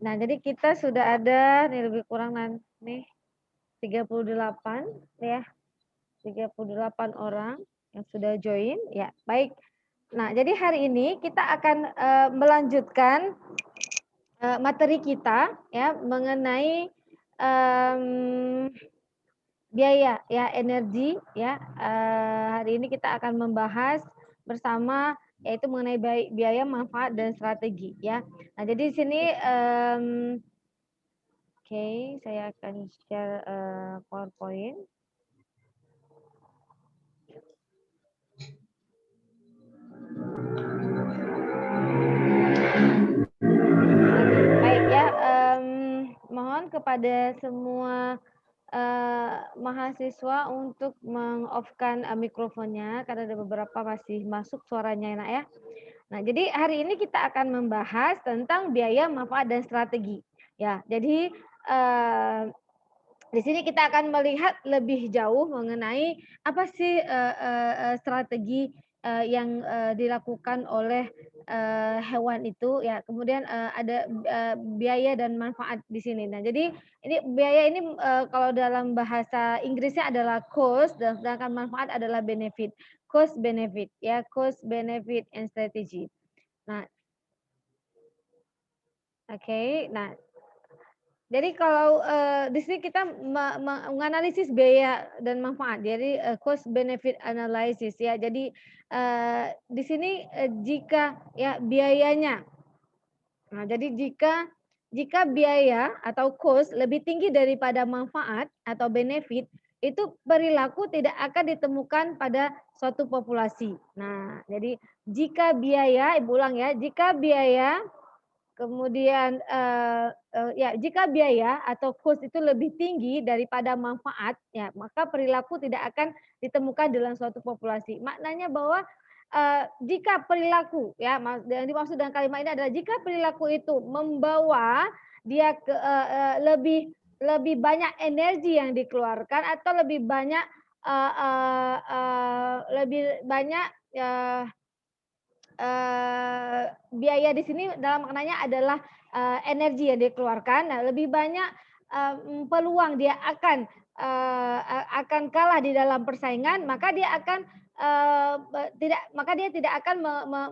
Nah, jadi kita sudah ada nih lebih kurang nih 38 ya, 38 orang yang sudah join ya, baik. Nah, jadi hari ini kita akan, melanjutkan, materi kita ya mengenai, mmm, biaya ya, energi ya, hari ini kita akan membahas bersama yaitu mengenai biaya, manfaat, dan strategi ya. Nah, jadi di sini, oke, saya akan share, PowerPoint. Baik ya, mohon kepada semua, mahasiswa untuk meng-off-kan, mikrofonnya karena ada beberapa masih masuk suaranya ya, Nak, ya. Nah, jadi hari ini kita akan membahas tentang biaya, manfaat, dan strategi. Ya, jadi, di sini kita akan melihat lebih jauh mengenai apa sih, strategi, yang, dilakukan oleh, hewan itu ya, kemudian, ada, biaya dan manfaat di sini. Nah, jadi ini biaya ini, kalau dalam bahasa Inggrisnya adalah cost dan sedangkan manfaat adalah benefit. Cost benefit ya, cost benefit and strategy. Nah, oke. Nah, jadi kalau, di sini kita menganalisis biaya dan manfaat. Jadi, cost benefit analysis ya. Jadi, di sini, jika ya biayanya, nah jadi jika biaya atau cost lebih tinggi daripada manfaat atau benefit, itu perilaku tidak akan ditemukan pada suatu populasi. Nah, jadi jika biaya, ibu ulang ya, jika biaya kemudian, ya jika biaya atau cost itu lebih tinggi daripada manfaat, ya maka perilaku tidak akan ditemukan dalam suatu populasi. Maknanya bahwa, jika perilaku ya, yang dimaksud dengan kalimat ini adalah jika perilaku itu membawa dia ke, lebih lebih banyak energi yang dikeluarkan atau lebih banyak, eee eee eee, lebih banyak, biaya di sini dalam maknanya adalah, energi yang dikeluarkan. Nah, lebih banyak, peluang dia akan kalah di dalam persaingan, maka dia akan, dia tidak akan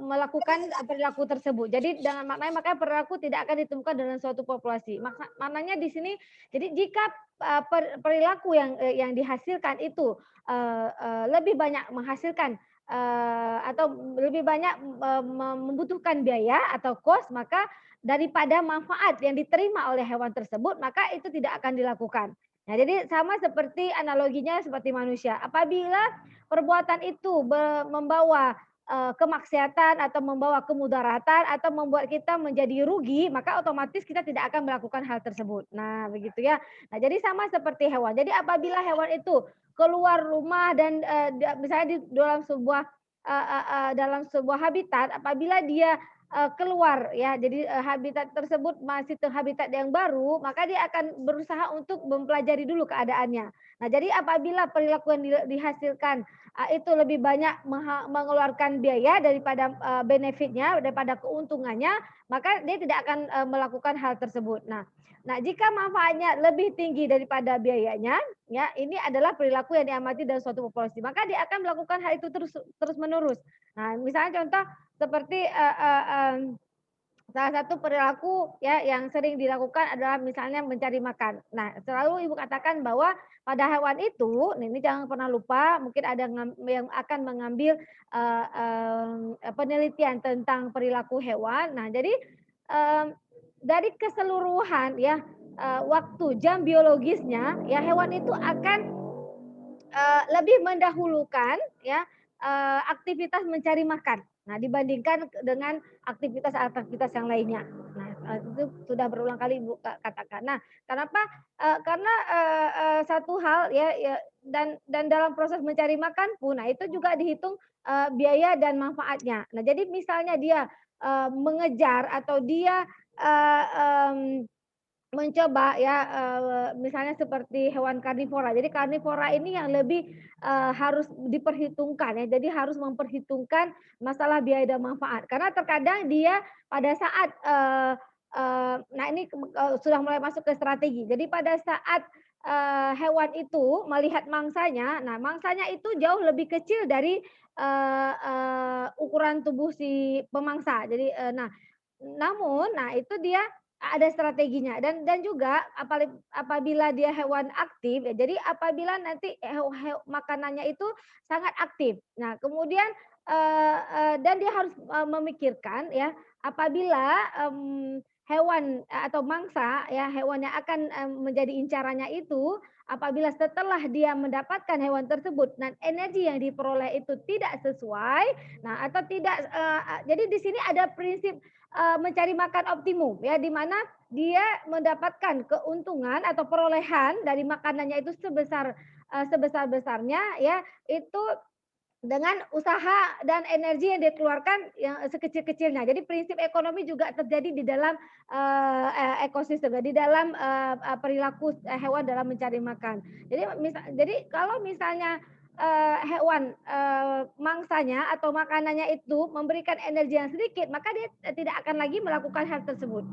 melakukan perilaku tersebut. Jadi dengan maknanya maka perilaku tidak akan ditemukan dalam suatu populasi. Maknanya di sini, jadi jika, perilaku yang dihasilkan itu, lebih banyak menghasilkan atau lebih banyak, membutuhkan biaya atau cost, maka daripada manfaat yang diterima oleh hewan tersebut, maka itu tidak akan dilakukan. Nah, jadi sama seperti analoginya seperti manusia. Apabila perbuatan itu membawa, kemaksiatan atau membawa kemudaratan atau membuat kita menjadi rugi, maka otomatis kita tidak akan melakukan hal tersebut. Nah, begitu ya. Nah, jadi sama seperti hewan. Jadi apabila hewan itu keluar rumah dan, misalnya di dalam sebuah habitat, apabila dia, keluar ya, jadi, habitat tersebut masih habitat yang baru, maka dia akan berusaha untuk mempelajari dulu keadaannya. Nah, jadi apabila perilaku yang dihasilkan, itu lebih banyak mengeluarkan biaya daripada, benefit-nya, daripada keuntungannya, maka dia tidak akan, melakukan hal tersebut. Nah, jika manfaatnya lebih tinggi daripada biayanya, ya, ini adalah perilaku yang diamati dalam suatu populasi, maka dia akan melakukan hal itu terus-menerus. Nah, misalnya contoh seperti, salah satu perilaku ya yang sering dilakukan adalah misalnya mencari makan. Nah, selalu Ibu katakan bahwa pada hewan itu, nah ini jangan pernah lupa, mungkin ada yang akan mengambil, penelitian tentang perilaku hewan. Nah, jadi, mmm, dari keseluruhan ya, waktu jam biologisnya, ya hewan itu akan lebih mendahulukan ya, aktivitas mencari makan. Nah, dibandingkan dengan aktivitas-aktivitas yang lainnya. Nah, itu sudah berulang kali Ibu katakan. Nah, kenapa? Karena, satu hal ya dan dalam proses mencari makan pun, nah itu juga dihitung, biaya dan manfaatnya. Nah, jadi misalnya dia, mengejar atau dia, eee, mmm mencoba ya, misalnya seperti hewan karnivora. Jadi karnivora ini yang lebih, harus diperhitungkan ya, jadi harus memperhitungkan masalah biaya dan manfaat. Karena terkadang dia pada saat, Nah ini sudah mulai masuk ke strategi. Jadi pada saat, hewan itu melihat mangsanya, nah mangsanya itu jauh lebih kecil dari, ukuran tubuh si pemangsa. Jadi, namun, nah itu dia ada strateginya dan juga apabila dia hewan aktif ya, jadi apabila nanti makanannya itu sangat aktif. Nah kemudian, dan dia harus, memikirkan ya, apabila, hewan atau mangsa ya, hewan yang akan, menjadi incarannya itu, apabila setelah dia mendapatkan hewan tersebut dan energi yang diperoleh itu tidak sesuai, nah atau tidak, jadi di sini ada prinsip mencari makan optimum ya, di mana dia mendapatkan keuntungan atau perolehan dari makanannya itu sebesar-besarnya ya, itu dengan usaha dan energi yang dikeluarkan yang sekecil-kecilnya. Jadi prinsip ekonomi juga terjadi di dalam, ekosistem ya, di dalam, perilaku hewan dalam mencari makan. Jadi kalau misalnya, hewan, mangsanya atau makanannya itu memberikan energi yang sedikit, maka dia tidak akan lagi melakukan hal tersebut.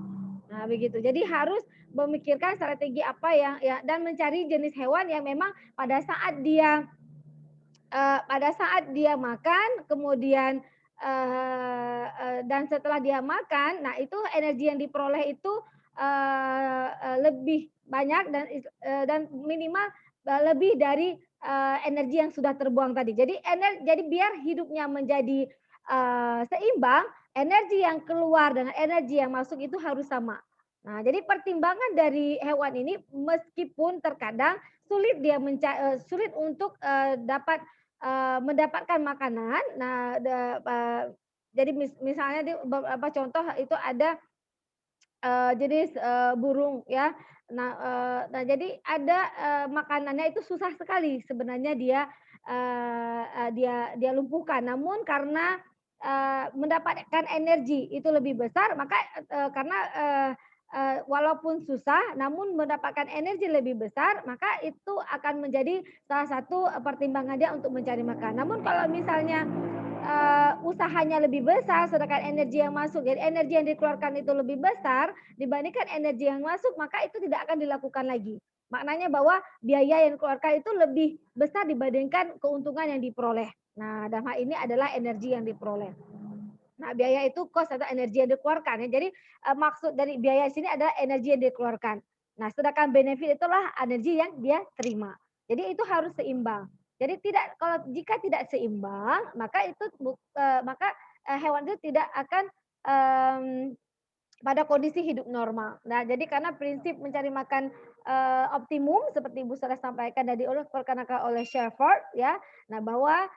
Nah begitu. Jadi harus memikirkan strategi apa yang ya dan mencari jenis hewan yang memang pada saat dia makan, kemudian, dan setelah dia makan, nah itu energi yang diperoleh itu, lebih banyak dan minimal, lebih dari, energi yang sudah terbuang tadi. Jadi biar hidupnya menjadi, seimbang, energi yang keluar dengan energi yang masuk itu harus sama. Nah, jadi pertimbangan dari hewan ini meskipun terkadang sulit untuk, dapat mendapatkan makanan. Nah, jadi misalnya beberapa contoh itu ada, jenis, burung ya. Nah jadi ada, makanannya itu susah sekali sebenarnya dia, dia lumpuhkan. Namun karena, mendapatkan energi itu lebih besar maka, karena, walaupun susah namun mendapatkan energi lebih besar, maka itu akan menjadi salah satu, pertimbangan dia untuk mencari makan. Namun kalau misalnya, usahanya lebih besar sedangkan energi yang masuk jadi energi yang dikeluarkan itu lebih besar dibandingkan energi yang masuk, maka itu tidak akan dilakukan lagi. Maknanya bahwa biaya yang dikeluarkan itu lebih besar dibandingkan keuntungan yang diperoleh. Nah, dalam hal ini adalah energi yang diperoleh. Nah, biaya itu cost atau energi yang dikeluarkan ya. Jadi, maksud dari biaya sini adalah energi yang dikeluarkan. Nah, sedangkan benefit itulah energi yang dia terima. Jadi itu harus seimbang. Jadi kalau jika tidak seimbang, maka itu hewan itu tidak akan, mmm, pada kondisi hidup normal. Nah, jadi karena prinsip mencari makan, optimum seperti Ibu sudah sampaikan tadi perkenalkan oleh Shepard ya. Nah, bahwa,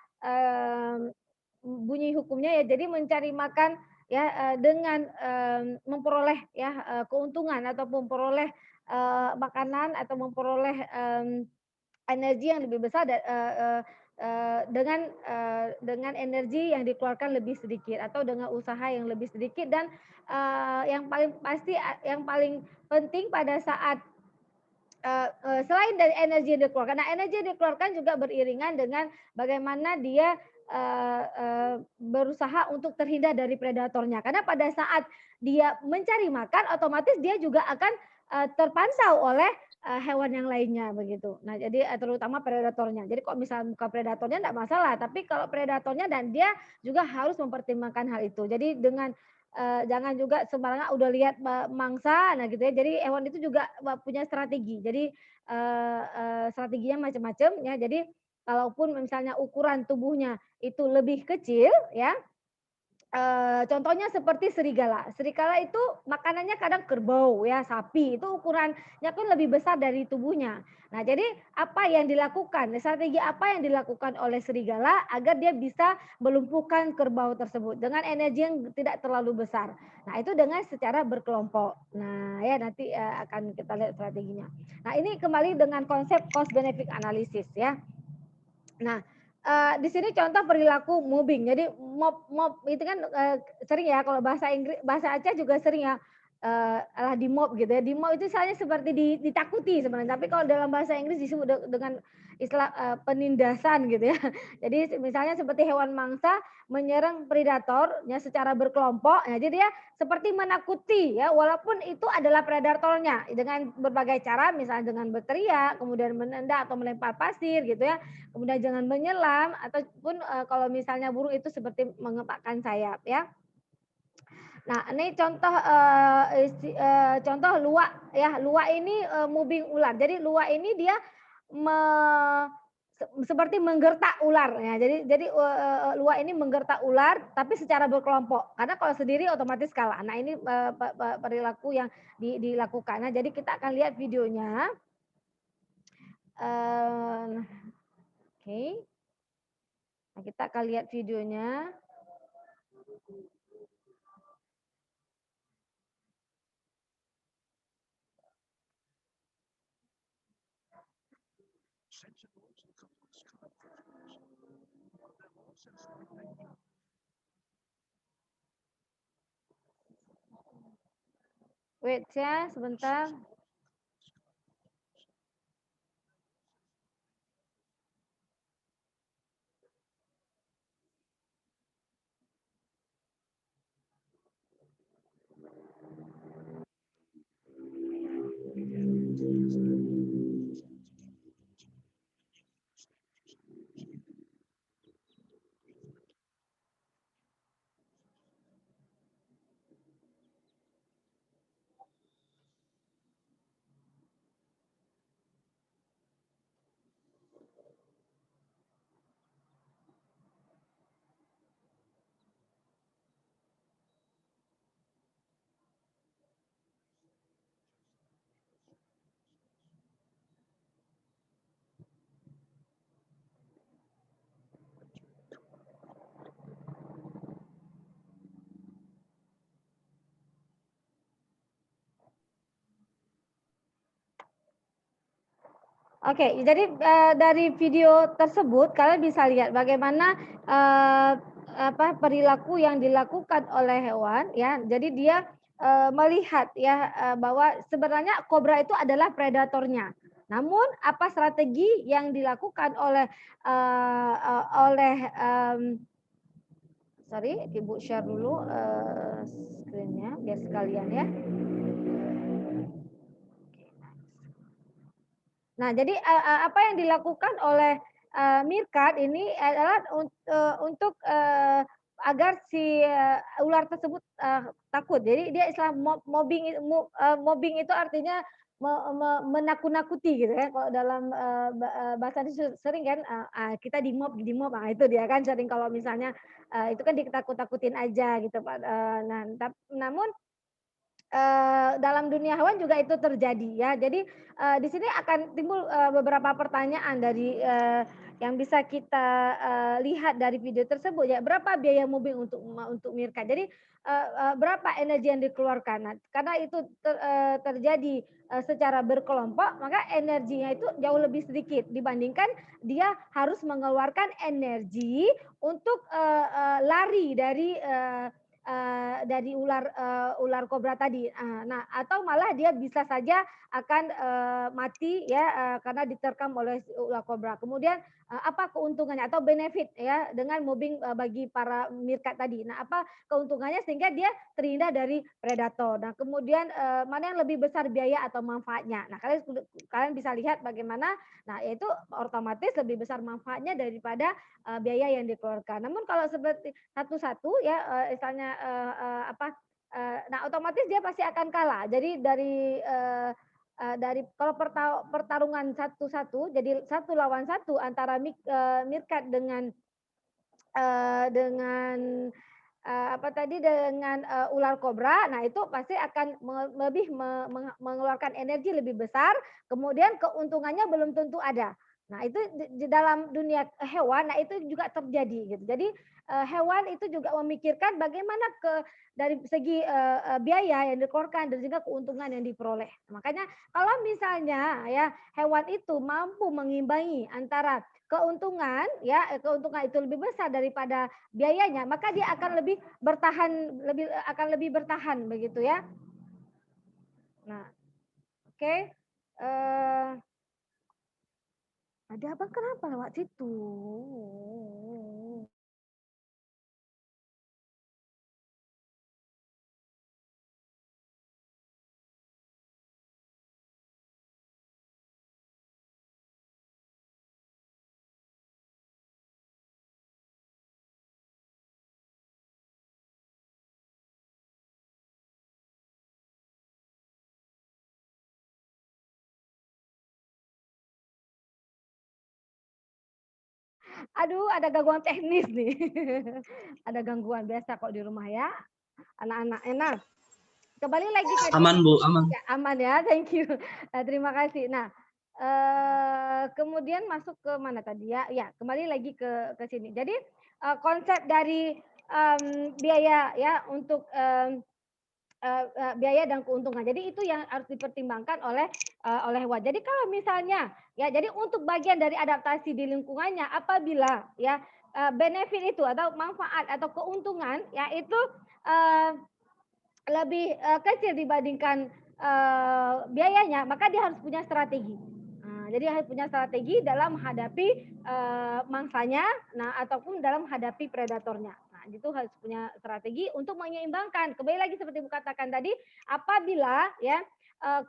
bunyi hukumnya ya jadi mencari makan ya, dengan, memperoleh ya, keuntungan atau memperoleh, makanan atau memperoleh, energi yang lebih besar dengan energi yang dikeluarkan lebih sedikit atau dengan usaha yang lebih sedikit dan, yang paling pasti yang paling penting pada saat selain dari energi yang dikeluarkan. Nah, energi yang dikeluarkan juga beriringan dengan bagaimana dia, berusaha untuk terhindar dari predatornya. Karena pada saat dia mencari makan, otomatis dia juga akan, terpantau oleh, hewan yang lainnya, begitu. Nah, jadi, terutama predatornya. Jadi kalau misalnya bukan predatornya enggak masalah, tapi kalau predatornya dan dia juga harus mempertimbangkan hal itu. Jadi dengan jangan juga sembarangan udah lihat mangsa, nah gitu ya. Jadi hewan itu juga punya strategi. Jadi, strateginya macam-macam ya. Jadi kalaupun misalnya ukuran tubuhnya itu lebih kecil ya, contohnya seperti serigala. Serigala itu makanannya kadang kerbau ya, sapi, itu ukurannya pun lebih besar dari tubuhnya. Nah, jadi apa yang dilakukan, strategi apa yang dilakukan oleh serigala agar dia bisa melumpuhkan kerbau tersebut dengan energi yang tidak terlalu besar. Nah, itu dengan secara berkelompok. Nah, ya nanti, akan kita lihat strateginya. Nah, ini kembali dengan konsep cost benefit analysis ya. Nah, di sini contoh perilaku mobbing. Jadi mob mob itu kan, sering ya kalau bahasa Aceh juga sering ya, alah di mob gitu ya. Di mob itu misalnya seperti ditakuti sebenarnya, tapi kalau dalam bahasa Inggris disebut dengan istilah, penindasan gitu ya. Jadi misalnya seperti hewan mangsa menyerang predatornya secara berkelompok, nah jadi dia seperti menakuti ya, walaupun itu adalah predatornya dengan berbagai cara, misalnya dengan berteriak, kemudian menendang atau melempar pasir gitu ya, kemudian jangan menyelam ataupun, kalau misalnya burung itu seperti mengepakkan sayap ya. Nah, ini contoh, contoh luwak ya. Luwak ini, moving ular. Jadi luwak ini dia me seperti menggertak ular ya. Jadi, luwak ini menggertak ular tapi secara berkelompok. Karena kalau sendiri otomatis kalah. Nah, ini, perilaku yang dilakukan. Nah, jadi kita akan lihat videonya. Nah, oke. Nah, kita akan lihat videonya. Wait ya, sebentar. Oke, jadi, dari video tersebut kalian bisa lihat bagaimana, perilaku yang dilakukan oleh hewan ya. Jadi dia, melihat ya, bahwa sebenarnya kobra itu adalah predatornya. Namun apa strategi yang dilakukan oleh, eee eee, oleh, sorry Ibu share dulu, screen-nya biar sekalian ya. Nah, jadi, apa yang dilakukan oleh, Meerkat ini adalah untuk, agar si, ular tersebut, takut. Jadi dia istilah mobbing itu artinya menakut-nakuti gitu ya, kalau dalam, bahasa Indonesia sering kan, kita di-mob, itu dia kan sering kalau misalnya, itu kan ditakut-takutin aja gitu, Pak, nah namun dalam dunia hewan juga itu terjadi ya. Jadi, di sini akan timbul, beberapa pertanyaan dari, yang bisa kita, lihat dari video tersebut ya, berapa biaya mobil untuk meerkat. Jadi, berapa energi yang dikeluarkan. Nah, karena itu terjadi, secara berkelompok, maka energinya itu jauh lebih sedikit dibandingkan dia harus mengeluarkan energi untuk, lari dari ular kobra tadi. Nah, atau malah dia bisa saja akan, mati ya, karena diterkam oleh si ular kobra. Kemudian, apa keuntungannya atau benefit ya dengan mobbing, bagi para meerkat tadi. Nah, apa keuntungannya sehingga dia terhindar dari predator. Nah, kemudian, mana yang lebih besar biaya atau manfaatnya. Nah, kalian bisa lihat bagaimana, nah itu otomatis lebih besar manfaatnya daripada, biaya yang dikeluarkan. Namun kalau seperti satu-satu ya, misalnya, nah otomatis dia pasti akan kalah. Jadi dari kalau pertarungan satu-satu, jadi satu lawan satu antara meerkat dengan, apa tadi, dengan, ular kobra, nah itu pasti akan lebih mengeluarkan energi lebih besar, kemudian keuntungannya belum tentu ada. Nah itu di dalam dunia hewan, nah itu juga terjadi gitu. Jadi, hewan itu juga memikirkan bagaimana dari segi, biaya yang dikeluarkan dan juga keuntungan yang diperoleh. Makanya kalau misalnya ya hewan itu mampu mengimbangi antara keuntungan ya, keuntungan itu lebih besar daripada biayanya, maka dia akan lebih bertahan begitu ya. Nah, oke. Eh, ada apa? Kenapa lewat situ? Aduh, ada gangguan teknis nih. Ada gangguan biasa kok di rumah ya, anak-anak. Enak. Kembali lagi tadi. Aman Bu, aman. Ya, aman ya, thank you. Terima kasih. Nah, kemudian masuk ke mana tadi ya? Ya, kembali lagi ke sini. Jadi konsep dari biaya ya untuk biaya dan keuntungan. Jadi itu yang harus dipertimbangkan oleh hewan. Jadi kalau misalnya ya, jadi untuk bagian dari adaptasi di lingkungannya apabila ya benefit itu atau manfaat atau keuntungan ya itu eh, lebih kecil dibandingkan biayanya, maka dia harus punya strategi. Nah, jadi harus punya strategi dalam menghadapi mangsanya, nah ataupun dalam menghadapi predatornya. Nah, itu harus punya strategi untuk menyeimbangkan. Kembali lagi seperti Bu katakan tadi, apabila ya eh,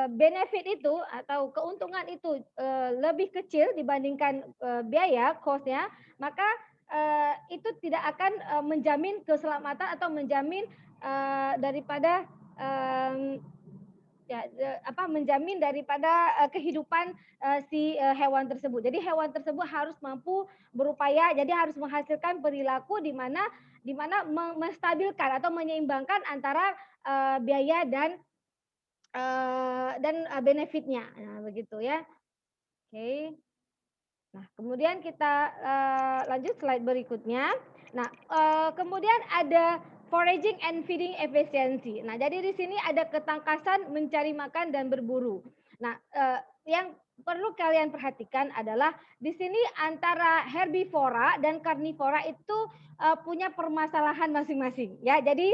benefit itu atau keuntungan itu lebih kecil dibandingkan biaya cost-nya, maka itu tidak akan menjamin keselamatan atau menjamin daripada ya apa menjamin daripada kehidupan si hewan tersebut. Jadi hewan tersebut harus mampu berupaya, jadi harus menghasilkan perilaku di mana menstabilkan atau menyeimbangkan antara biaya dan benefitnya. Nah, begitu ya. Oke. Nah, kemudian kita lanjut slide berikutnya. Nah, kemudian ada foraging and feeding efficiency. Nah, jadi di sini ada ketangkasan mencari makan dan berburu. Nah, yang perlu kalian perhatikan adalah di sini antara herbivora dan karnivora itu punya permasalahan masing-masing. Ya, jadi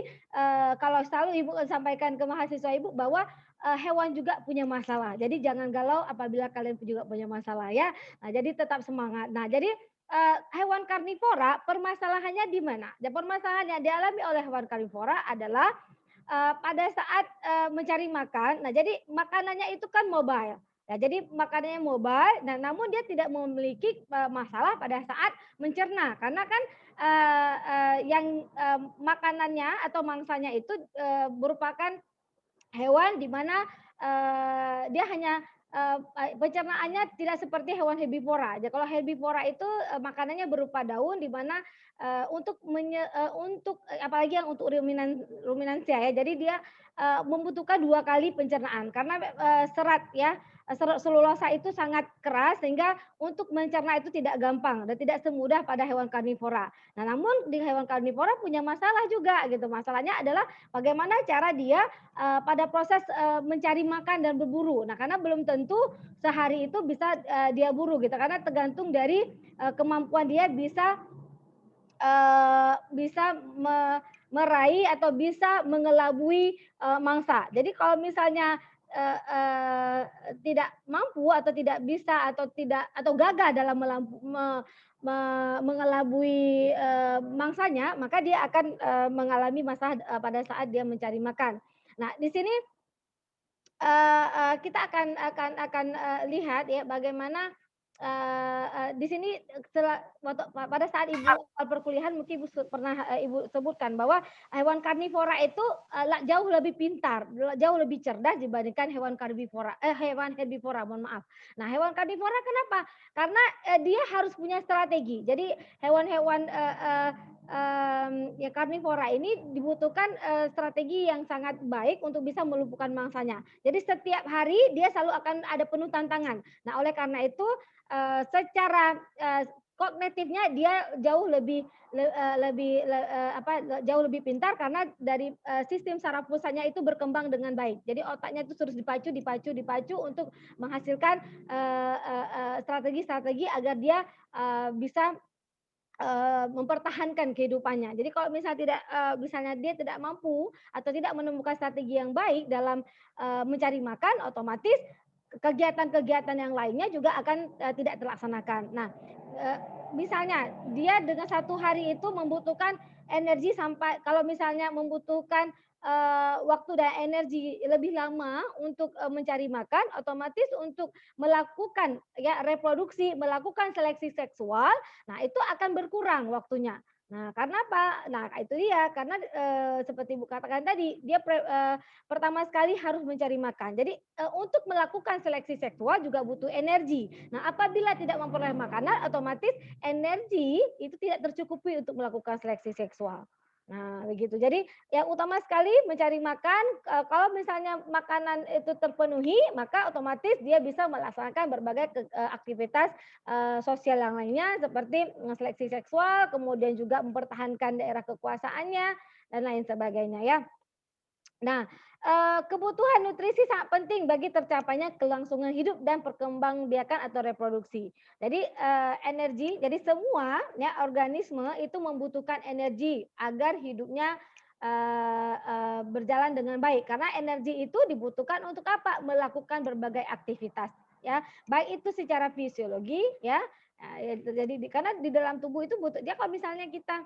kalau selalu Ibu sampaikan ke mahasiswa Ibu bahwa hewan juga punya masalah. Jadi jangan galau apabila kalian juga punya masalah ya. Nah, jadi tetap semangat. Nah, jadi hewan karnivora permasalahannya di mana? Dan permasalahan yang dialami oleh hewan karnivora adalah pada saat mencari makan. Nah, jadi makanannya itu kan mobile. Ya, jadi makanannya mobile, nah namun dia tidak memiliki masalah pada saat mencerna karena kan yang makanannya atau mangsanya itu merupakan hewan di mana dia hanya pencernaannya tidak seperti hewan herbivora. Jadi kalau herbivora itu makanannya berupa daun di mana untuk apalagi yang untuk ruminansia ya. Jadi dia membutuhkan 2 kali pencernaan karena serat ya, serat selulosa itu sangat keras sehingga untuk mencerna itu tidak gampang dan tidak semudah pada hewan karnivora. Nah, namun di hewan karnivora punya masalah juga gitu. Masalahnya adalah bagaimana cara dia pada proses mencari makan dan berburu. Nah, karena belum tentu sehari itu bisa dia buru gitu, karena tergantung dari kemampuan dia bisa meraih atau bisa mengelabui mangsa. Jadi kalau misalnya tidak mampu atau tidak bisa atau gagal dalam mengelabui mangsanya, maka dia akan mengalami masalah pada saat dia mencari makan. Nah, di sini kita akan lihat ya bagaimana di sini pada saat Ibu perkuliahan mungkin Ibu pernah Ibu sebutkan bahwa hewan karnivora itu jauh lebih pintar, jauh lebih cerdas dibandingkan hewan herbivora, mohon maaf. Nah, hewan karnivora kenapa? Karena dia harus punya strategi. Jadi hewan-hewan ya karnivora ini dibutuhkan strategi yang sangat baik untuk bisa melumpuhkan mangsanya. Jadi setiap hari dia selalu akan ada penuh tantangan. Nah, oleh karena itu secara kognitifnya dia jauh jauh lebih pintar karena dari sistem saraf pusatnya itu berkembang dengan baik. Jadi otaknya itu terus dipacu untuk menghasilkan strategi-strategi agar dia bisa mempertahankan kehidupannya. Jadi kalau misalnya dia tidak mampu atau tidak menemukan strategi yang baik dalam, mencari makan, otomatis kegiatan-kegiatan yang lainnya juga akan, tidak terlaksanakan. Nah, eee, misalnya dia dengan satu hari itu membutuhkan energi sampai kalau misalnya membutuhkan, waktu dan energi lebih lama untuk, mencari makan, otomatis untuk melakukan ya reproduksi, melakukan seleksi seksual, nah itu akan berkurang waktunya. Nah karena apa? Nah itu dia, karena, seperti Ibu katakan tadi, pertama sekali harus mencari makan. Jadi, untuk melakukan seleksi seksual juga butuh energi. Nah, apabila tidak memperoleh makanan, otomatis energi itu tidak tercukupi untuk melakukan seleksi seksual. Nah, begitu. Jadi yang utama sekali mencari makan, kalau misalnya makanan itu terpenuhi, maka otomatis dia bisa melaksanakan berbagai aktivitas, sosial yang lainnya seperti, seleksi seksual, kemudian juga mempertahankan daerah kekuasaannya, dan lain sebagainya ya. Nah, kebutuhan nutrisi sangat penting bagi tercapainya kelangsungan hidup dan perkembangbiakan atau reproduksi. Jadi, jadi semua ya organisme itu membutuhkan energi agar hidupnya, berjalan dengan baik. Karena energi itu dibutuhkan untuk apa? Melakukan berbagai aktivitas ya, baik itu secara fisiologi ya, jadi karena di dalam tubuh itu dia kalau misalnya kita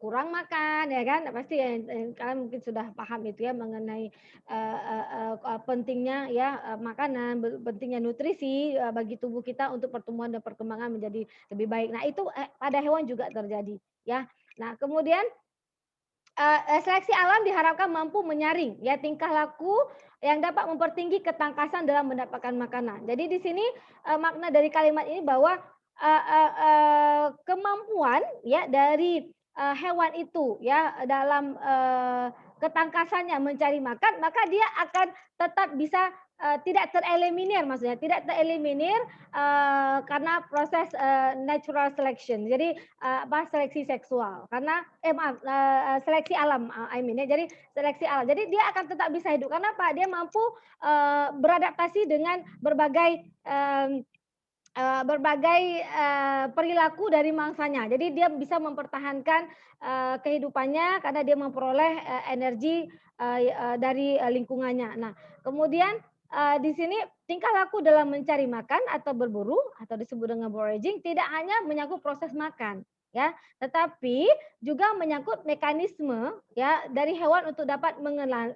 kurang makan ya kan, pasti ya, kalian mungkin sudah paham itu ya mengenai, pentingnya ya, makanan, pentingnya nutrisi, bagi tubuh kita untuk pertumbuhan dan perkembangan menjadi lebih baik. Nah itu, pada hewan juga terjadi ya. Nah kemudian, seleksi alam diharapkan mampu menyaring ya tingkah laku yang dapat mempertinggi ketangkasan dalam mendapatkan makanan. Jadi di sini, makna dari kalimat ini bahwa, kemampuan ya dari, hewan itu ya dalam, ketangkasannya mencari makan, maka dia akan tetap bisa, tidak tereliminir maksudnya, tidak tereliminir, karena proses, natural selection. Jadi, seleksi seksual karena maaf, seleksi alam, I mean ya, jadi seleksi alam. Jadi dia akan tetap bisa hidup karena apa? Dia mampu, beradaptasi dengan perilaku dari mangsanya. Jadi dia bisa mempertahankan, kehidupannya karena dia memperoleh, energi, dari, lingkungannya. Nah, kemudian, di sini tingkah laku dalam mencari makan atau berburu atau disebut dengan foraging tidak hanya menyangkut proses makan, ya, tetapi juga menyangkut mekanisme, ya, dari hewan untuk dapat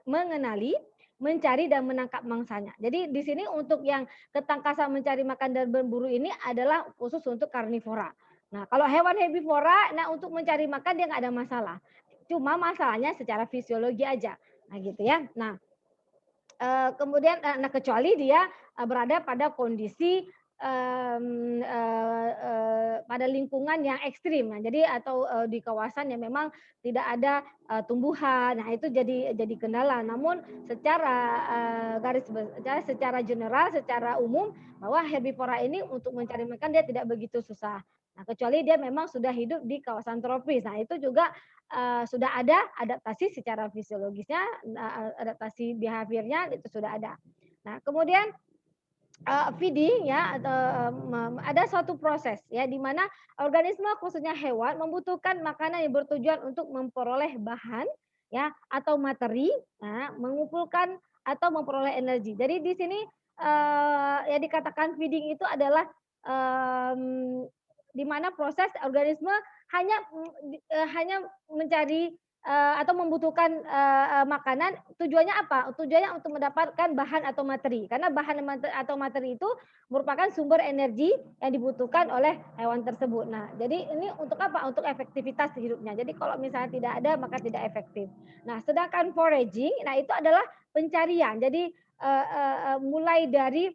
mengenali, mencari dan menangkap mangsanya. Jadi di sini untuk yang ketangkasan mencari makan dan berburu ini adalah khusus untuk karnivora. Nah, kalau hewan herbivora, nah untuk mencari makan dia nggak ada masalah. Cuma masalahnya secara fisiologi aja. Nah, gitu ya. Nah, kemudian, kecuali dia, berada pada kondisi, pada lingkungan yang ekstrim. Nah, jadi atau, di kawasan yang memang tidak ada, tumbuhan. Nah, itu jadi kendala. Namun secara general, secara umum bahwa herbivora ini untuk mencari makan dia tidak begitu susah. Nah, kecuali dia memang sudah hidup di kawasan tropis. Nah, itu juga, sudah ada adaptasi secara fisiologisnya, adaptasi behavior-nya itu sudah ada. Nah kemudian, feeding ya atau, ada suatu proses ya di mana organisme khususnya hewan membutuhkan makanan yang bertujuan untuk memperoleh bahan ya atau materi, nah mengumpulkan atau memperoleh energi. Jadi di sini, yang dikatakan feeding itu adalah, mmm, di mana proses organisme hanya mencari, atau membutuhkan, makanan tujuannya apa? Tujuannya untuk mendapatkan bahan atau materi, karena bahan atau materi itu merupakan sumber energi yang dibutuhkan oleh hewan tersebut. Nah, jadi ini untuk apa? Untuk efektivitas hidupnya. Jadi kalau misalnya tidak ada maka tidak efektif. Nah, sedangkan foraging, nah itu adalah pencarian. Jadi, mulai dari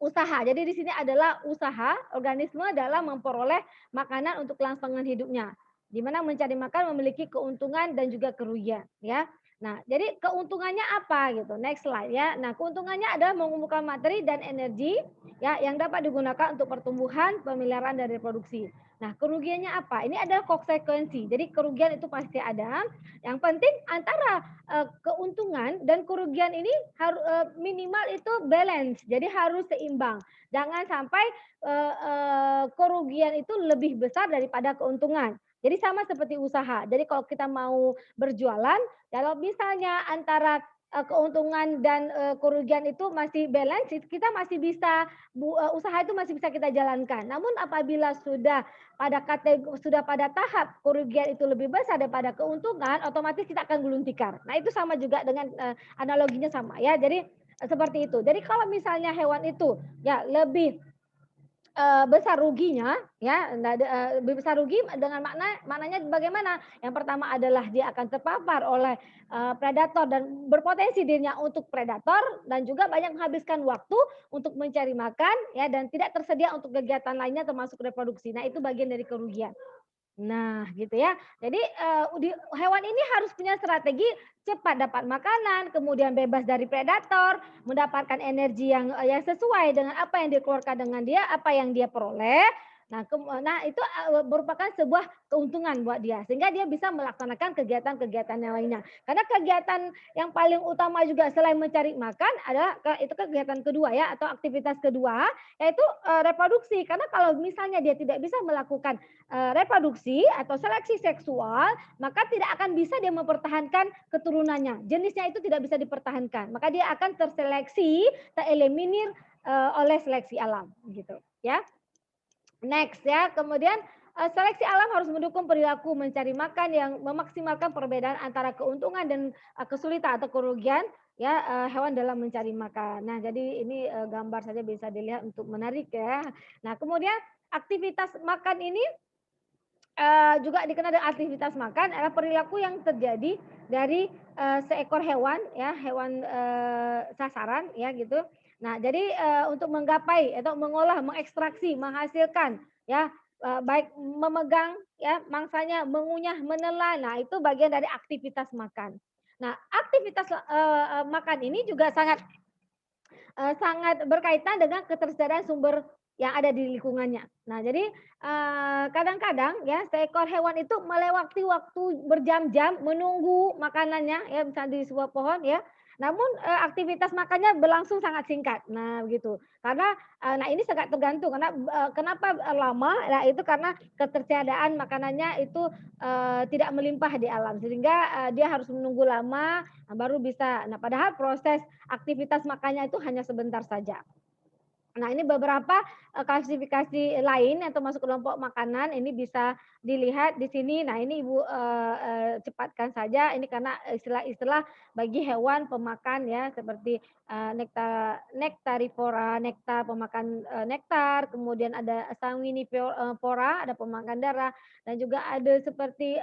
usaha. Jadi di sini adalah usaha organisme dalam memperoleh makanan untuk kelangsungan hidupnya. Di mana mencari makan memiliki keuntungan dan juga kerugian, ya. Nah, jadi keuntungannya apa gitu? Next slide ya. Nah, keuntungannya adalah mengumpulkan materi dan energi ya yang dapat digunakan untuk pertumbuhan, pemeliharaan dan reproduksi. Nah, kerugiannya apa? Ini adalah konsekuensi. Jadi kerugian itu pasti ada. Yang penting antara keuntungan dan kerugian ini harus minimal itu balance. Jadi harus seimbang. Jangan sampai kerugian itu lebih besar daripada keuntungan. Jadi sama seperti usaha. Jadi kalau kita mau berjualan, kalau misalnya antara keuntungan dan kerugian itu masih balance, kita masih bisa usaha itu masih bisa kita jalankan. Namun apabila sudah pada tahap kerugian itu lebih besar daripada keuntungan, otomatis kita akan gulung tikar. Nah, itu sama juga dengan analoginya sama ya. Jadi seperti itu. Jadi kalau misalnya hewan itu ya lebih besar ruginya ya, lebih besar rugi dengan maknanya bagaimana? Yang pertama adalah dia akan terpapar oleh predator dan berpotensi dirinya untuk predator dan juga banyak menghabiskan waktu untuk mencari makan ya dan tidak tersedia untuk kegiatan lainnya termasuk reproduksi. Nah, itu bagian dari kerugian. Nah, gitu ya. Jadi, hewan ini harus punya strategi cepat dapat makanan, kemudian bebas dari predator, mendapatkan energi yang sesuai dengan apa yang dikeluarkan dengan dia, apa yang dia peroleh. Nah itu, merupakan sebuah keuntungan buat dia, sehingga dia bisa melaksanakan kegiatan-kegiatan yang lainnya. Karena kegiatan yang paling utama juga selain mencari makan adalah itu kegiatan kedua ya, atau aktivitas kedua, yaitu, reproduksi. Karena kalau misalnya dia tidak bisa melakukan reproduksi atau seleksi seksual, maka tidak akan bisa dia mempertahankan keturunannya. Jenisnya itu tidak bisa dipertahankan. Maka dia akan terseleksi, tereliminir oleh seleksi alam gitu ya. Next ya, kemudian seleksi alam harus mendukung perilaku mencari makan yang memaksimalkan perbedaan antara keuntungan dan kesulitan atau kerugian ya hewan dalam mencari makan. Nah, jadi ini gambar saja bisa dilihat untuk menarik ya. Nah, kemudian aktivitas makan ini juga dikenal dengan aktivitas makan adalah perilaku yang terjadi dari, seekor hewan ya, hewan, sasaran ya gitu. Nah jadi, untuk menggapai atau mengolah, mengekstraksi, menghasilkan ya, baik memegang ya mangsanya, mengunyah, menelan, nah itu bagian dari aktivitas makan. Nah aktivitas, makan ini juga sangat berkaitan dengan ketersediaan sumber yang ada di lingkungannya. Nah, jadi, kadang-kadang ya seekor hewan itu melewati waktu berjam-jam menunggu makanannya ya, misalnya di sebuah pohon ya, namun, aktivitas makannya berlangsung sangat singkat. Nah, begitu. Karena, nah ini sangat tergantung karena, kenapa, lama, nah itu karena ketersediaan makanannya itu, tidak melimpah di alam sehingga, dia harus menunggu lama, nah baru bisa. Nah, padahal proses aktivitas makannya itu hanya sebentar saja. Nah, ini beberapa, klasifikasi lain yang termasuk kelompok makanan ini bisa dilihat di sini. Nah, ini Ibu, cepatkan saja ini karena istilah-istilah bagi hewan pemakan ya seperti, nektarivora, nektar pemakan, nektar, kemudian ada sanguinivora, ada pemakan darah, dan juga ada seperti,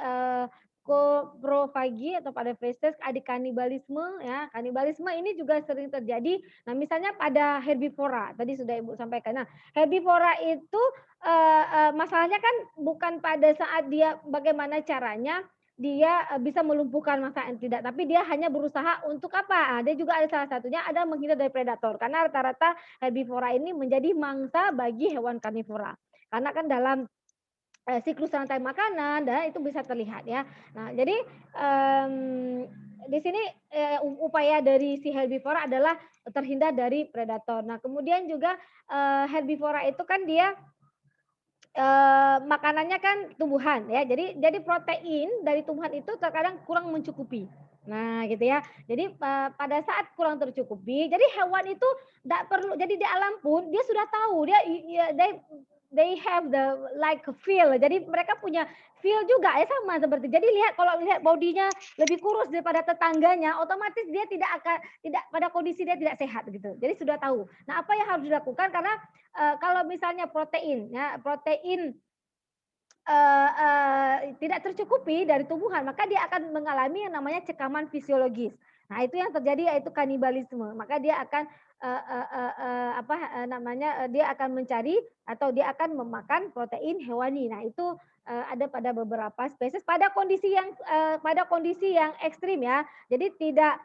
koprofagi atau pada feses ada kanibalisme ya. Kanibalisme ini juga sering terjadi. Nah, misalnya pada herbivora, tadi sudah Ibu sampaikan. Nah, herbivora itu, masalahnya kan bukan pada saat dia bagaimana caranya dia, bisa melumpuhkan mangsa yang tidak, tapi dia hanya berusaha untuk apa, dia juga ada salah satunya ada menghindar dari predator, karena rata-rata herbivora ini menjadi mangsa bagi hewan karnivora. Karena kan dalam siklus rantai makanan dan itu bisa terlihat ya. Nah jadi, di sini, upaya dari si herbivora adalah terhindar dari predator. Nah kemudian juga, herbivora itu kan dia, makanannya kan tumbuhan ya, jadi protein dari tumbuhan itu terkadang kurang mencukupi. Nah gitu ya, jadi, pada saat kurang tercukupi, jadi hewan itu nggak perlu jadi di alam pun dia sudah tahu, dia ya they have the like feel, jadi mereka punya feel juga ya sama seperti jadi kalau lihat bodinya lebih kurus daripada tetangganya, otomatis dia tidak pada kondisi dia tidak sehat gitu, jadi sudah tahu. Nah apa yang harus dilakukan karena kalau misalnya protein ya, protein, tidak tercukupi dari tumbuhan, maka dia akan mengalami yang namanya cekaman fisiologis. Nah, itu yang terjadi yaitu kanibalisme. Maka dia akan, dia akan mencari atau dia akan memakan protein hewani. Nah, itu, ada pada beberapa spesies pada kondisi yang ekstrim ya. Jadi tidak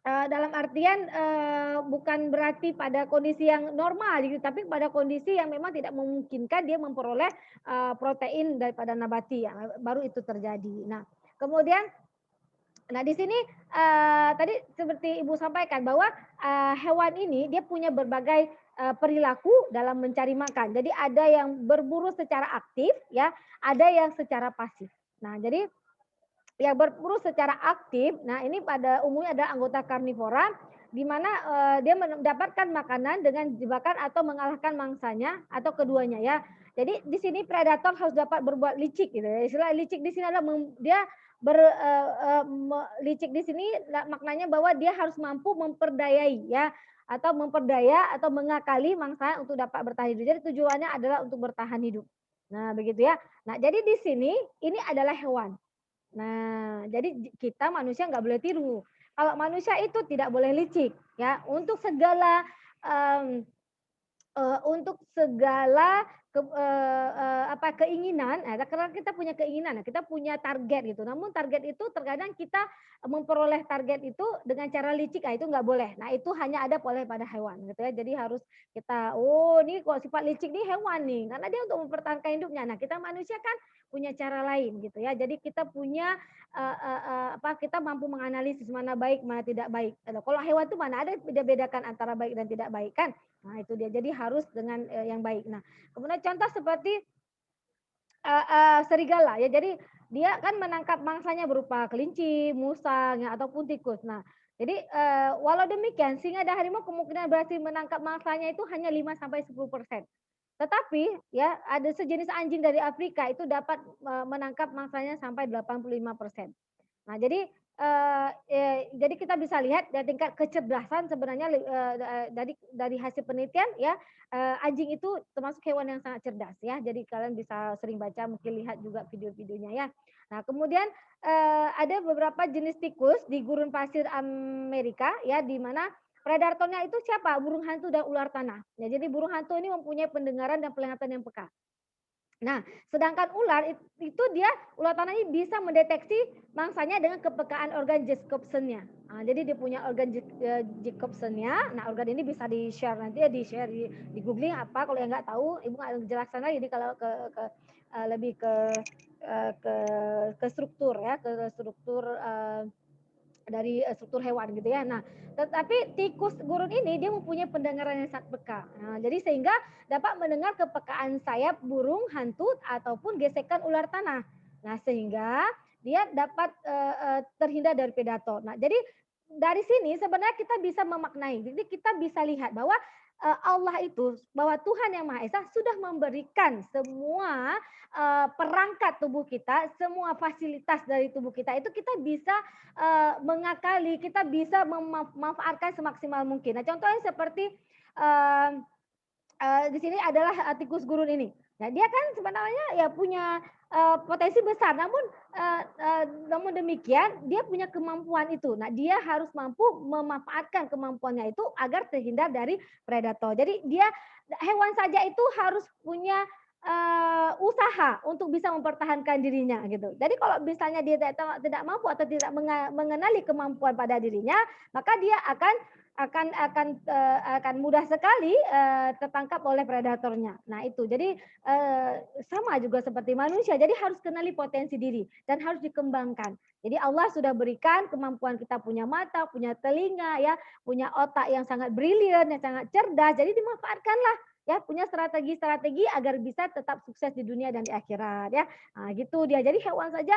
Dalam artian, bukan berarti pada kondisi yang normal gitu, tapi pada kondisi yang memang tidak memungkinkan dia memperoleh, protein daripada nabati ya, baru itu terjadi. Kemudian nah di sini, tadi seperti Ibu sampaikan bahwa, hewan ini dia punya berbagai, perilaku dalam mencari makan. Jadi ada yang berburu secara aktif ya, ada yang secara pasif. Nah jadi yang berburu secara aktif, nah ini pada umumnya ada anggota karnivora, di mana, dia mendapatkan makanan dengan jebakan atau mengalahkan mangsanya atau keduanya ya. Jadi di sini predator harus dapat berbuat licik gitu ya, istilah licik di sini adalah dia licik di sini maknanya bahwa dia harus mampu memperdayai ya, atau memperdaya atau mengakali mangsa untuk dapat bertahan hidup. Jadi tujuannya adalah untuk bertahan hidup. Nah begitu ya. Nah jadi di sini, ini adalah hewan. Nah, jadi kita manusia nggak boleh tiru. Kalau manusia itu tidak boleh licik, ya. Untuk segala keinginan, karena kita punya keinginan, kita punya target gitu. Namun target itu terkadang kita memperoleh target itu dengan cara licik, itu nggak boleh. Nah, itu hanya ada boleh pada hewan gitu ya. Jadi harus kita, oh ini kok sifat licik nih hewan nih, karena dia untuk mempertahankan hidupnya. Nah, kita manusia kan punya cara lain gitu ya. Jadi kita punya kita mampu menganalisis mana baik, mana tidak baik. Kalau hewan itu mana ada beda-bedakan antara baik dan tidak baik kan? Nah, itu dia. Jadi harus dengan, yang baik. Nah, kemudian contoh seperti, serigala ya. Jadi dia kan menangkap mangsanya berupa kelinci, musang ya, ataupun tikus. Nah, jadi, walau demikian singa dan harimau kemungkinan berhasil menangkap mangsanya itu hanya 5-10%. Tetapi ya ada sejenis anjing dari Afrika itu dapat, menangkap mangsanya sampai 85%. Nah, jadi kita bisa lihat dari tingkat kecerdasan sebenarnya dari hasil penelitian ya, anjing itu termasuk hewan yang sangat cerdas ya. Jadi kalian bisa sering baca, mungkin lihat juga video-videonya ya. Nah, kemudian, ada beberapa jenis tikus di gurun pasir Amerika ya, di mana predatornya itu siapa? Burung hantu dan ular tanah. Ya, jadi burung hantu ini mempunyai pendengaran dan penglihatan yang peka. Nah, sedangkan ular tanah ini bisa mendeteksi mangsanya dengan kepekaan organ Jacobson-nya. Jadi dia punya organ Jacobson-nya. Nah, organ ini bisa di-share nanti ya, di-share di googling apa kalau yang nggak tahu, Ibu nggak jelaskan lagi. Jadi kalau lebih ke struktur ya, ke struktur, dari, struktur hewan gitu ya. Nah, tetapi tikus gurun ini dia mempunyai pendengaran yang sangat peka. Nah, jadi sehingga dapat mendengar kepekaan sayap burung hantu ataupun gesekan ular tanah. Nah, sehingga dia dapat, terhindar dari predator. Nah, jadi dari sini sebenarnya kita bisa memaknai. Jadi kita bisa lihat bahwa, Allah itu, bahwa Tuhan Yang Maha Esa sudah memberikan semua, perangkat tubuh kita, semua fasilitas dari tubuh kita itu kita bisa mengakali, kita bisa memanfaatkan semaksimal mungkin. Nah, contohnya seperti, eee di sini adalah, tikus gurun ini. Nah, dia kan sebenarnya ya punya, potensi besar, namun demikian dia punya kemampuan itu. Nah, dia harus mampu memanfaatkan kemampuannya itu agar terhindar dari predator. Jadi hewan saja itu harus punya, usaha untuk bisa mempertahankan dirinya gitu. Jadi kalau misalnya dia tidak mampu atau tidak mengenali kemampuan pada dirinya, maka dia akan mudah sekali, tertangkap oleh predatornya. Nah itu, jadi, sama juga seperti manusia, jadi harus kenali potensi diri dan harus dikembangkan. Jadi Allah sudah berikan kemampuan kita punya mata, punya telinga ya, punya otak yang sangat brilian, yang sangat cerdas, jadi dimanfaatkanlah ya, punya strategi-strategi agar bisa tetap sukses di dunia dan di akhirat ya. Nah gitu dia, jadi hewan saja,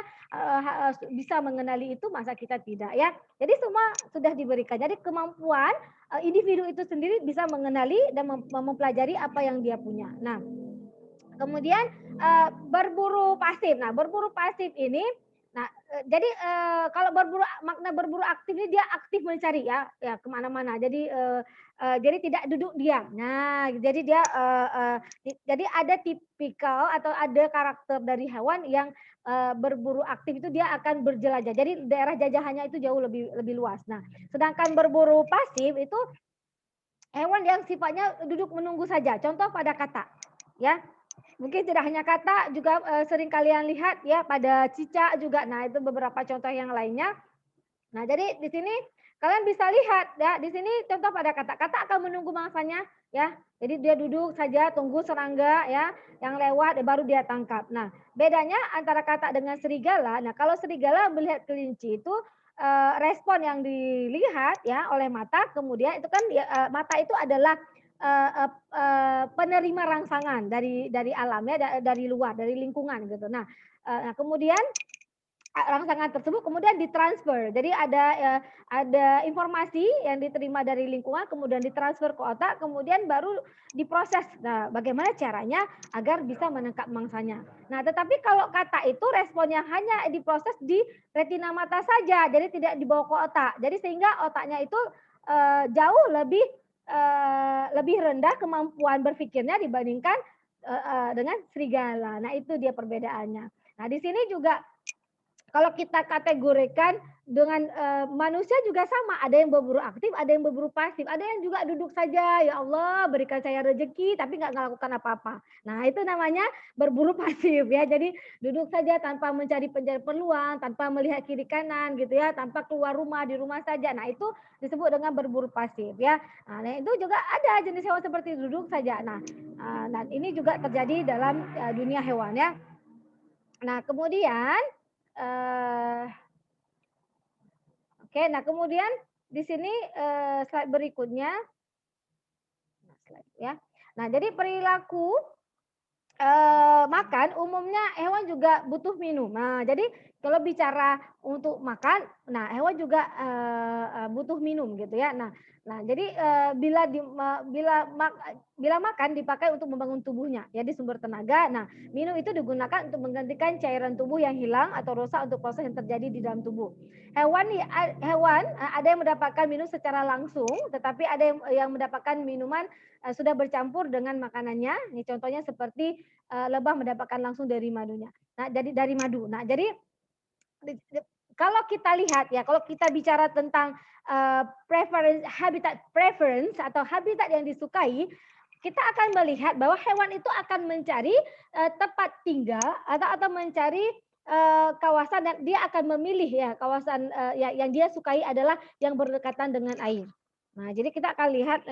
bisa mengenali itu, masa kita tidak ya. Jadi semua sudah diberikan. Jadi kemampuan, individu itu sendiri bisa mengenali dan mempelajari apa yang dia punya. Nah, kemudian, berburu pasif. Nah, berburu pasif ini, nah, jadi, kalau makna berburu aktif ini dia aktif mencari ya, ya kemana mana. Jadi tidak duduk diam. Nah, jadi dia, jadi ada tipikal atau ada karakter dari hewan yang, berburu aktif itu dia akan berjelajah. Jadi daerah jajahannya itu jauh lebih lebih luas. Nah, sedangkan berburu pasif itu hewan yang sifatnya duduk menunggu saja. Contoh pada kata, ya. Mungkin tidak hanya kata, juga, sering kalian lihat ya pada cicak juga. Nah, itu beberapa contoh yang lainnya. Nah, jadi di sini, Kalian bisa lihat ya, di sini contoh pada kata-kata akan menunggu mangsanya ya. Jadi dia duduk saja tunggu serangga ya yang lewat baru dia tangkap. Nah, bedanya antara kata dengan serigala. Nah, kalau serigala melihat kelinci itu respon yang dilihat ya oleh mata, kemudian itu kan ya, mata itu adalah penerima rangsangan dari alam ya, dari luar, dari lingkungan gitu. Nah, kemudian rangsangan tersebut kemudian ditransfer. Jadi ada informasi yang diterima dari lingkungan, kemudian ditransfer ke otak, kemudian baru diproses. Nah, bagaimana caranya agar bisa menangkap mangsanya. Nah, tetapi kalau kata itu responnya hanya diproses di retina mata saja, jadi tidak dibawa ke otak. Jadi sehingga otaknya itu jauh lebih rendah kemampuan berpikirnya dibandingkan dengan serigala. Nah, itu dia perbedaannya. Nah, di sini juga kalau kita kategorikan dengan manusia juga sama, ada yang berburu aktif, ada yang berburu pasif, ada yang juga duduk saja, "Ya Allah berikan saya rezeki," tapi nggak melakukan apa-apa. Nah itu namanya berburu pasif ya, jadi duduk saja tanpa mencari peluang, tanpa melihat kiri kanan gitu ya, tanpa keluar rumah, di rumah saja. Nah itu disebut dengan berburu pasif ya. Nah itu juga ada jenis hewan seperti duduk saja. Nah, dan ini juga terjadi dalam dunia hewan ya. Nah kemudian Eee, oke, nah kemudian di sini, slide berikutnya, nah slide ya. Nah jadi perilaku makan umumnya hewan juga butuh minum. Nah, jadi kalau bicara untuk makan, nah hewan juga, butuh minum gitu ya. Nah jadi, bila makan dipakai untuk membangun tubuhnya, jadi sumber tenaga. Nah, minum itu digunakan untuk menggantikan cairan tubuh yang hilang atau rusak untuk proses yang terjadi di dalam tubuh. Hewan, ada yang mendapatkan minum secara langsung, tetapi ada yang mendapatkan minuman, sudah bercampur dengan makanannya. Ini contohnya seperti lebah mendapatkan langsung dari madunya. Nah, jadi dari madu. Nah, jadi kalau kita lihat ya, kalau kita bicara tentang habitat preference atau habitat yang disukai, kita akan melihat bahwa hewan itu akan mencari tempat tinggal atau mencari kawasan dan dia akan memilih ya kawasan yang dia sukai adalah yang berdekatan dengan air. Nah, jadi kita akan lihat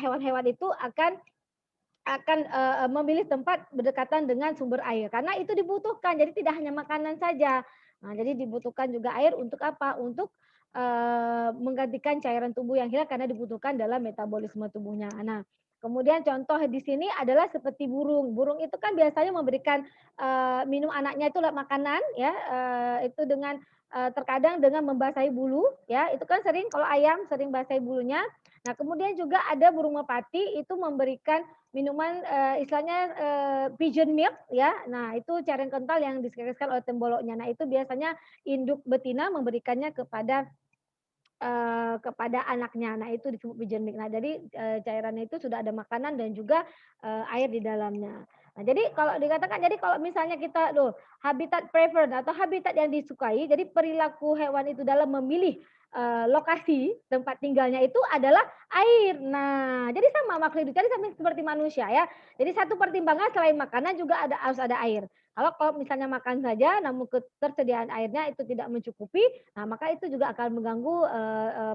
hewan-hewan itu akan memilih tempat berdekatan dengan sumber air, karena itu dibutuhkan. Jadi tidak hanya makanan saja. Nah, jadi dibutuhkan juga air untuk apa? Untuk, menggantikan cairan tubuh yang hilang karena dibutuhkan dalam metabolisme tubuhnya. Nah, kemudian contoh di sini adalah seperti burung. Burung itu kan biasanya memberikan, minum anaknya itu lewat makanan ya, itu dengan, terkadang dengan membasahi bulu ya, itu kan sering kalau ayam sering basahi bulunya. Nah, kemudian juga ada burung merpati itu memberikan minuman, istilahnya, pigeon milk ya. Nah itu cairan kental yang disekretkan oleh temboloknya. Nah itu biasanya induk betina memberikannya kepada anaknya. Nah itu disebut pigeon milk. Nah jadi, cairannya itu sudah ada makanan dan juga, air di dalamnya. Nah jadi kalau dikatakan jadi kalau misalnya kita loh, habitat preferred atau habitat yang disukai, jadi perilaku hewan itu dalam memilih, lokasi tempat tinggalnya itu adalah air. Nah jadi sama makhluk hidup, jadi sama seperti manusia ya. Jadi satu pertimbangan selain makanan juga harus ada air. Kalau misalnya makan saja namun ketersediaan airnya itu tidak mencukupi, nah, maka itu juga akan mengganggu,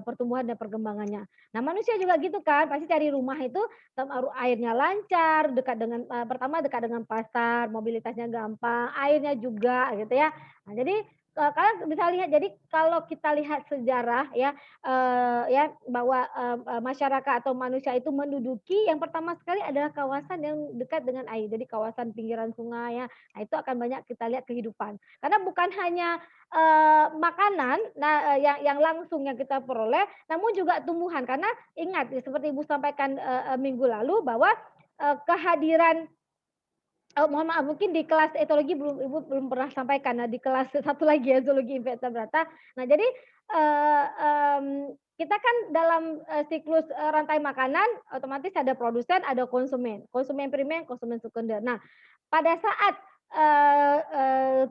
pertumbuhan dan perkembangannya. Nah, manusia juga gitu kan, pasti cari rumah itu airnya lancar, dekat dengan pertama dekat dengan pasar, mobilitasnya gampang, airnya juga gitu ya. Nah, jadi, kalian bisa lihat, jadi kalau kita lihat sejarah ya, ya bahwa, masyarakat atau manusia itu menduduki yang pertama sekali adalah kawasan yang dekat dengan air. Jadi kawasan pinggiran sungai ya, nah itu akan banyak kita lihat kehidupan. Karena bukan hanya makanan, nah, yang langsung yang kita peroleh, namun juga tumbuhan. Karena ingat seperti Ibu sampaikan, minggu lalu bahwa, kehadiran mohon maaf mungkin di kelas etologi Ibu belum pernah sampaikan. Nah, di kelas satu lagi ya zoologi invertebrata. Nah, jadi, kita kan dalam, siklus, rantai makanan otomatis ada produsen, ada konsumen. Konsumen primer, konsumen sekunder. Nah, pada saat,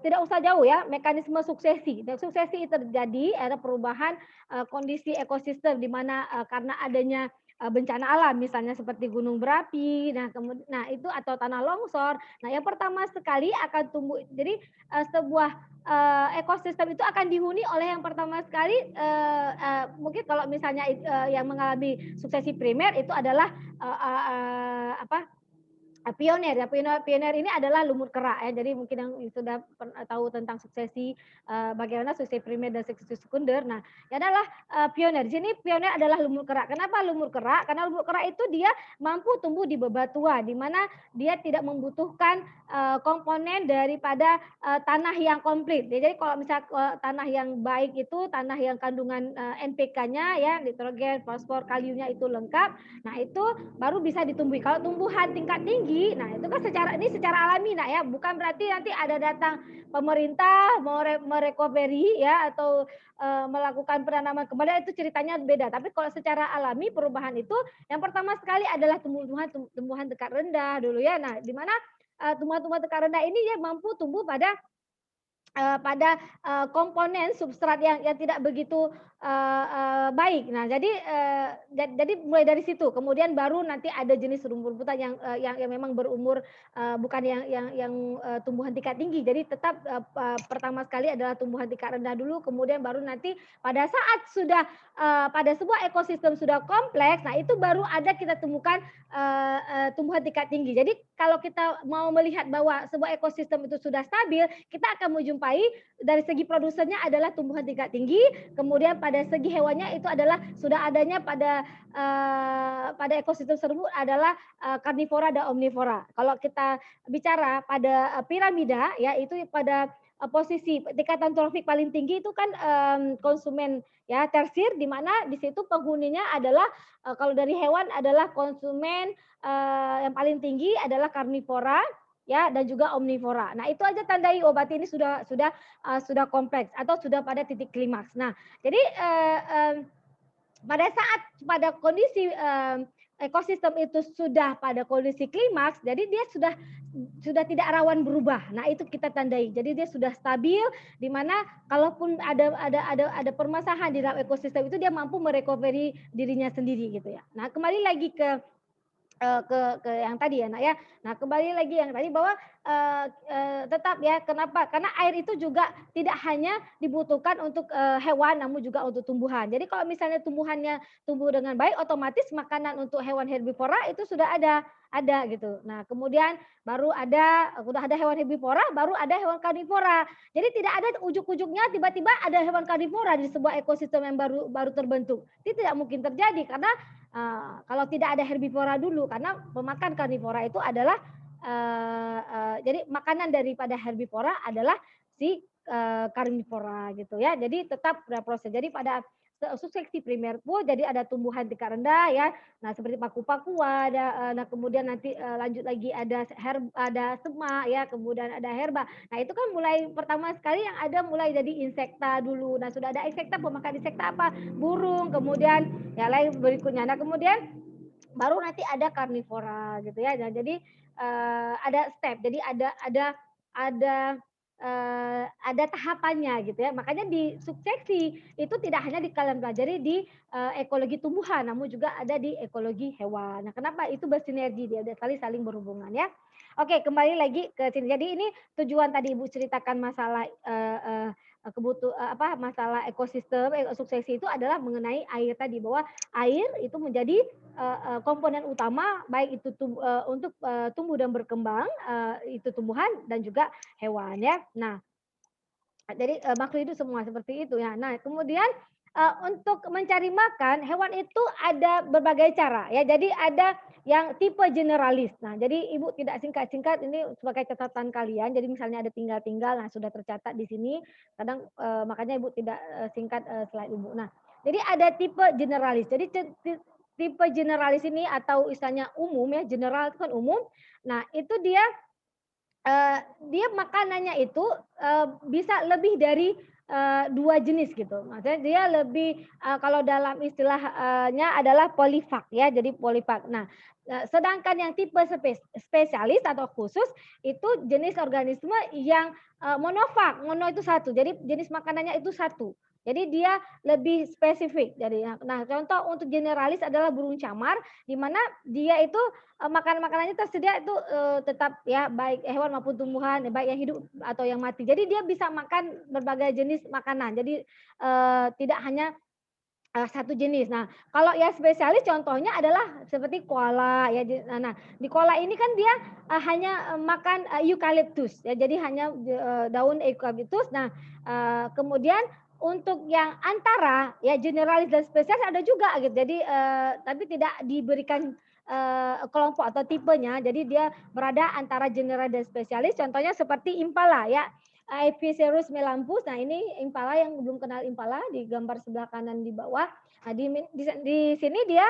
tidak usah jauh ya, mekanisme suksesi. Dan suksesi terjadi, ada perubahan, kondisi ekosistem di mana, karena adanya bencana alam, misalnya seperti gunung berapi, nah itu atau tanah longsor. Nah, yang pertama sekali akan tumbuh jadi, sebuah, ekosistem itu akan dihuni oleh yang pertama sekali, mungkin kalau misalnya yang mengalami suksesi primer itu adalah, apa, pionir ya, pionir pionir ini adalah lumut kera ya, jadi mungkin yang sudah tahu tentang suksesi, bagaimana suksesi primer dan suksesi sekunder. Nah, ya adalah, pionir. Di sini pionir adalah lumut kera. Kenapa lumut kera? Karena lumut kera itu dia mampu tumbuh di bebatuan, di mana dia tidak membutuhkan, komponen daripada, tanah yang komplit. Ya, jadi kalau misal, tanah yang baik itu tanah yang kandungan, NPK-nya ya, nitrogen, fosfor, kaliumnya itu lengkap, nah itu baru bisa ditumbuhi. Kalau tumbuhan tingkat tinggi, nah itu kan secara alami Nak ya, bukan berarti nanti ada datang pemerintah mau merecovery ya atau, melakukan penanaman kembali itu ceritanya beda. Tapi kalau secara alami perubahan itu yang pertama sekali adalah tumbuhan tingkat rendah dulu ya. Nah, di mana, tumbuhan-tumbuhan tingkat rendah ini dia mampu tumbuh pada komponen substrat yang tidak begitu, baik. Nah, jadi mulai dari situ, kemudian baru nanti ada jenis rumput-rumputan yang memang berumur, bukan yang tumbuhan tingkat tinggi. Jadi tetap, pertama sekali adalah tumbuhan tingkat rendah dulu, kemudian baru nanti pada saat sudah, pada sebuah ekosistem sudah kompleks, nah itu baru ada kita temukan, tumbuhan tingkat tinggi. Jadi kalau kita mau melihat bahwa sebuah ekosistem itu sudah stabil, kita akan menjumpai dari segi produsennya adalah tumbuhan tingkat tinggi, kemudian pada segi hewannya itu adalah sudah adanya pada ekosistem tersebut adalah, karnivora dan omnivora. Kalau kita bicara pada, piramida ya itu pada, posisi tingkatan trofik paling tinggi itu kan, konsumen ya tersir di mana di situ penghuninya adalah, kalau dari hewan adalah konsumen, yang paling tinggi adalah karnivora ya, dan juga omnivora. Nah, itu aja tandai, oh berarti ini sudah kompleks atau sudah pada titik klimaks. Nah, jadi, pada kondisi, ekosistem itu sudah pada kondisi klimaks, jadi dia sudah tidak rawan berubah. Nah, itu kita tandai. Jadi dia sudah stabil, di mana kalaupun ada permasalahan di dalam ekosistem itu dia mampu merecovery dirinya sendiri gitu ya. Nah, kembali lagi ke yang tadi ya, Nak, ya. Nah, kembali lagi yang tadi bahwa, tetap ya, kenapa? Karena air itu juga tidak hanya dibutuhkan untuk, hewan, namun juga untuk tumbuhan. Jadi kalau misalnya tumbuhannya tumbuh dengan baik, otomatis makanan untuk hewan herbivora itu sudah ada gitu. Nah, kemudian baru udah ada hewan herbivora, baru ada hewan karnivora. Jadi tidak ada ujuk-ujuknya tiba-tiba ada hewan karnivora di sebuah ekosistem yang baru terbentuk. Itu tidak mungkin terjadi karena kalau tidak ada herbivora dulu, karena pemakan karnivora itu adalah, jadi makanan daripada herbivora adalah si, karnivora gitu ya. Jadi tetap berproses. Jadi pada suksesi primer pun jadi ada tumbuhan tingkat rendah ya. Nah seperti paku-paku ada, nah kemudian nanti, lanjut lagi ada semak ya, kemudian ada herba. Nah itu kan mulai pertama sekali yang ada mulai dari insekta dulu. Nah sudah ada insekta, pemakan insekta apa? Burung, kemudian yang lain berikutnya. Nah kemudian baru nanti ada karnivora gitu ya. Nah jadi, ada step, jadi ada, ada tahapannya gitu ya. Makanya di suksesi itu tidak hanya kalian pelajari di, ekologi tumbuhan, namun juga ada di ekologi hewan. Nah kenapa? Itu bersinergi, dia ada saling berhubungan ya. Oke, kembali lagi ke sini. Jadi ini tujuan tadi Ibu ceritakan masalah, masalah ekosistem, suksesi itu adalah mengenai air tadi, bahwa air itu menjadi, komponen utama baik itu untuk, tumbuh dan berkembang, itu tumbuhan dan juga hewan ya. Nah, jadi, makhluk hidup semua seperti itu ya. Nah, kemudian, untuk mencari makan, hewan itu ada berbagai cara ya. Jadi ada yang tipe generalis. Nah, jadi Ibu tidak singkat-singkat ini sebagai catatan kalian. Jadi misalnya ada tinggal-tinggal, nah sudah tercatat di sini. Kadang, makanya Ibu tidak, singkat, slide Ibu. Nah, jadi ada tipe generalis. Jadi tipe generalis ini atau istilahnya umum ya, general itu kan umum. Nah, itu dia makanannya itu, bisa lebih dari, 2 jenis gitu. Maksudnya dia lebih, kalau dalam istilah adalah polifag ya, jadi polifag. Nah, sedangkan yang tipe spesialis atau khusus itu jenis organisme yang, monofag, mono itu satu, jadi jenis makanannya itu satu. Jadi dia lebih spesifik dari nah contoh untuk generalis adalah burung camar, di mana dia itu, makanannya tersedia itu, tetap ya baik hewan maupun tumbuhan, baik yang hidup atau yang mati. Jadi dia bisa makan berbagai jenis makanan. Jadi, tidak hanya satu jenis. Nah, kalau yang spesialis contohnya adalah seperti koala ya, nah di koala ini kan dia, hanya, makan, eukaliptus ya, jadi hanya daun eukaliptus. Nah, kemudian untuk yang antara ya generalis dan spesialis ada juga gitu. Jadi, tapi tidak diberikan, kelompok atau tipenya. Jadi dia berada antara generalis dan spesialis, contohnya seperti impala ya. Aepycerus melampus. Nah, ini impala yang belum kenal impala di gambar sebelah kanan di bawah. Nah, di sini dia,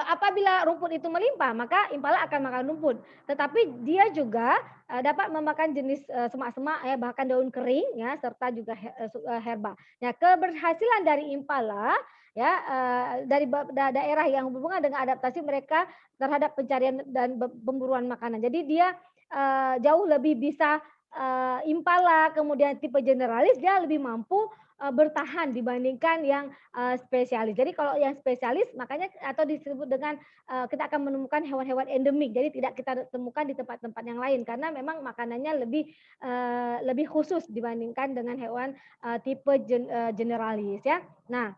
apabila rumput itu melimpah, maka impala akan makan rumput. Tetapi dia juga, dapat memakan jenis, semak-semak ya, bahkan daun kering ya, serta juga herba. Nah, keberhasilan dari impala ya, dari daerah yang berhubungan dengan adaptasi mereka terhadap pencarian dan pemburuan makanan. Jadi dia, jauh lebih bisa, impala kemudian tipe generalis dia lebih mampu, bertahan dibandingkan yang spesialis. Jadi kalau yang spesialis makanya atau disebut dengan, kita akan menemukan hewan-hewan endemik, jadi tidak kita temukan di tempat-tempat yang lain karena memang makanannya lebih khusus dibandingkan dengan hewan, tipe generalis ya. Nah,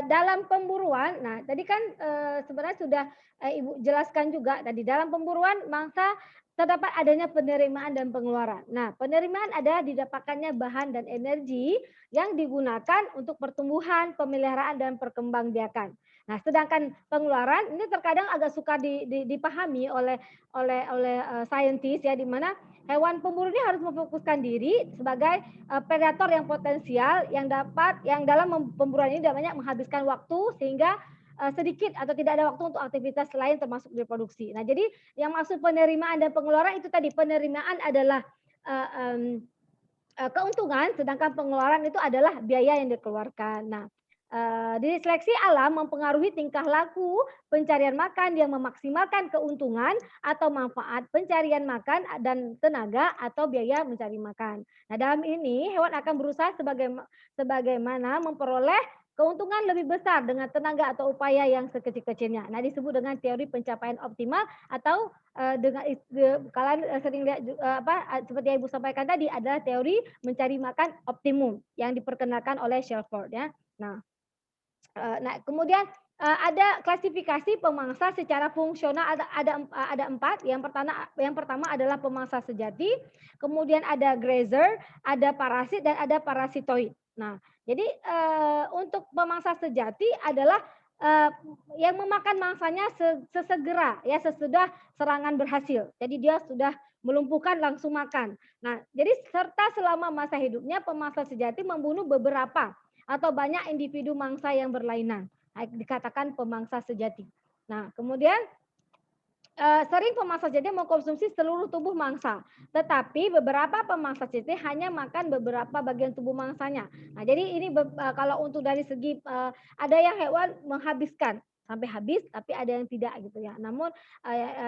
dalam pemburuan, nah tadi kan, sebenarnya sudah, Ibu jelaskan juga tadi, dalam pemburuan mangsa terdapat adanya penerimaan dan pengeluaran. Nah, penerimaan adalah didapatkannya bahan dan energi yang digunakan untuk pertumbuhan, pemeliharaan, dan perkembangbiakan. Nah, sedangkan pengeluaran ini terkadang agak suka dipahami oleh saintis ya, di mana hewan pemburu ini harus memfokuskan diri sebagai predator yang potensial yang dalam pemburuan ini banyak menghabiskan waktu sehingga, sedikit atau tidak ada waktu untuk aktivitas lain termasuk reproduksi. Nah, jadi yang maksud penerimaan dan pengeluaran itu tadi, penerimaan adalah, eee, mmm, keuntungan, sedangkan pengeluaran itu adalah biaya yang dikeluarkan. Nah, di seleksi alam mempengaruhi tingkah laku pencarian makan yang memaksimalkan keuntungan atau manfaat pencarian makan dan tenaga atau biaya mencari makan. Nah, dalam ini hewan akan berusaha sebagaimana memperoleh keuntungan lebih besar dengan tenaga atau upaya yang sekecil-kecilnya. Nah, disebut dengan teori pencapaian optimal atau, dengan kalian, sering lihat seperti yang Ibu sampaikan tadi adalah teori mencari makan optimum yang diperkenalkan oleh Shelford ya. Nah, kemudian, ada klasifikasi pemangsa secara fungsional ada 4, yang pertama adalah pemangsa sejati, kemudian ada grazer, ada parasit, dan ada parasitoid. Nah, jadi, untuk pemangsa sejati adalah, eee, yang memakan mangsanya sesegera ya, sesudah serangan berhasil. Jadi dia sudah melumpuhkan langsung makan. Nah, jadi serta selama masa hidupnya pemangsa sejati membunuh beberapa atau banyak individu mangsa yang berlainan. Nah, dikatakan pemangsa sejati. Nah, kemudian sering pemangsa sejati mengkonsumsi seluruh tubuh mangsa, tetapi beberapa pemangsa sejati hanya makan beberapa bagian tubuh mangsanya. Nah, jadi ini kalau untuk dari segi, ada yang hewan menghabiskan sampai habis, tapi ada yang tidak gitu ya. Namun,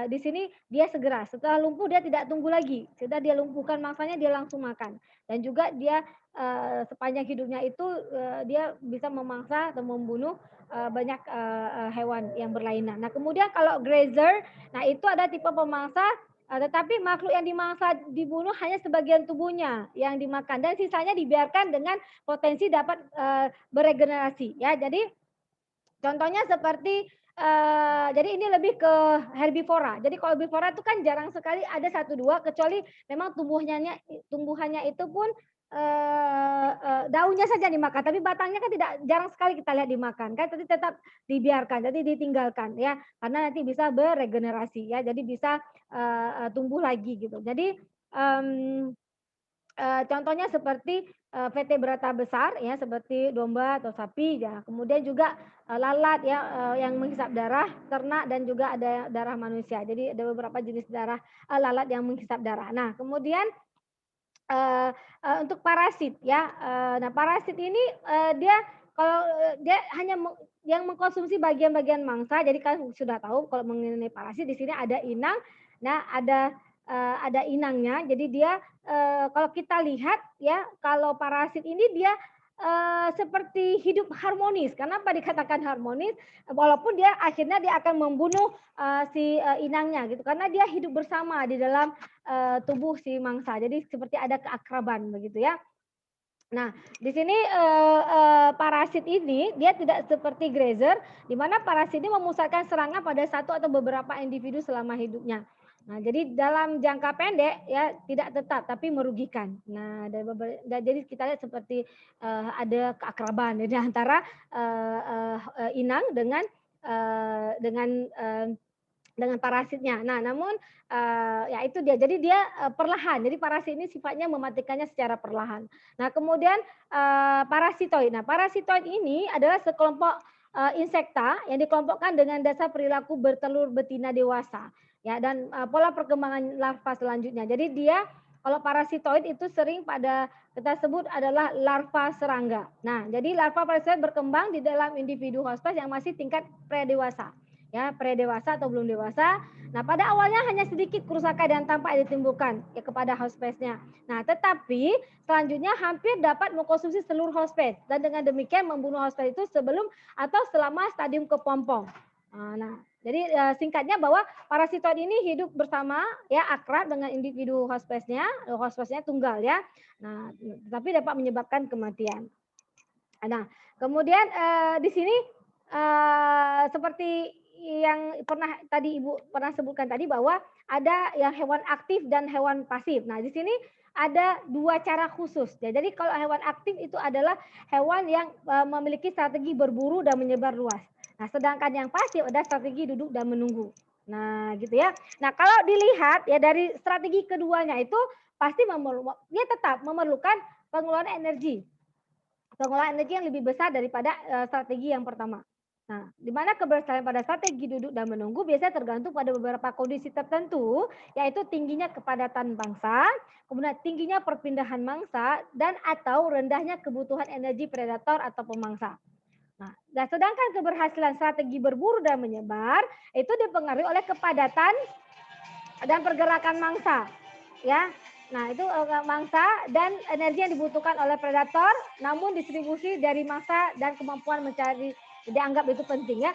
di sini dia segera, setelah lumpuh dia tidak tunggu lagi, sudah dia lumpuhkan mangsanya dia langsung makan. Dan juga dia, sepanjang hidupnya itu, dia bisa memangsa atau membunuh, banyak, hewan yang berlainan. Nah, kemudian kalau grazer, nah, itu ada tipe pemangsa, tetapi makhluk yang dimangsa dibunuh hanya sebagian tubuhnya yang dimakan dan sisanya dibiarkan dengan potensi dapat, beregenerasi ya. Jadi contohnya seperti, jadi ini lebih ke herbivora. Jadi kalau herbivora itu kan jarang sekali ada satu 2 kecuali memang tumbuhannya itu pun, daunnya saja dimakan, tapi batangnya kan tidak jarang sekali kita lihat dimakan kan, tapi tetap dibiarkan, jadi ditinggalkan ya, karena nanti bisa beregenerasi ya, jadi bisa, tumbuh lagi gitu. Jadi, mmm contohnya seperti, vertebrata besar ya seperti domba atau sapi ya, kemudian juga, lalat ya, yang menghisap darah ternak dan juga ada darah manusia. Jadi ada beberapa jenis darah, lalat yang menghisap darah. Nah, kemudian, eee untuk parasit ya, nah parasit ini, dia kalau, dia hanya yang mengkonsumsi bagian-bagian mangsa, jadi kan sudah tahu kalau mengenai parasit di sini ada inang, nah ada ada inangnya. Jadi dia kalau kita lihat ya, kalau parasit ini dia seperti hidup harmonis. Kenapa dikatakan harmonis? Walaupun dia akhirnya dia akan membunuh si inangnya gitu, karena dia hidup bersama di dalam tubuh si mangsa. Jadi seperti ada keakraban begitu ya. Nah, di sini parasit ini dia tidak seperti grazer, di mana parasit ini memusatkan serangan pada satu atau beberapa individu selama hidupnya. Nah, jadi dalam jangka pendek ya tidak tetap tapi merugikan. Nah, jadi kita lihat seperti ada keakraban di antara inang dengan parasitnya. Nah, namun ya itu dia. Jadi dia perlahan. Jadi parasit ini sifatnya mematikannya secara perlahan. Nah, kemudian parasitoid. Nah, parasitoid ini adalah sekelompok insekta yang dikelompokkan dengan dasar perilaku bertelur betina dewasa. Ya, dan pola perkembangan larva selanjutnya. Jadi dia kalau parasitoid itu sering pada kita sebut adalah larva serangga. Nah, jadi larva parasitoid berkembang di dalam individu hospes yang masih tingkat predewasa ya predewasa atau belum dewasa. Nah, pada awalnya hanya sedikit kerusakan yang tampak ditimbulkan ya kepada hospesnya. Nah, tetapi selanjutnya hampir dapat mengkonsumsi seluruh hospes dan dengan demikian membunuh hospes itu sebelum atau selama stadium kepompong. Nah, jadi singkatnya bahwa parasitoid ini hidup bersama ya akrab dengan individu hospesnya tunggal ya. Nah, tapi dapat menyebabkan kematian. Nah, kemudian di sini seperti yang pernah tadi Ibu pernah sebutkan tadi bahwa ada yang hewan aktif dan hewan pasif. Nah, di sini ada dua cara khusus. Ya, jadi kalau hewan aktif itu adalah hewan yang memiliki strategi berburu dan menyebar luas. Nah, sedangkan yang pasif ada strategi duduk dan menunggu. Nah, gitu ya. Nah, kalau dilihat ya dari strategi keduanya itu pasti dia tetap memerlukan pengeluaran energi yang lebih besar daripada strategi yang pertama. Nah, di mana keberhasilan pada strategi duduk dan menunggu biasanya tergantung pada beberapa kondisi tertentu, yaitu tingginya kepadatan mangsa, kemudian tingginya perpindahan mangsa, dan atau rendahnya kebutuhan energi predator atau pemangsa. Nah, dan sedangkan keberhasilan strategi berburu dan menyebar itu dipengaruhi oleh kepadatan dan pergerakan mangsa, ya. Nah, itu mangsa dan energi yang dibutuhkan oleh predator, namun distribusi dari mangsa dan kemampuan mencari dianggap itu penting ya.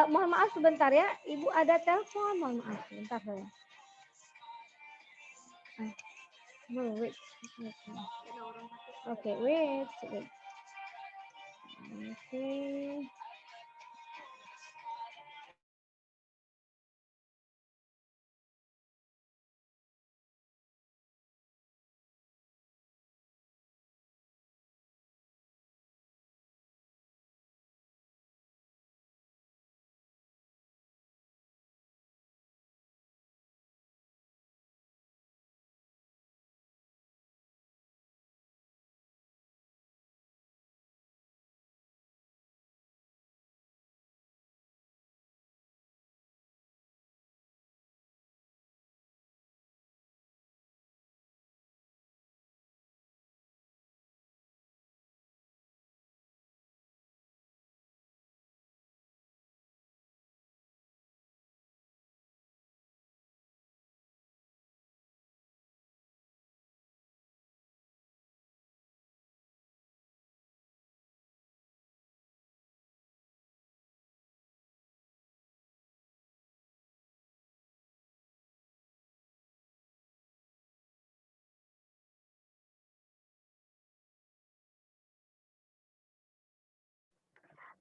Mohon maaf sebentar ya, Ibu ada telepon, mohon maaf sebentar saya. Wait. Oke, wait. Oke.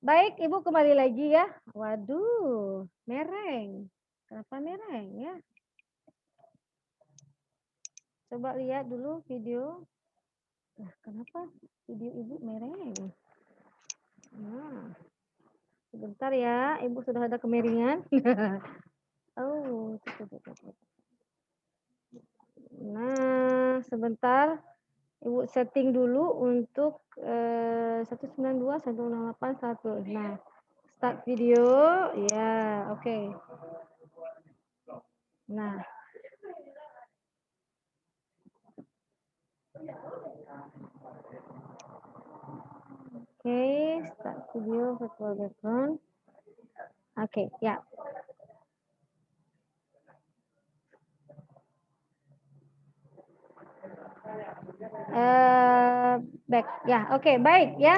Baik, Ibu kembali lagi ya. Waduh, mereng. Kenapa mereng ya? Coba lihat dulu video. Nah, kenapa video Ibu mereng? Nah, sebentar ya, Ibu sudah ada kemiringan. Oh, nah, sebentar. Ibu setting dulu untuk 192.168.1. Nah, start video. Ya, oke. Nah, oke, start video virtual background. Oke, ya. Back ya, oke, baik ya.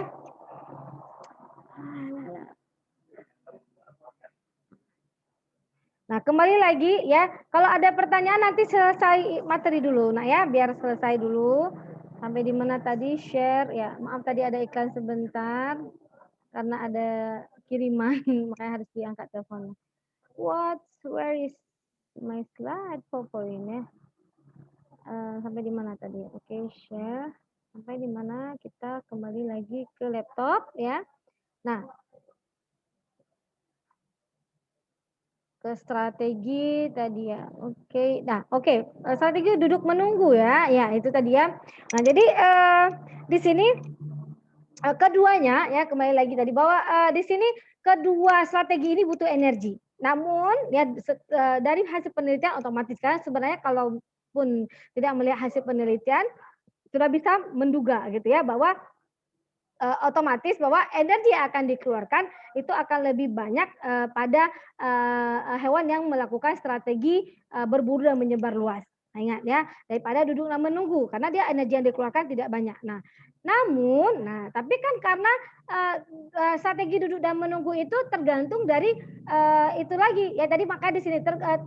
Nah, kembali lagi ya. Kalau ada pertanyaan nanti selesai materi dulu. Nah ya, biar selesai dulu. Sampai di mana tadi share ya. Maaf tadi ada iklan sebentar karena ada kiriman makanya harus diangkat teleponnya. Where is my slide PowerPoint ya? Sampai di mana tadi? Oke, share. Sampai di mana kita kembali lagi ke laptop ya. Nah, ke strategi tadi ya. Oke. Nah, oke. Strategi duduk menunggu ya. Ya, itu tadi ya. Nah, jadi di sini keduanya ya kembali lagi tadi bahwa di sini kedua strategi ini butuh energi. Namun ya dari hasil penelitian otomatis kan sebenarnya kalaupun tidak melihat hasil penelitian sudah bisa menduga gitu ya bahwa otomatis bahwa energi yang akan dikeluarkan itu akan lebih banyak pada hewan yang melakukan strategi berburu dan menyebar luas. Nah, ingat ya, daripada duduk dan menunggu karena dia energi yang dikeluarkan tidak banyak. Nah, namun, tapi kan karena strategi duduk dan menunggu itu tergantung dari itu lagi ya tadi maka di sini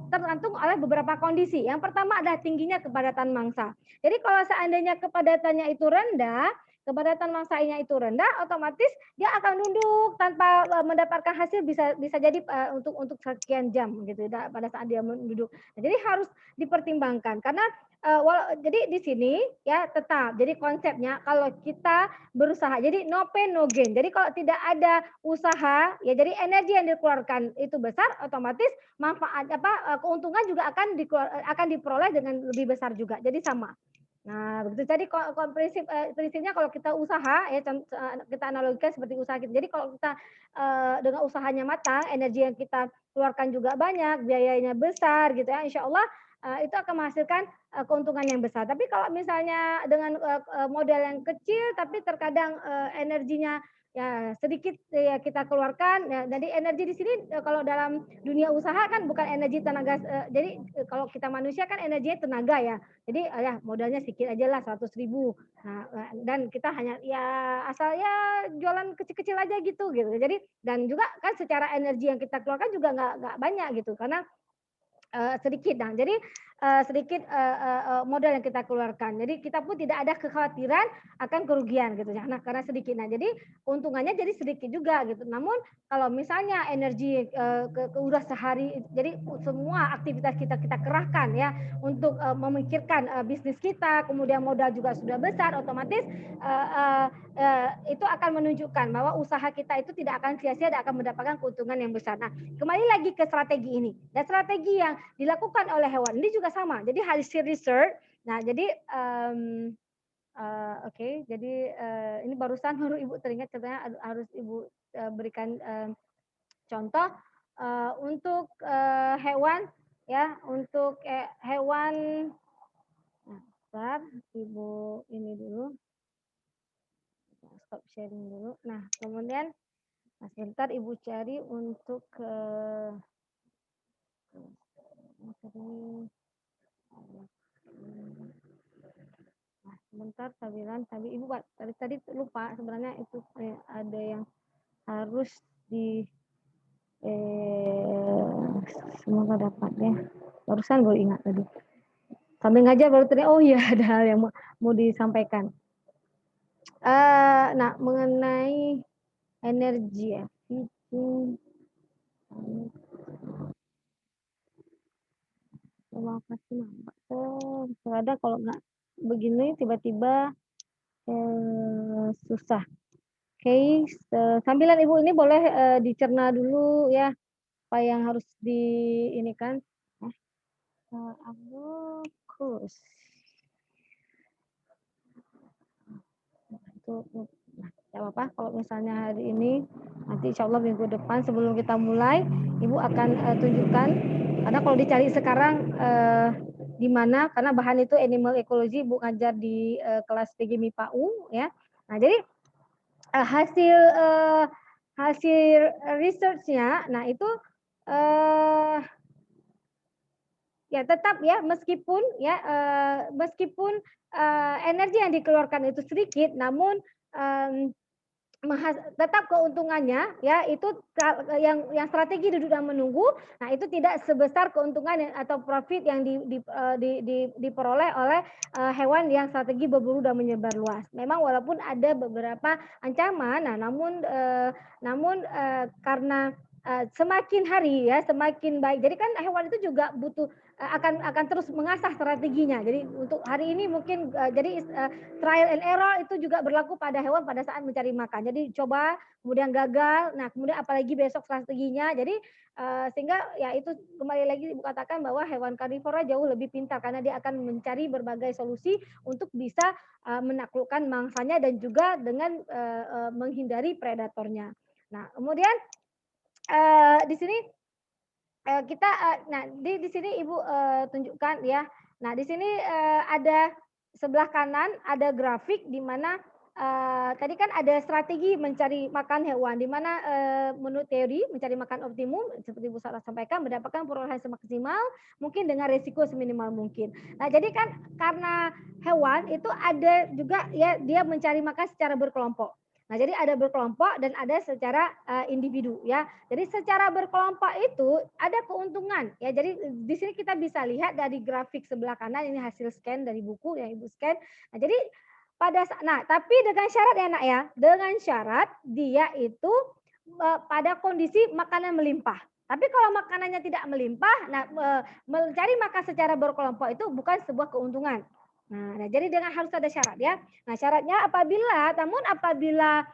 tergantung oleh beberapa kondisi. Yang pertama adalah tingginya kepadatan mangsa. Jadi kalau seandainya kepadatannya itu rendah, kepadatan mangsanya itu rendah, otomatis dia akan nunduk tanpa mendapatkan hasil bisa jadi untuk sekian jam gitu pada saat dia duduk. Nah, jadi harus dipertimbangkan karena jadi di sini ya tetap jadi konsepnya kalau kita berusaha jadi no pain no gain. Jadi kalau tidak ada usaha ya jadi energi yang dikeluarkan itu besar otomatis manfaat keuntungan juga akan diperoleh dengan lebih besar juga. Jadi sama. Nah, begitu. Jadi prinsipnya kalau kita usaha ya kita analogikan seperti usaha kita. Jadi kalau kita dengan usahanya matang, energi yang kita keluarkan juga banyak, biayanya besar gitu ya. Insya Allah itu akan menghasilkan keuntungan yang besar. Tapi kalau misalnya dengan modal yang kecil tapi terkadang energinya ya sedikit ya kita keluarkan ya, jadi energi di sini kalau dalam dunia usaha kan bukan energi tenaga jadi kalau kita manusia kan energinya tenaga ya jadi ya modalnya sedikit aja lah 100.000. Nah, dan kita hanya ya asal ya jualan kecil-kecil aja gitu. Jadi dan juga kan secara energi yang kita keluarkan juga nggak banyak gitu karena sedikit. Nah, jadi sedikit modal yang kita keluarkan. Jadi kita pun tidak ada kekhawatiran akan kerugian gitu ya. Nah, karena sedikit. Nah, jadi keuntungannya jadi sedikit juga gitu. Namun kalau misalnya energi udah sehari jadi semua aktivitas kita kerahkan ya untuk memikirkan bisnis kita, kemudian modal juga sudah besar, otomatis itu akan menunjukkan bahwa usaha kita itu tidak akan sia-sia dan akan mendapatkan keuntungan yang besar. Nah, kembali lagi ke strategi ini. Dan strategi yang dilakukan oleh hewan ini juga sama. Jadi hasil research. Nah, jadi oke, jadi ini baru Ibu teringat katanya harus Ibu berikan contoh untuk hewan ya, untuk hewan. Nah, bentar, Ibu ini dulu. Stop sharing dulu. Nah, kemudian sebentar Ibu cari untuk nah, sebentar tapi Ibu tadi lupa sebenarnya itu ada yang harus di semoga dapat ya. Barusan baru ingat tadi. Sambil ngajar baru tadi oh iya ada hal yang mau disampaikan. Nah, mengenai energi ya. Terima kasih Mbak. Kadang kalau nggak begini tiba-tiba susah. Oke, sambilan Ibu ini boleh dicerna dulu ya apa yang harus di ini kan. Abacus. Itu tidak apa-apa kalau misalnya hari ini nanti insya Allah minggu depan sebelum kita mulai Ibu akan tunjukkan karena kalau dicari sekarang di mana karena bahan itu animal ecology Ibu ngajar di kelas PG MIPA U ya. Nah, jadi hasil research-nya nah itu ya tetap ya meskipun ya, meskipun, energi yang dikeluarkan itu sedikit, namun, mmm, tetap keuntungannya ya itu yang strategi duduk dan menunggu, nah itu tidak sebesar keuntungan atau profit yang diperoleh oleh, hewan yang strategi berburu dan menyebar luas. Memang walaupun ada beberapa ancaman, nah namun, karena, semakin hari ya semakin baik, jadi kan hewan itu juga butuh, akan terus mengasah strateginya. Jadi untuk hari ini mungkin, trial and error itu juga berlaku pada hewan pada saat mencari makan. Jadi coba, kemudian gagal, nah kemudian apalagi besok strateginya. Jadi, sehingga ya itu kembali lagi Ibu katakan bahwa hewan karnivora jauh lebih pintar karena dia akan mencari berbagai solusi untuk bisa, menaklukkan mangsanya dan juga dengan, menghindari predatornya. Nah kemudian, di sini, kita, nah di sini Ibu, tunjukkan ya. Nah di sini, ada sebelah kanan ada grafik di mana, tadi kan ada strategi mencari makan hewan, di mana, menurut teori mencari makan optimum seperti Ibu sampaikan mendapatkan perolehan semaksimal mungkin dengan resiko seminimal mungkin. Nah jadi kan karena hewan itu ada juga ya dia mencari makan secara berkelompok. Nah jadi ada berkelompok dan ada secara, individu ya. Jadi secara berkelompok itu ada keuntungan ya. Jadi di sini kita bisa lihat dari grafik sebelah kanan ini hasil scan dari buku yang Ibu scan. Nah, jadi tapi dengan syarat ya Nak ya, dengan syarat dia itu, pada kondisi makanan melimpah. Tapi kalau makanannya tidak melimpah, nah, mencari makan secara berkelompok itu bukan sebuah keuntungan. Nah, jadi dengan harus ada syarat ya. Nah, syaratnya apabila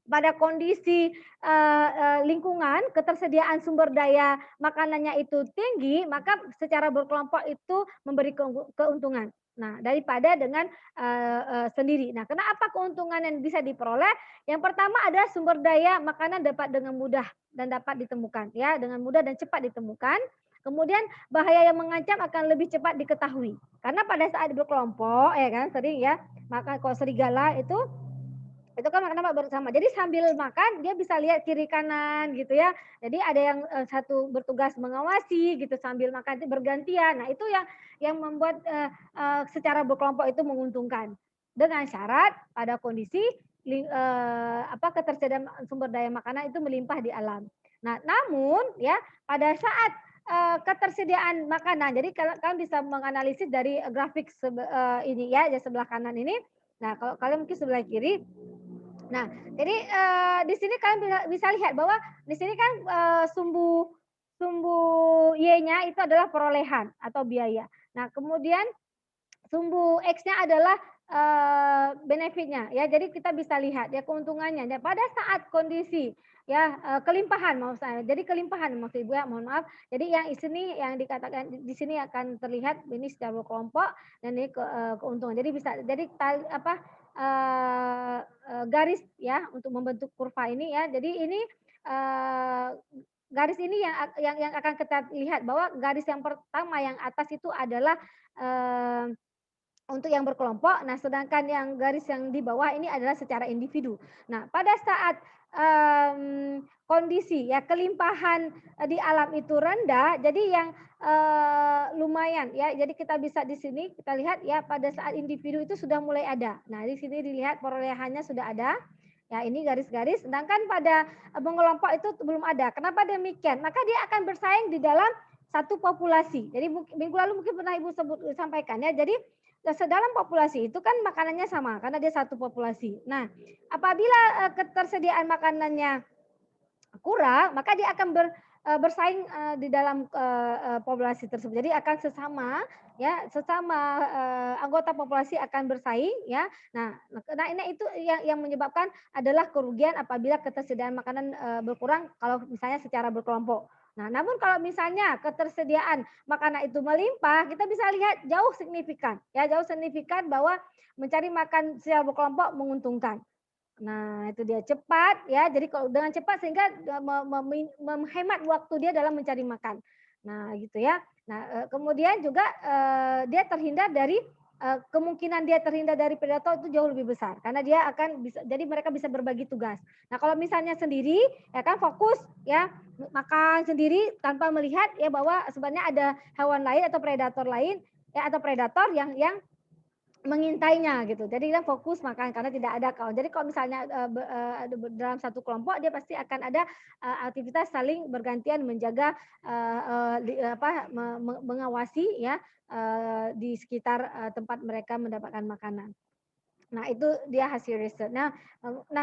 pada kondisi, lingkungan, ketersediaan sumber daya makanannya itu tinggi, maka secara berkelompok itu memberi keuntungan. Nah, daripada dengan, sendiri. Nah, kenapa keuntungan yang bisa diperoleh? Yang pertama adalah sumber daya makanan dapat dengan mudah dan dapat ditemukan, ya, dengan mudah dan cepat ditemukan. Kemudian bahaya yang mengancam akan lebih cepat diketahui. Karena pada saat berkelompok, ya kan, sering ya, maka kalau serigala itu kan makan bersama. Jadi sambil makan dia bisa lihat kiri kanan gitu ya. Jadi ada yang, satu bertugas mengawasi gitu sambil makan itu bergantian. Nah itu yang membuat, secara berkelompok itu menguntungkan. Dengan syarat pada kondisi ketersediaan sumber daya makanan itu melimpah di alam. Nah namun ya pada saat, ketersediaan makanan jadi kalau kalian bisa menganalisis dari grafik ini ya, sebelah kanan ini. Nah kalau kalian mungkin sebelah kiri. Nah, jadi, di sini kalian bisa lihat bahwa di sini kan, sumbu sumbu Y-nya itu adalah perolehan atau biaya. Nah, kemudian sumbu X-nya adalah, benefit-nya ya. Jadi kita bisa lihat ya keuntungannya. Dan pada saat kondisi ya, kelimpahan maksud saya. Jadi kelimpahan maksud Ibu ya, mohon maaf. Jadi yang di sini yang dikatakan di sini akan terlihat ini secara berkelompok dan ini keuntungan. Jadi bisa jadi garis ya untuk membentuk kurva ini ya. Jadi ini, eee, garis ini yang akan kita lihat bahwa garis yang pertama yang atas itu adalah, eee untuk yang berkelompok, nah sedangkan yang garis yang di bawah ini adalah secara individu. Nah pada saat, kondisi ya kelimpahan, di alam itu rendah, jadi yang, lumayan ya, jadi kita bisa di sini kita lihat ya pada saat individu itu sudah mulai ada. Nah di sini dilihat perolehannya sudah ada, ya ini garis-garis, sedangkan pada, mengelompok itu belum ada. Kenapa demikian? Maka dia akan bersaing di dalam satu populasi. Jadi minggu lalu mungkin pernah Ibu sampaikan ya, jadi sedalam populasi itu kan makanannya sama, karena dia satu populasi. Nah, apabila, ketersediaan makanannya kurang, maka dia akan bersaing, di dalam, populasi tersebut. Jadi akan sesama, anggota populasi akan bersaing ya. Nah ini itu yang menyebabkan adalah kerugian apabila ketersediaan makanan, berkurang kalau misalnya secara berkelompok. Nah, namun kalau misalnya ketersediaan makanan itu melimpah, kita bisa lihat jauh signifikan bahwa mencari makan secara berkelompok menguntungkan. Nah, itu dia cepat ya, jadi kalau dengan cepat sehingga, menghemat waktu dia dalam mencari makan. Nah, gitu ya. Nah, kemudian juga, dia terhindar dari, kemungkinan dia terhindar dari predator itu jauh lebih besar karena dia akan bisa jadi mereka bisa berbagi tugas. Nah, kalau misalnya sendiri ya kan fokus ya makan sendiri tanpa melihat ya bahwa sebenarnya ada hewan lain atau predator lain ya atau predator yang mengintainya gitu. Jadi dia fokus makan karena tidak ada kawan. Jadi kalau misalnya, dalam satu kelompok dia pasti akan ada, aktivitas saling bergantian menjaga, apa, mengawasi ya, di sekitar, tempat mereka mendapatkan makanan. Nah itu dia hasil riset. Nah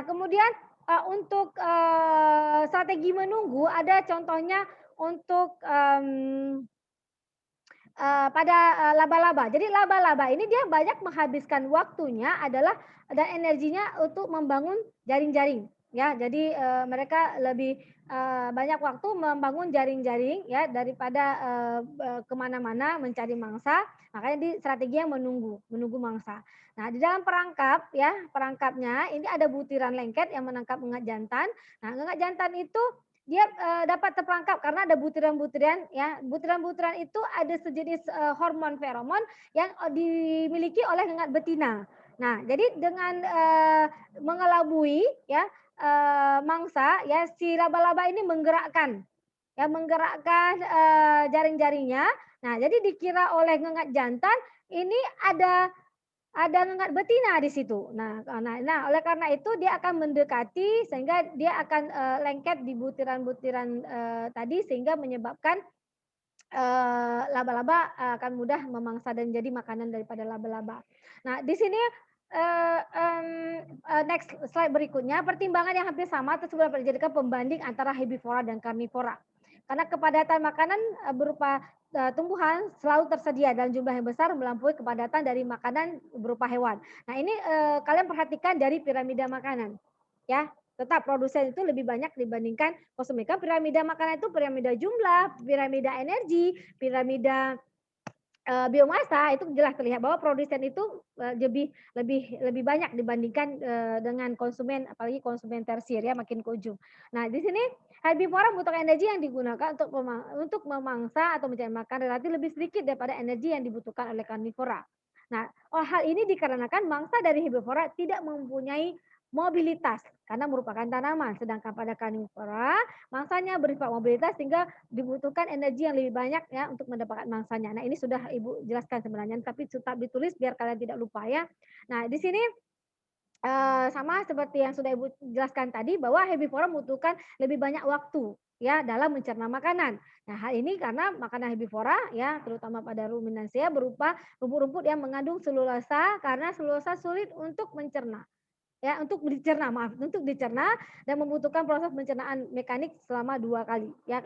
kemudian, untuk, strategi menunggu ada contohnya untuk, pada, laba-laba. Jadi laba-laba ini dia banyak menghabiskan waktunya adalah dan energinya untuk membangun jaring-jaring, ya. Jadi, mereka lebih, banyak waktu membangun jaring-jaring ya daripada, ke mana-mana mencari mangsa, makanya di strateginya menunggu, menunggu mangsa. Nah, di dalam perangkap ya, perangkapnya ini ada butiran lengket yang menangkap ngak jantan. Nah, ngak jantan itu dia, dapat terperangkap karena ada butiran-butiran ya, butiran-butiran itu ada sejenis, hormon feromon yang, dimiliki oleh ngak betina. Nah, jadi dengan, mengelabui ya, mangsa ya, si laba-laba ini menggerakkan, jaring-jaringnya. Nah, jadi dikira oleh ngak jantan ini ada ada ngak betina di situ. Nah, oleh karena itu dia akan mendekati sehingga dia akan, lengket di butiran-butiran, tadi sehingga menyebabkan, laba-laba, akan mudah memangsa dan jadi makanan daripada laba-laba. Nah, di sini, next slide berikutnya, pertimbangan yang hampir sama tersebut dapat dijadikan pembanding antara herbivora dan karnivora. Karena kepadatan makanan, berupa, tumbuhan selalu tersedia dalam jumlah yang besar melampaui kepadatan dari makanan berupa hewan. Nah ini, kalian perhatikan dari piramida makanan, ya. Tetap produsen itu lebih banyak dibandingkan konsumen. Kan piramida makanan itu piramida jumlah, piramida energi, piramida, biomasa itu jelas terlihat bahwa produsen itu, lebih lebih lebih banyak dibandingkan, dengan konsumen, apalagi konsumen tersier ya, makin ke ujung. Nah, di sini herbivora membutuhkan energi yang digunakan untuk memangsa atau mencari makan relatif lebih sedikit daripada energi yang dibutuhkan oleh karnivora. Nah, hal ini dikarenakan mangsa dari herbivora tidak mempunyai mobilitas karena merupakan tanaman, sedangkan pada karnivora mangsanya bersifat mobilitas sehingga dibutuhkan energi yang lebih banyak ya untuk mendapatkan mangsanya. Nah, ini sudah Ibu jelaskan sebenarnya, tapi tetap ditulis biar kalian tidak lupa ya. Nah, di sini, sama seperti yang sudah Ibu jelaskan tadi bahwa herbivora membutuhkan lebih banyak waktu ya dalam mencerna makanan. Nah, hal ini karena makanan herbivora ya terutama pada ruminansia berupa rumput-rumput yang mengandung selulosa karena selulosa sulit untuk mencerna. Ya, untuk dicerna dan membutuhkan proses pencernaan mekanik selama 2 kali, ya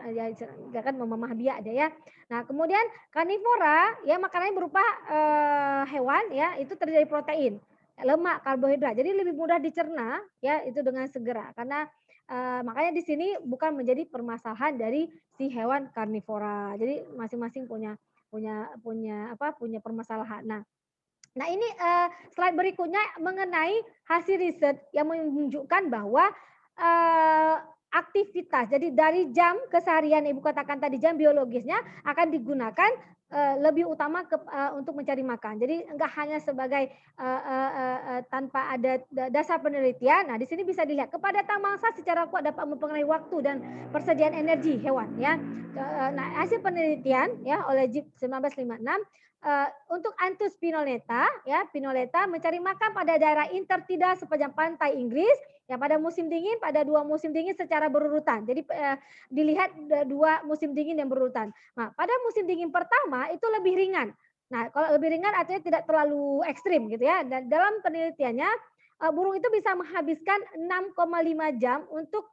kan memamah biak dia ya. Nah, kemudian karnivora, ya makanannya berupa, hewan ya, itu terdiri dari protein, lemak, karbohidrat. Jadi lebih mudah dicerna ya, itu dengan segera. Karena, makanya di sini bukan menjadi permasalahan dari si hewan karnivora. Jadi masing-masing punya punya punya apa, punya permasalahan. Nah ini, slide berikutnya mengenai hasil riset yang menunjukkan bahwa, eee, aktivitas jadi dari jam keseharian Ibu katakan tadi jam biologisnya akan digunakan, lebih utama untuk mencari makan. Jadi enggak hanya sebagai, tanpa ada dasar penelitian. Nah di sini bisa dilihat kepadatan mangsa secara kuat dapat mempengaruhi waktu dan persediaan energi hewan ya. Nah hasil penelitian ya oleh JIP 1956 untuk Anthus pinoleta, ya, pinoleta mencari makan pada daerah intertidal sepanjang pantai Inggris, yang pada musim dingin pada 2 musim dingin secara berurutan. Jadi, dilihat 2 musim dingin yang berurutan. Nah, pada musim dingin pertama itu lebih ringan. Nah, kalau lebih ringan artinya tidak terlalu ekstrim gitu ya, dan dalam penelitiannya, burung itu bisa menghabiskan 6,5 jam untuk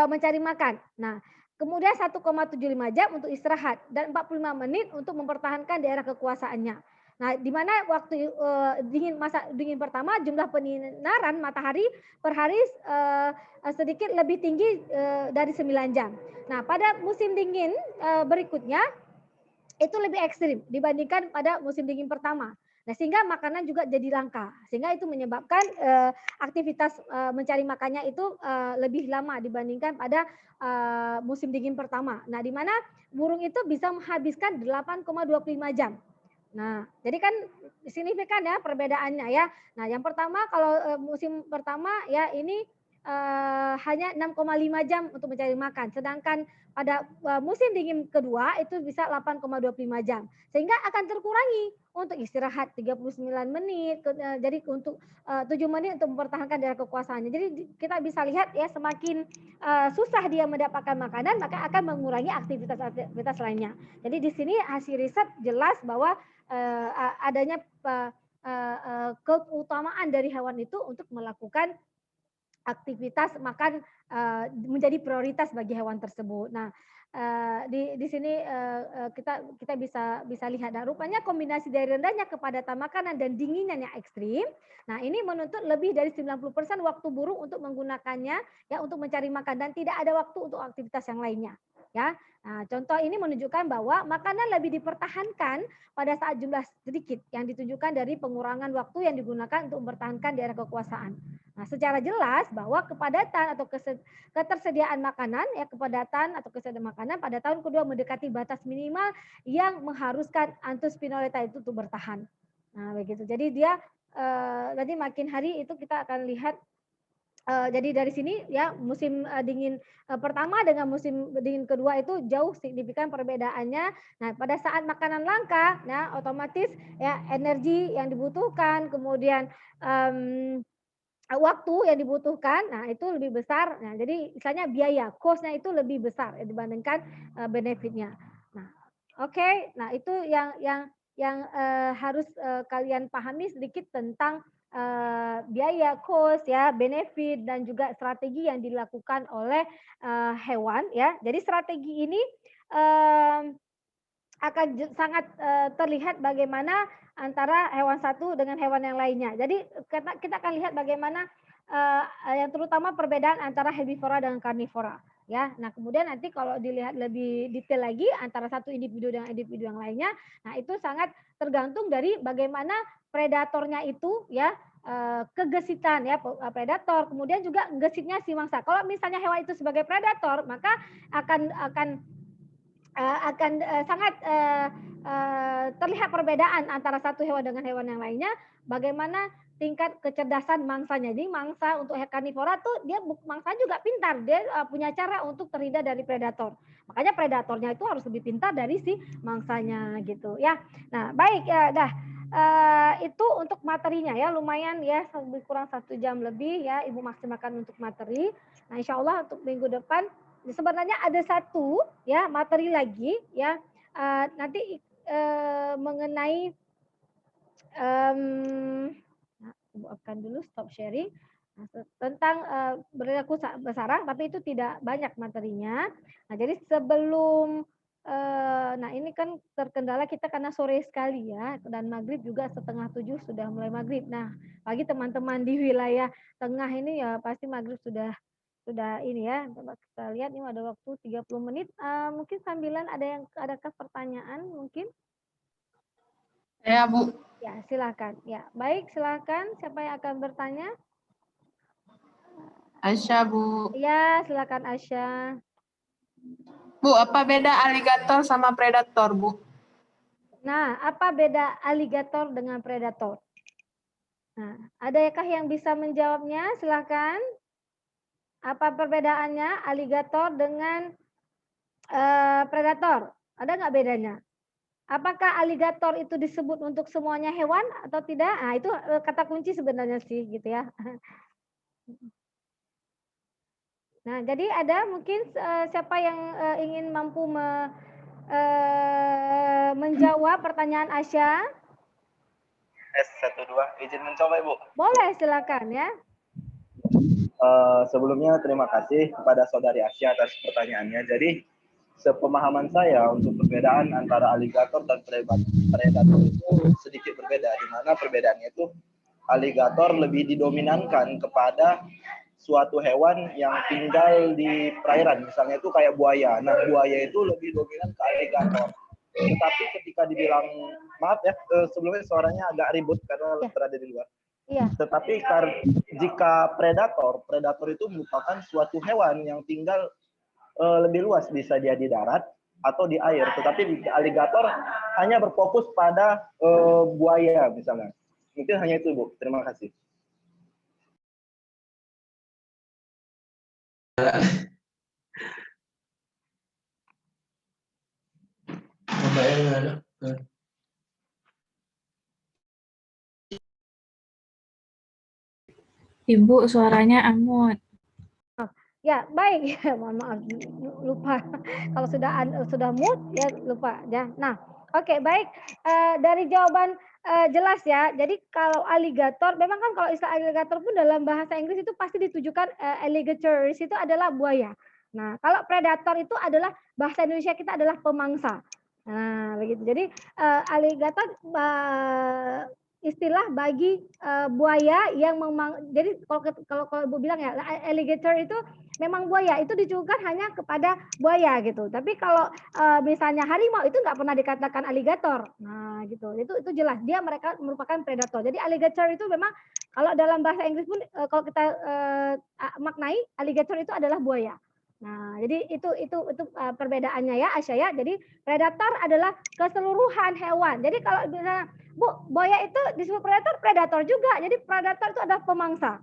mencari makan. Nah, kemudian 1,75 jam untuk istirahat dan 45 menit untuk mempertahankan daerah kekuasaannya. Nah, di mana waktu, masa dingin pertama jumlah penyinaran matahari per hari, sedikit lebih tinggi, dari 9 jam. Nah, pada musim dingin, berikutnya itu lebih ekstrim dibandingkan pada musim dingin pertama. Nah, sehingga makanan juga jadi langka, sehingga itu menyebabkan, aktivitas, mencari makannya itu, lebih lama dibandingkan pada, musim dingin pertama. Nah, di mana burung itu bisa menghabiskan 8,25 jam Nah, jadi kan signifikan ya perbedaannya ya. Nah, yang pertama kalau musim pertama ya ini hanya 6,5 jam untuk mencari makan, sedangkan pada musim dingin kedua itu bisa 8,25 jam. Sehingga akan terkurangi untuk istirahat 39 menit, jadi untuk 7 menit untuk mempertahankan daerah kekuasaannya. Jadi kita bisa lihat ya semakin susah dia mendapatkan makanan maka akan mengurangi aktivitas-aktivitas lainnya. Jadi di sini hasil riset jelas bahwa adanya keutamaan dari hewan itu untuk melakukan aktivitas makan menjadi prioritas bagi hewan tersebut. Nah, di sini kita bisa lihat, nah, rupanya kombinasi dari rendahnya kepadatan makanan dan dinginnya yang ekstrim. Nah, ini menuntut lebih dari 90% waktu burung untuk menggunakannya ya untuk mencari makan dan tidak ada waktu untuk aktivitas yang lainnya. Ya, nah, contoh ini menunjukkan bahwa makanan lebih dipertahankan pada saat jumlah sedikit yang ditunjukkan dari pengurangan waktu yang digunakan untuk mempertahankan daerah kekuasaan. Nah, secara jelas bahwa kepadatan atau ketersediaan makanan ya kepadatan atau kesediaan makanan pada tahun kedua mendekati batas minimal yang mengharuskan Anthus spinoleta itu untuk bertahan. Nah, begitu. Jadi dia nanti makin hari itu kita akan lihat jadi dari sini ya musim dingin pertama dengan musim dingin kedua itu jauh signifikan perbedaannya. Nah, pada saat makanan langka, nah otomatis ya energi yang dibutuhkan, kemudian waktu yang dibutuhkan, nah itu lebih besar. Nah, jadi misalnya biaya, cost-nya itu lebih besar ya, dibandingkan benefit-nya. Nah, oke. Nah, itu yang harus kalian pahami sedikit tentang biaya, cost ya, benefit dan juga strategi yang dilakukan oleh hewan ya. Jadi strategi ini em, akan sangat terlihat bagaimana antara hewan satu dengan hewan yang lainnya. Jadi kita akan lihat bagaimana yang terutama perbedaan antara herbivora dengan karnivora ya. Nah, kemudian nanti kalau dilihat lebih detail lagi antara satu individu dengan individu yang lainnya, nah itu sangat tergantung dari bagaimana predatornya itu ya kegesitan ya predator, kemudian juga gesitnya si mangsa. Kalau misalnya hewan itu sebagai predator, maka akan sangat terlihat perbedaan antara satu hewan dengan hewan yang lainnya, bagaimana tingkat kecerdasan mangsanya. Jadi mangsa untuk karnivora tuh dia mangsa juga pintar, dia punya cara untuk terhindar dari predator. Makanya predatornya itu harus lebih pintar dari si mangsanya gitu ya. Nah, baik ya, dah. Itu untuk materinya ya lumayan ya lebih kurang 1 jam lebih ya Ibu maksimalkan untuk materi. Nah, insya Allah untuk minggu depan sebenarnya ada satu ya materi lagi ya nanti mengenai nah, akan dulu stop sharing tentang perilaku bersarang, tapi itu tidak banyak materinya. Nah, jadi sebelum nah ini kan terkendala kita karena sore sekali ya dan maghrib juga 6:30 sudah mulai maghrib. Nah, bagi teman-teman di wilayah tengah ini ya pasti maghrib sudah ini ya, coba kita lihat ini ada waktu 30 menit, mungkin sambilan adakah pertanyaan mungkin? Ya, Bu. Ya, silakan. Ya, baik silakan. Siapa yang akan bertanya? Asya, Bu. Ya, silakan Asya. Bu, apa beda aligator sama predator, Bu? Nah, apa beda aligator dengan predator? Nah, adakah yang bisa menjawabnya? Silakan. Apa perbedaannya aligator dengan predator? Ada nggak bedanya? Apakah aligator itu disebut untuk semuanya hewan atau tidak? Nah, itu kata kunci sebenarnya sih gitu ya. Nah, jadi ada mungkin siapa yang ingin mampu menjawab pertanyaan Asya? S12, izin mencoba Ibu. Boleh, silakan ya. Sebelumnya terima kasih kepada Saudari Asya atas pertanyaannya. Jadi sepemahaman saya untuk perbedaan antara aligator dan predator itu sedikit berbeda, di mana perbedaannya itu aligator lebih didominankan kepada suatu hewan yang tinggal di perairan, misalnya itu kayak buaya. Nah, buaya itu lebih dominan ke aligator. Tetapi ketika dibilang, maaf ya, sebelumnya suaranya agak ribut karena berada di luar. Iya. Tetapi jika predator itu merupakan suatu hewan yang tinggal lebih luas, bisa dia di darat, atau di air, tetapi aligator hanya berfokus pada buaya misalnya. Mungkin hanya itu, Bu. Terima kasih. Ibu, suaranya amut. Ya, baik. Mohon maaf, lupa. Kalau sudah mood, ya lupa. Ya. Nah, oke, baik. Dari jawaban jelas ya. Jadi kalau alligator, memang kan kalau istilah alligator pun dalam bahasa Inggris itu pasti ditujukan alligators itu adalah buaya. Nah, kalau predator itu adalah bahasa Indonesia kita adalah pemangsa. Nah, begitu. Jadi alligator istilah bagi buaya yang jadi kalau Ibu bilang ya alligator itu memang buaya itu ditujukan hanya kepada buaya gitu. Tapi kalau misalnya harimau itu nggak pernah dikatakan alligator. Nah, gitu. Itu jelas mereka merupakan predator. Jadi alligator itu memang kalau dalam bahasa Inggris pun kalau kita maknai alligator itu adalah buaya. Nah, jadi itu perbedaannya ya Asya ya. Jadi predator adalah keseluruhan hewan. Jadi kalau misalnya Bu, buaya itu disebut predator juga. Jadi predator itu adalah pemangsa.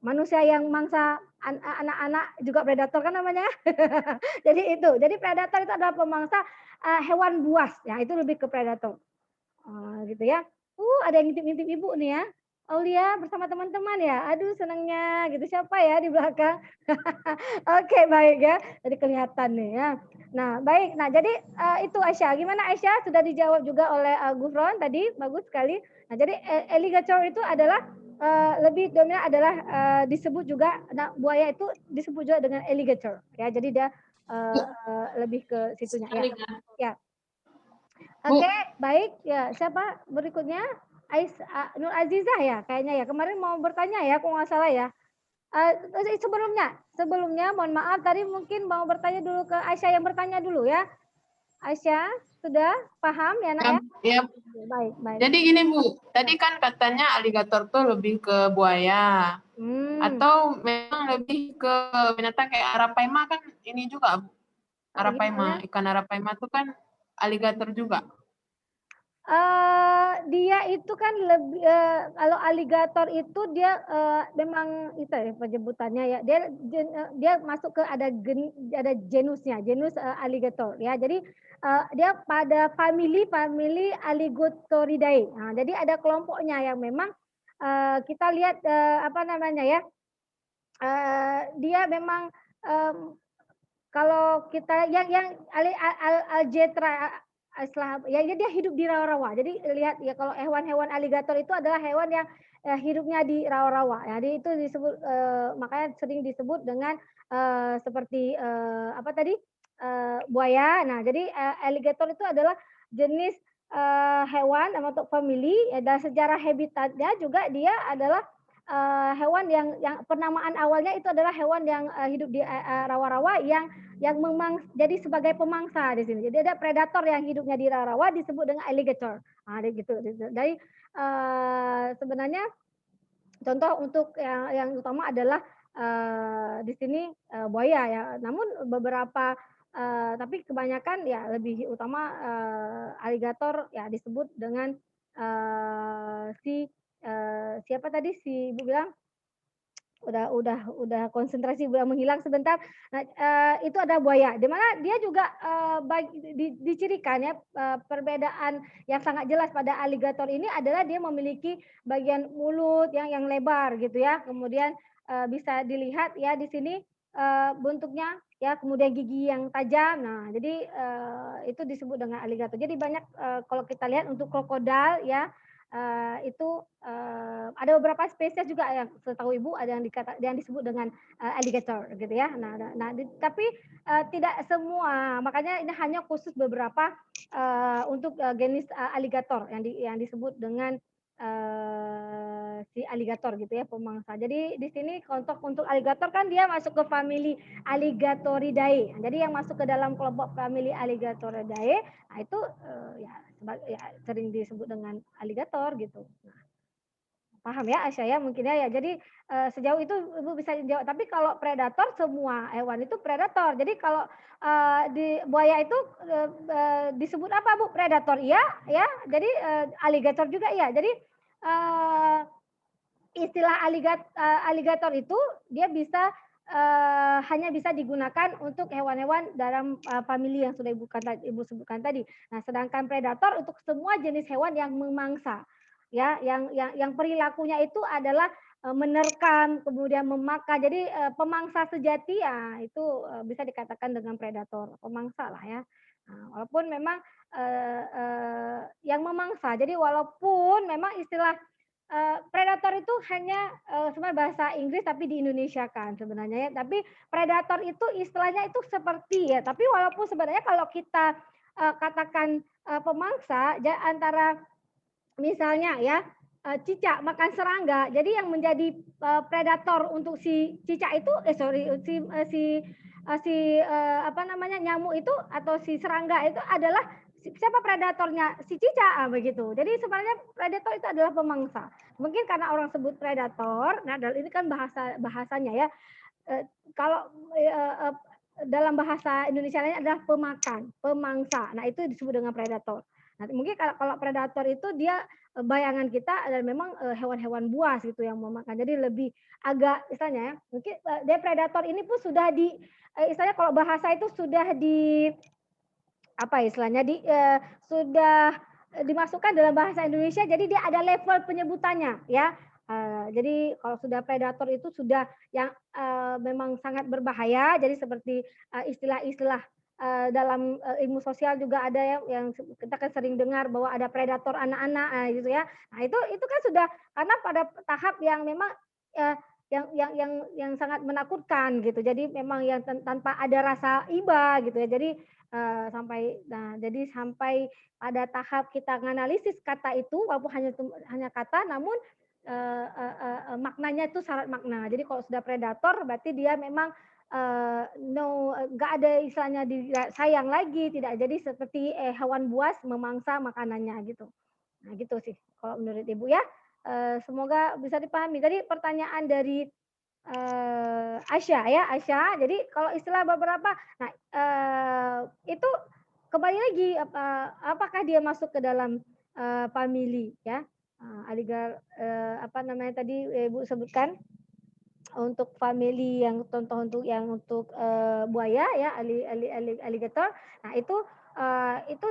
Manusia yang mangsa anak-anak juga predator kan namanya. Jadi itu. Jadi predator itu adalah pemangsa hewan buas. Ya, itu lebih ke predator. Gitu ya. Ada yang ngintip-ngintip Ibu nih ya. Aulia bersama teman-teman ya. Aduh, senangnya gitu. Siapa ya di belakang? Oke, baik ya. Jadi kelihatan nih ya. Nah, baik. Nah, jadi itu Aisyah. Gimana Aisyah? Sudah dijawab juga oleh Gufron tadi. Bagus sekali. Nah, jadi alligator itu adalah lebih dominan adalah disebut juga buaya itu disebut juga dengan alligator ya. Jadi dia lebih ke situnya ya. Ya. Oke, baik. Ya, siapa berikutnya? Nur Azizah ya, kayaknya ya. Kemarin mau bertanya ya, aku nggak salah ya. Sebelumnya, mohon maaf tadi mungkin mau bertanya dulu ke Aisyah yang bertanya dulu ya. Aisyah, sudah paham ya nak ya? Ya. Baik. Jadi gini Bu, tadi kan katanya aligator tuh lebih ke buaya. Atau memang lebih ke binatang kayak arapaima kan ini juga Bu. Arapaima, ikan arapaima itu kan aligator juga. Dia itu kan lebih kalau aligator itu dia memang itu ya penyebutannya ya. Dia masuk ke ada genusnya, genus alligator ya. Jadi dia pada famili Alligatoridae. Nah, jadi ada kelompoknya yang memang kita lihat apa namanya ya. Dia memang kalau kita yang algetra ya dia hidup di rawa-rawa. Jadi lihat ya kalau hewan-hewan alligator itu adalah hewan yang hidupnya di rawa-rawa. Jadi itu disebut makanya sering disebut dengan seperti apa tadi buaya. Nah, jadi alligator itu adalah jenis hewan atau famili dan sejarah habitatnya juga dia adalah hewan yang penamaan awalnya itu adalah hewan yang hidup di rawa-rawa yang jadi sebagai pemangsa di sini. Jadi ada predator yang hidupnya di rawa disebut dengan alligator. Nah, gitu. Jadi sebenarnya contoh untuk yang utama adalah di sini buaya ya. Namun beberapa tapi kebanyakan ya lebih utama alligator ya disebut dengan siapa tadi si Ibu bilang udah konsentrasi udah menghilang sebentar. Nah, itu ada buaya di mana dia juga dicirikan ya perbedaan yang sangat jelas pada alligator ini adalah dia memiliki bagian mulut yang lebar gitu ya. Kemudian bisa dilihat ya di sini bentuknya ya, kemudian gigi yang tajam. Nah, jadi itu disebut dengan alligator. Jadi banyak kalau kita lihat untuk krokodil ya itu ada beberapa spesies juga yang setahu Ibu ada yang disebut dengan alligator gitu ya. Tapi tidak semua, makanya ini hanya khusus beberapa untuk jenis alligator yang disebut dengan si alligator gitu ya, pemangsa. Jadi di sini untuk alligator kan dia masuk ke famili Alligatoridae. Jadi yang masuk ke dalam kelompok famili Alligatoridae, nah itu ya sering disebut dengan alligator gitu. Nah, Paham ya Asya ya mungkin ya. Jadi sejauh itu Ibu bisa jawab. Tapi kalau predator semua hewan itu predator. Jadi kalau di buaya itu disebut apa Bu? Predator iya ya. Jadi alligator juga iya. Jadi istilah alligator itu dia bisa hanya bisa digunakan untuk hewan-hewan dalam famili yang sudah Ibu sebutkan tadi. Nah, sedangkan predator untuk semua jenis hewan yang memangsa. Ya, yang perilakunya itu adalah menerkam, kemudian memakan. Jadi pemangsa sejati ya itu bisa dikatakan dengan predator, pemangsa lah ya. Nah, walaupun memang yang memangsa. Jadi walaupun memang istilah predator itu hanya sebenarnya bahasa Inggris tapi di Indonesia kan sebenarnya ya. Tapi predator itu istilahnya itu seperti ya. Tapi walaupun sebenarnya kalau kita katakan pemangsa antara misalnya ya cicak makan serangga. Jadi yang menjadi predator untuk si cicak itu apa namanya nyamuk itu atau si serangga itu adalah siapa predatornya si cicak begitu. Jadi sebenarnya predator itu adalah pemangsa. Mungkin karena orang sebut predator, nah ini kan bahasanya ya. Kalau dalam bahasa Indonesia lainnya adalah pemakan, pemangsa. Nah itu disebut dengan predator. Nah, mungkin kalau predator itu dia bayangan kita adalah memang hewan-hewan buas gitu yang memakan. Jadi lebih agak istilahnya ya, mungkin dia predator ini pun sudah di istilahnya kalau bahasa itu sudah di apa istilahnya sudah dimasukkan dalam bahasa Indonesia. Jadi dia ada level penyebutannya ya. Jadi kalau sudah predator itu sudah yang memang sangat berbahaya. Jadi seperti istilah-istilah dalam ilmu sosial juga ada yang kita kan sering dengar bahwa ada predator anak-anak gitu ya. Nah itu kan sudah karena pada tahap yang memang yang sangat menakutkan gitu. Jadi memang yang tanpa ada rasa iba gitu ya. Jadi sampai pada tahap kita menganalisis kata itu walaupun hanya kata namun maknanya itu syarat makna. Jadi kalau sudah predator berarti dia memang nggak ada istilahnya sayang lagi, tidak jadi seperti hewan buas memangsa makanannya gitu. Nah gitu sih kalau menurut Ibu ya. Semoga bisa dipahami. Tadi pertanyaan dari Asya ya Asya. Jadi kalau istilah beberapa, nah itu kembali lagi apakah dia masuk ke dalam famili ya? Apa namanya tadi Ibu sebutkan untuk famili yang contoh untuk buaya ya alligator. Nah itu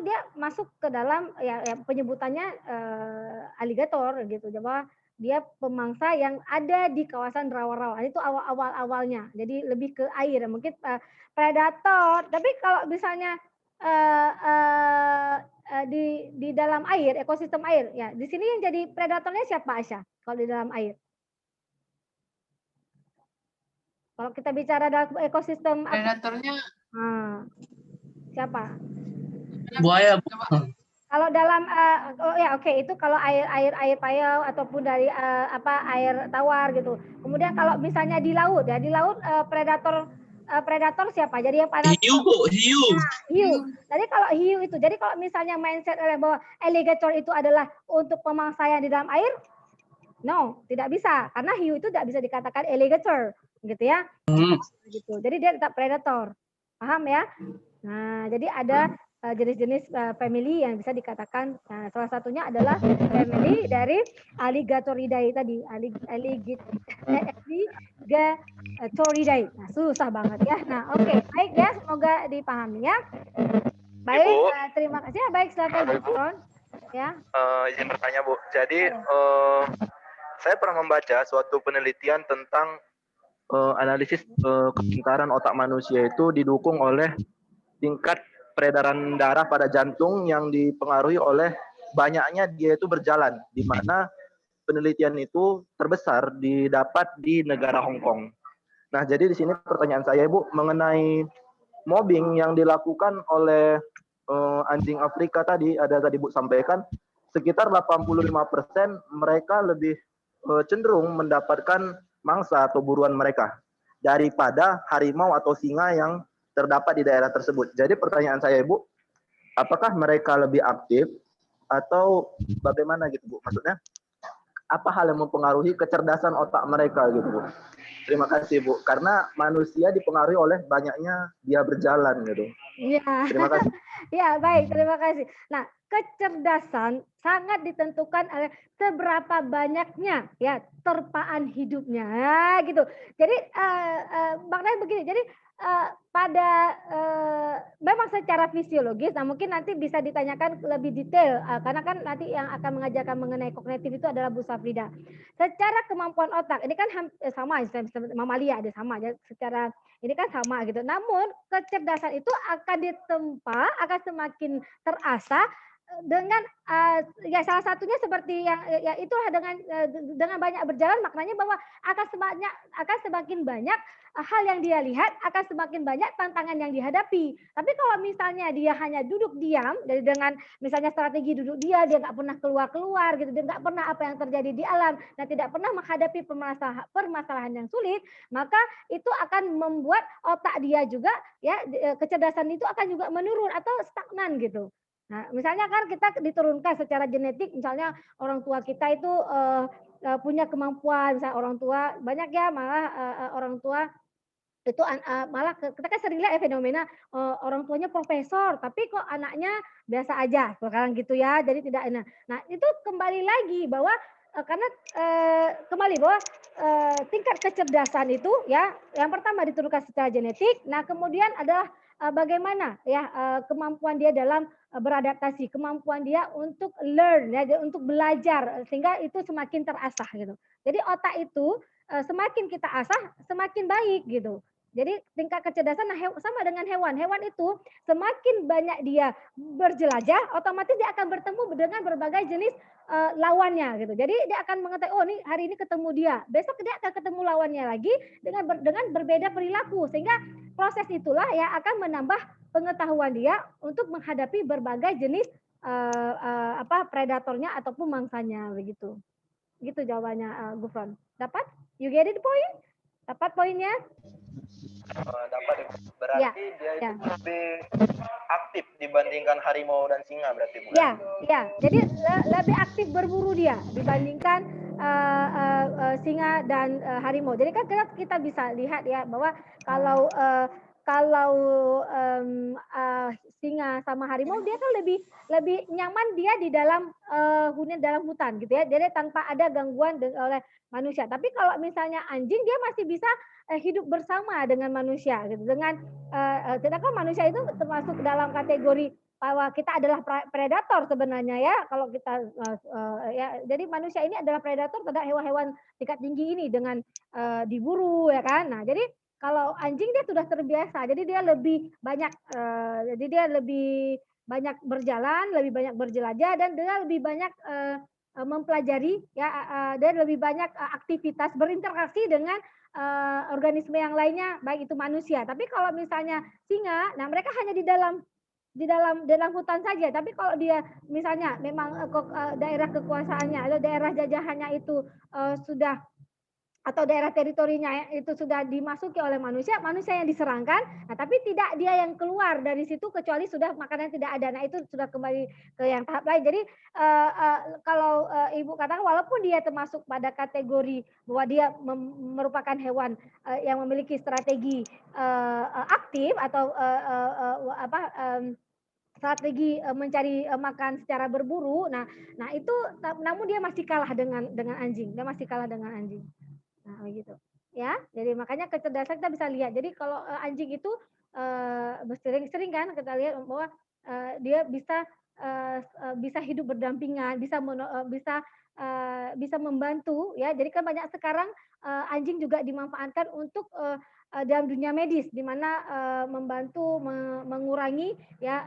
dia masuk ke dalam ya penyebutannya alligator gitu. Coba dia pemangsa yang ada di kawasan rawa-rawa. Itu awalnya. Jadi lebih ke air. Mungkin predator. Tapi kalau misalnya di dalam air, ekosistem air, ya di sini yang jadi predatornya siapa Asya? Kalau di dalam air? Kalau kita bicara dalam ekosistem predatornya siapa? Buaya. Kalau dalam itu kalau air payau ataupun dari air tawar gitu. Kemudian kalau misalnya di laut ya, di laut predator siapa? Jadi yang panas. Hiu, Bu, hiu. Nah, hiu. Jadi kalau hiu itu, jadi kalau misalnya mindset bahwa alligator itu adalah untuk pemangsa yang di dalam air, no, tidak bisa karena hiu itu tidak bisa dikatakan alligator, gitu ya. Gitu. Jadi dia tetap predator. Paham ya? Nah, jadi ada jenis-jenis family yang bisa dikatakan. Nah, salah satunya adalah family dari Alligatoridae tadi, Alligatoridae. Nah, susah banget ya. Nah, oke, baik ya, semoga dipahami ya. Baik, terima kasih. Ya, baik, silakan Bu Ron. Ya. Izin bertanya Bu. Jadi saya pernah membaca suatu penelitian tentang analisis kepintaran otak manusia itu didukung oleh tingkat peredaran darah pada jantung yang dipengaruhi oleh banyaknya dia itu berjalan, di mana penelitian itu terbesar didapat di negara Hong Kong. Nah, jadi di sini pertanyaan saya Bu mengenai mobbing yang dilakukan oleh anjing Afrika tadi Bu sampaikan sekitar 85% mereka lebih cenderung mendapatkan mangsa atau buruan mereka daripada harimau atau singa yang terdapat di daerah tersebut. Jadi pertanyaan saya Ibu, apakah mereka lebih aktif atau bagaimana gitu Bu? Maksudnya apa hal yang mempengaruhi kecerdasan otak mereka gitu Bu. Terima kasih Bu, karena manusia dipengaruhi oleh banyaknya dia berjalan gitu. Iya. Terima kasih. Ya, baik, terima kasih. Nah, kecerdasan sangat ditentukan oleh seberapa banyaknya ya terpaan hidupnya, ya, gitu. Jadi maknanya begini. Jadi memang secara fisiologis, nah mungkin nanti bisa ditanyakan lebih detail karena kan nanti yang akan mengajarkan mengenai kognitif itu adalah Bu Safrida. Secara kemampuan otak ini kan sama, mamalia ada sama ya, secara ini kan sama gitu. Namun kecerdasan itu akan ditempa, akan semakin terasah dengan ya salah satunya seperti yang ya itulah dengan banyak berjalan, maknanya bahwa akan semakin banyak hal yang dia lihat, akan semakin banyak tantangan yang dihadapi. Tapi kalau misalnya dia hanya duduk diam, dengan misalnya strategi duduk dia nggak pernah keluar gitu, dia nggak pernah apa yang terjadi di alam dan tidak pernah menghadapi permasalahan yang sulit, maka itu akan membuat otak dia juga ya kecerdasan itu akan juga menurun atau stagnan gitu. Nah, misalnya kan kita diturunkan secara genetik, misalnya orang tua kita itu punya kemampuan, misalnya orang tua banyak ya malah orang tua itu malah kita kan sering lihat ya fenomena orang tuanya profesor, tapi kok anaknya biasa aja, sekarang gitu ya. Jadi tidak enak. Nah, itu kembali lagi bahwa karena kembali bahwa tingkat kecerdasan itu ya, yang pertama diturunkan secara genetik. Nah, kemudian adalah bagaimana ya kemampuan dia dalam beradaptasi, kemampuan dia untuk learn ya, untuk belajar sehingga itu semakin terasah gitu. Jadi otak itu semakin kita asah semakin baik gitu. Jadi tingkat kecerdasan sama dengan hewan. Hewan itu semakin banyak dia berjelajah, otomatis dia akan bertemu dengan berbagai jenis lawannya gitu. Jadi dia akan mengetahui, oh ini hari ini ketemu dia, besok dia akan ketemu lawannya lagi dengan berbeda perilaku, sehingga proses itulah yang akan menambah pengetahuan dia untuk menghadapi berbagai jenis predatornya ataupun mangsanya begitu. Gitu jawabannya Gufron. Dapat? You get it point? Dapat poinnya? Dapat. Berarti ya, dia itu ya. lebih aktif dibandingkan harimau dan singa berarti Bu. Ya, ya. Jadi lebih aktif berburu dia dibandingkan singa dan harimau. Jadi kan kita bisa lihat ya bahwa kalau singa sama harimau dia kan lebih nyaman dia di dalam dalam hutan gitu ya. Jadi tanpa ada gangguan oleh manusia. Tapi kalau misalnya anjing dia masih bisa hidup bersama dengan manusia gitu. Sedangkan manusia itu termasuk dalam kategori bahwa kita adalah predator sebenarnya ya. Kalau kita ya, jadi manusia ini adalah predator terhadap hewan-hewan tingkat tinggi ini dengan diburu ya kan. Nah, jadi kalau anjing dia sudah terbiasa, jadi dia lebih banyak berjalan, lebih banyak berjelajah dan dia lebih banyak mempelajari ya dan lebih banyak aktivitas berinteraksi dengan organisme yang lainnya baik itu manusia. Tapi kalau misalnya singa, nah mereka hanya di dalam hutan saja. Tapi kalau dia misalnya memang daerah kekuasaannya atau daerah jajahannya itu sudah atau daerah teritorinya itu sudah dimasuki oleh manusia yang diserangkan, nah tapi tidak dia yang keluar dari situ kecuali sudah makanan tidak ada. Nah itu sudah kembali ke yang tahap lain. Jadi kalau Ibu katakan walaupun dia termasuk pada kategori bahwa dia merupakan hewan yang memiliki strategi aktif atau strategi mencari makan secara berburu, nah itu namun dia masih kalah dengan anjing, dia masih kalah dengan anjing. Nah, begitu. Ya, jadi makanya kecerdasan kita bisa lihat. Jadi kalau anjing itu sering kan kita lihat bahwa dia bisa hidup berdampingan, bisa membantu ya. Jadi kan banyak sekarang anjing juga dimanfaatkan untuk dalam dunia medis di mana membantu mengurangi ya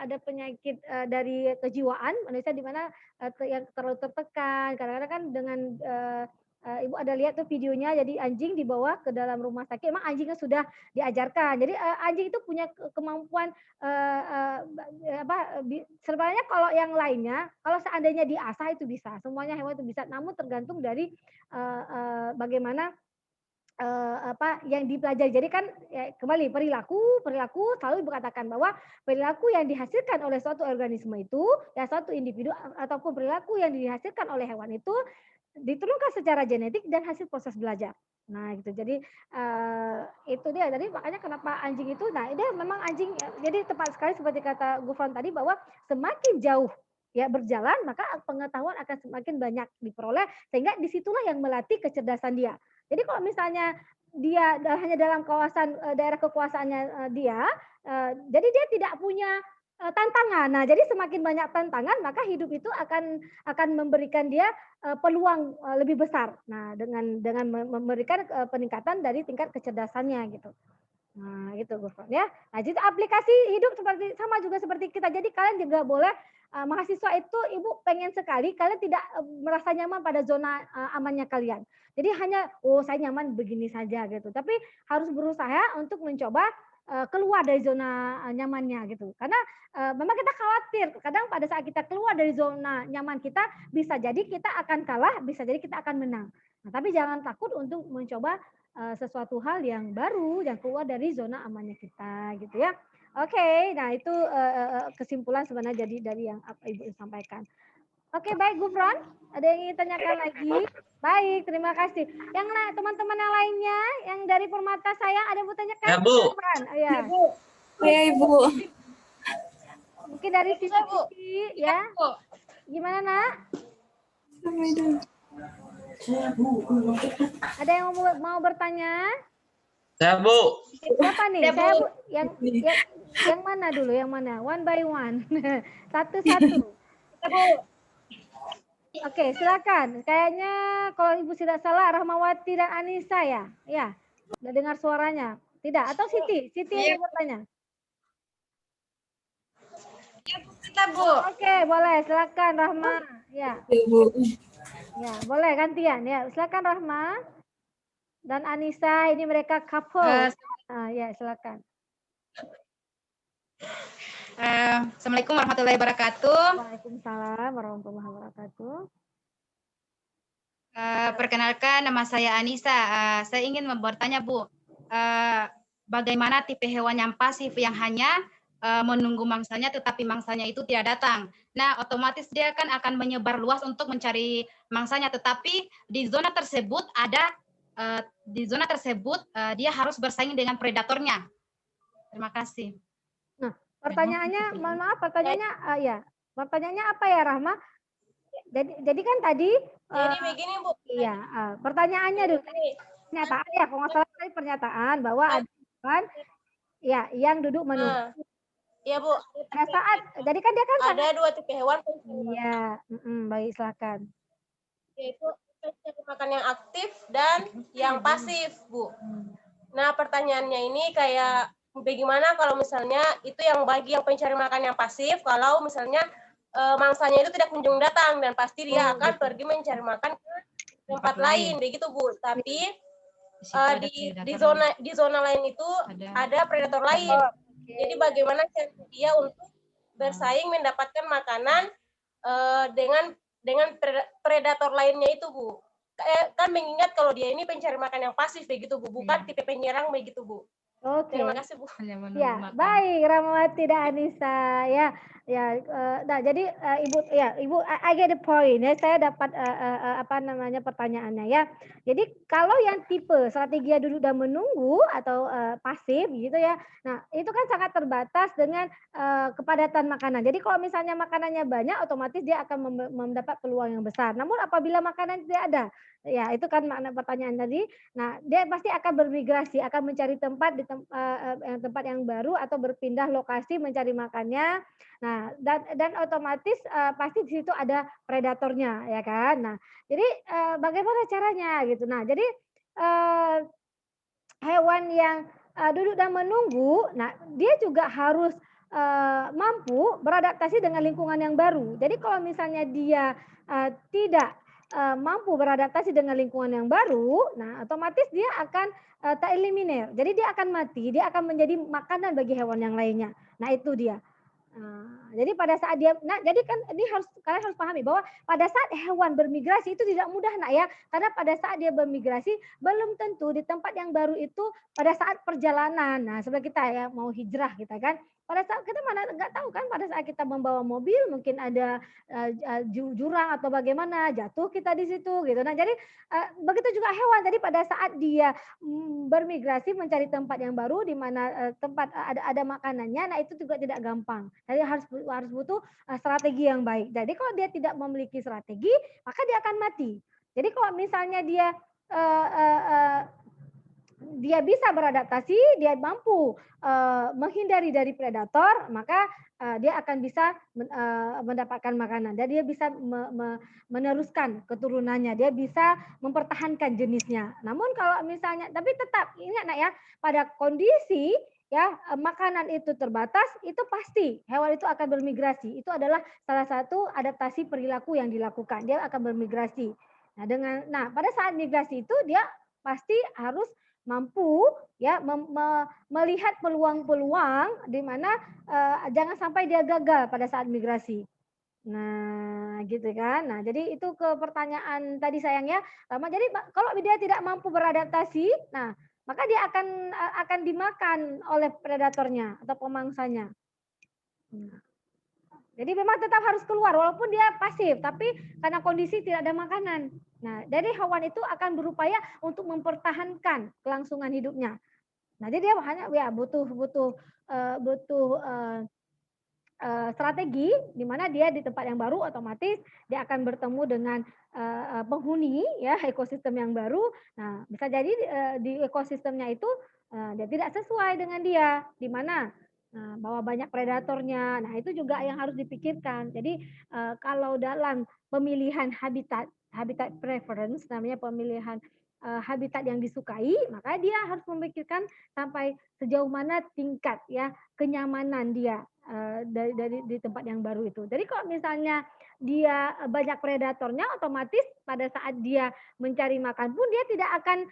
ada penyakit dari kejiwaan manusia di mana yang terlalu tertekan. Kadang-kadang kan dengan Ibu ada lihat tuh videonya, jadi anjing dibawa ke dalam rumah sakit. Emang anjingnya sudah diajarkan. Jadi anjing itu punya kemampuan sebenarnya kalau yang lainnya, kalau seandainya diasah itu bisa. Semuanya hewan itu bisa. Namun tergantung dari bagaimana yang dipelajari. Jadi kan ya, kembali perilaku selalu berkatakan bahwa perilaku yang dihasilkan oleh suatu organisme itu, ya suatu individu ataupun perilaku yang dihasilkan oleh hewan itu diturunkan secara genetik dan hasil proses belajar. Nah, gitu. Jadi itu dia. Jadi makanya kenapa anjing itu, nah dia memang anjing. Jadi tepat sekali seperti kata Gufron tadi bahwa semakin jauh ya berjalan maka pengetahuan akan semakin banyak diperoleh sehingga disitulah yang melatih kecerdasan dia. Jadi kalau misalnya dia hanya dalam kawasan daerah kekuasaannya dia, jadi dia tidak punya tantangan. Nah, jadi semakin banyak tantangan maka hidup itu akan memberikan dia peluang lebih besar. Nah, dengan memberikan peningkatan dari tingkat kecerdasannya gitu. Nah, gitu Gufron ya. Nah, jadi aplikasi hidup seperti sama juga seperti kita. Jadi kalian juga boleh mahasiswa itu Ibu pengen sekali kalian tidak merasa nyaman pada zona amannya kalian. Jadi hanya saya nyaman begini saja gitu. Tapi harus berusaha untuk mencoba keluar dari zona nyamannya gitu. Karena memang kita khawatir kadang pada saat kita keluar dari zona nyaman kita bisa jadi kita akan kalah, bisa jadi kita akan menang. Nah, tapi jangan takut untuk mencoba sesuatu hal yang baru yang keluar dari zona amannya kita gitu ya. Oke, nah itu kesimpulan sebenarnya jadi dari yang apa Ibu sampaikan. Oke, baik Gufron, ada yang ingin tanyakan lagi? Baik, terima kasih. Yang teman-teman yang lainnya, yang dari Permata sayang, ada yang mau tanyakan? Ya, Bu. Ya. Ya, Ibu. Mungkin dari sisi ya. Gimana, Nak? Ada yang mau bertanya? Saya, Bu. Siapa nih? Saya Bu. Yang mana dulu? Yang mana? One by one. Satu-satu. Oke, silakan. Kayaknya kalau Ibu tidak salah Rahmawati dan Anissa ya. Ya. Udah dengar suaranya. Tidak, atau Siti? Siti yang mau bertanya. Ya, Bu, kita, Bu. Oke, boleh. Silakan Rahma. Ya. Ibu. Ya, boleh gantian ya. Silakan Rahma dan Anissa, ini mereka couple. Ya, silakan. Assalamualaikum warahmatullahi wabarakatuh. Waalaikumsalam warahmatullahi wabarakatuh. Perkenalkan, nama saya Anissa. Saya ingin bertanya, Bu, bagaimana tipe hewan yang pasif yang hanya menunggu mangsanya tetapi mangsanya itu tidak datang. Nah, otomatis dia kan akan menyebar luas untuk mencari mangsanya, tetapi di zona tersebut dia harus bersaing dengan predatornya. Terima kasih. Nah, pertanyaannya, mohon maaf, pertanyaannya pertanyaannya apa ya Rahma? Jadi kan tadi jadi begini Bu. Iya, pertanyaannya dulu pernyataan ya, kalau nggak salah tadi pernyataan bahwa ada kan ya yang duduk menunggu. Iya Bu. Pada saat jadi kan dia kan ada dua tipe hewan. Iya, baik silakan. Yaitu pencari makan yang aktif dan yang pasif, Bu. Nah, pertanyaannya ini kayak bagaimana kalau misalnya itu yang bagi yang pencari makan yang pasif, kalau misalnya mangsanya itu tidak kunjung datang dan pasti dia akan pergi mencari makan ke tempat lain, begitu Bu. Tapi di zona lain itu ada predator lain. Jadi bagaimana cara dia untuk bersaing mendapatkan makanan dengan predator lainnya itu Bu. Kan mengingat kalau dia ini pencari makan yang pasif begitu Bu, bukan tipe penyerang begitu Bu. Oke. Terima kasih Bu. Ya, baik Rahmawati dan Anissa ya. Nah jadi Ibu I get the point ya. Saya dapat pertanyaannya ya. Jadi kalau yang tipe strategi duduk dan menunggu atau pasif gitu ya. Nah, itu kan sangat terbatas dengan kepadatan makanan. Jadi kalau misalnya makanannya banyak otomatis dia akan mendapat peluang yang besar. Namun apabila makanan tidak ada, ya itu kan makna pertanyaan tadi. Nah, dia pasti akan bermigrasi, akan mencari tempat di tempat yang baru atau berpindah lokasi mencari makannya. Nah, dan otomatis pasti di situ ada predatornya, ya kan? Nah, jadi bagaimana caranya gitu. Nah, jadi hewan yang duduk dan menunggu, nah dia juga harus mampu beradaptasi dengan lingkungan yang baru. Jadi kalau misalnya dia tidak mampu beradaptasi dengan lingkungan yang baru, nah otomatis dia akan tereliminir. Jadi dia akan mati, dia akan menjadi makanan bagi hewan yang lainnya. Nah itu dia. Jadi pada saat dia, jadi kan ini kalian harus pahami bahwa pada saat hewan bermigrasi itu tidak mudah nak ya, karena pada saat dia bermigrasi belum tentu di tempat yang baru itu pada saat perjalanan. Nah, seperti kita ya mau hijrah kita kan, pada saat kita mana nggak tahu kan pada saat kita membawa mobil mungkin ada jurang atau bagaimana jatuh kita di situ gitu. Nah, jadi begitu juga hewan. Jadi pada saat dia bermigrasi mencari tempat yang baru di mana tempat ada makanannya, nah itu juga tidak gampang. Jadi harus butuh strategi yang baik. Jadi kalau dia tidak memiliki strategi, maka dia akan mati. Jadi kalau misalnya dia bisa beradaptasi, dia mampu menghindari dari predator, maka dia akan bisa mendapatkan makanan. Dan dia bisa meneruskan keturunannya, dia bisa mempertahankan jenisnya. Namun kalau misalnya, tapi tetap ingat nak ya, pada kondisi ya makanan itu terbatas, itu pasti hewan itu akan bermigrasi. Itu adalah salah satu adaptasi perilaku yang dilakukan. Dia akan bermigrasi. Nah, pada saat migrasi itu dia pasti harus mampu ya melihat peluang-peluang di mana jangan sampai dia gagal pada saat migrasi. Nah, gitu kan. Nah, jadi itu ke pertanyaan tadi sayang ya. Jadi kalau dia tidak mampu beradaptasi, nah maka dia akan dimakan oleh predatornya atau pemangsanya. Nah, jadi memang tetap harus keluar walaupun dia pasif, tapi karena kondisi tidak ada makanan. Nah, jadi hewan itu akan berupaya untuk mempertahankan kelangsungan hidupnya. Nah, jadi dia hanya ya butuh strategi di mana dia di tempat yang baru otomatis dia akan bertemu dengan penghuni ya ekosistem yang baru. Nah, bisa jadi di ekosistemnya itu dia tidak sesuai dengan dia di mana bahwa banyak predatornya. Nah, itu juga yang harus dipikirkan. Jadi kalau dalam pemilihan habitat preference namanya pemilihan habitat yang disukai, maka dia harus memikirkan sampai sejauh mana tingkat ya kenyamanan dia dari di tempat yang baru itu. Jadi kalau misalnya dia banyak predatornya, otomatis pada saat dia mencari makan pun dia tidak akan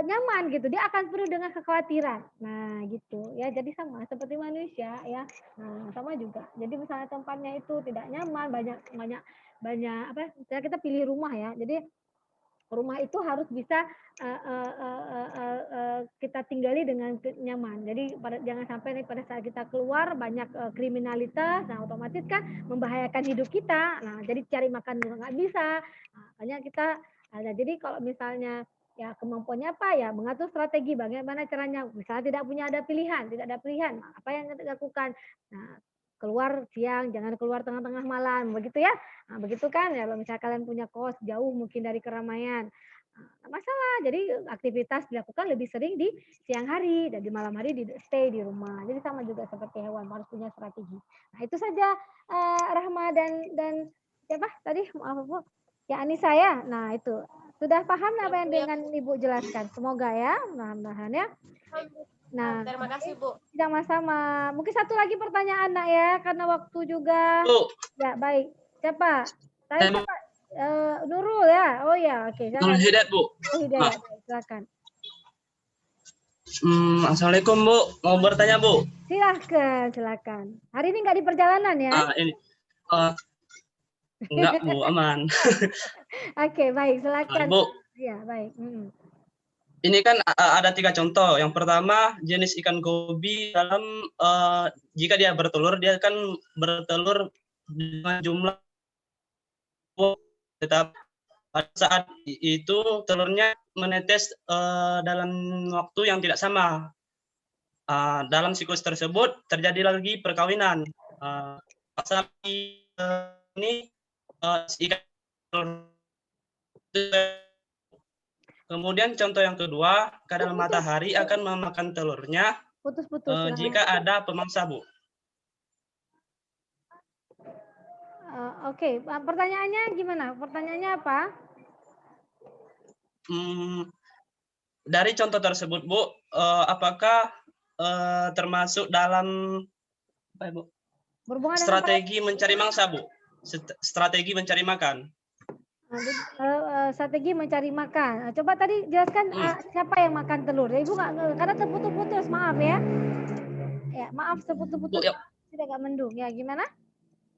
nyaman gitu. Dia akan penuh dengan kekhawatiran. Nah, gitu ya. Jadi sama seperti manusia ya. Nah, sama juga. Jadi misalnya tempatnya itu tidak nyaman, banyak apa? Kita pilih rumah ya. Jadi rumah itu harus bisa kita tinggali dengan nyaman. Jadi jangan sampai pada saat kita keluar banyak kriminalitas, nah otomatis kan membahayakan hidup kita. Nah, jadi cari makan juga nggak bisa. Nah, makanya kita jadi kalau misalnya ya kemampuannya apa ya mengatur strategi bagaimana caranya. Misalnya tidak ada pilihan, apa yang kita lakukan? Nah, keluar siang, jangan keluar tengah-tengah malam, begitu ya. Nah, begitu kan ya, misalnya kalian punya kos jauh mungkin dari keramaian, nah, masalah. Jadi aktivitas dilakukan lebih sering di siang hari dan di malam hari stay di rumah. Jadi sama juga seperti hewan harus punya strategi. Nah, itu saja Rahma dan siapa tadi maaf Bu? Ya Anissa ya. Nah, itu sudah paham apa yang dengan Ibu jelaskan? Semoga ya, mudah-mudahan ya. Nah, terima kasih Bu. Sama-sama. Mungkin satu lagi pertanyaan nak ya, karena waktu juga. Bu. Ya baik. Siapa? Tadi siapa? Nurul ya. Oh ya, oke. Nurul Hidayat Bu. Oh, Hidayat. Silakan. Assalamualaikum Bu. Mau bertanya Bu? Silakan. Hari ini nggak di perjalanan ya? Ini. Enggak Bu, aman. Oke, baik. Silakan. Bu. Iya, baik. Ini kan ada 3 contoh. Yang pertama jenis ikan gobi dalam jika dia bertelur, dia kan bertelur dengan jumlah tetap pada saat itu telurnya menetes dalam waktu yang tidak sama. Dalam siklus tersebut terjadi lagi perkawinan. Pasal ini ikan. Kemudian contoh yang kedua, kadal matahari akan memakan telurnya jika ada pemangsa Bu. Oke, pertanyaannya gimana? Pertanyaannya apa? Dari contoh tersebut Bu, apakah termasuk dalam apa Bu? Strategi mencari mangsa Bu? Strategi mencari makan. Strategi mencari makan. Coba tadi jelaskan siapa yang makan telur. Ibu nggak karena terputus-putus, maaf ya. Ya, maaf terputus-putus. Tidak agak mendung. Ya, gimana?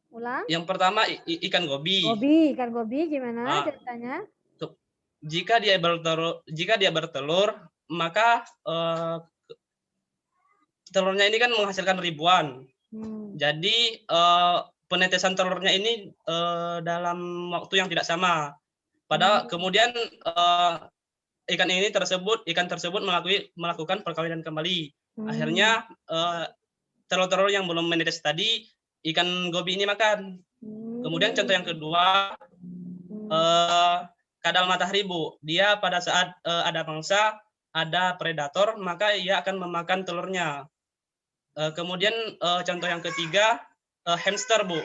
Ulang. Yang pertama ikan gobi. Ikan gobi gimana ceritanya? Jika dia bertelur, maka telurnya ini kan menghasilkan ribuan. Jadi penetesan telurnya ini dalam waktu yang tidak sama. Kemudian ikan tersebut melakukan perkawinan kembali. Akhirnya telur-telur yang belum menetes tadi ikan gobi ini makan. Kemudian contoh yang kedua, kadal matahari, Bu. Dia pada saat ada mangsa, ada predator, maka ia akan memakan telurnya. Kemudian contoh yang ketiga, hamster, Bu.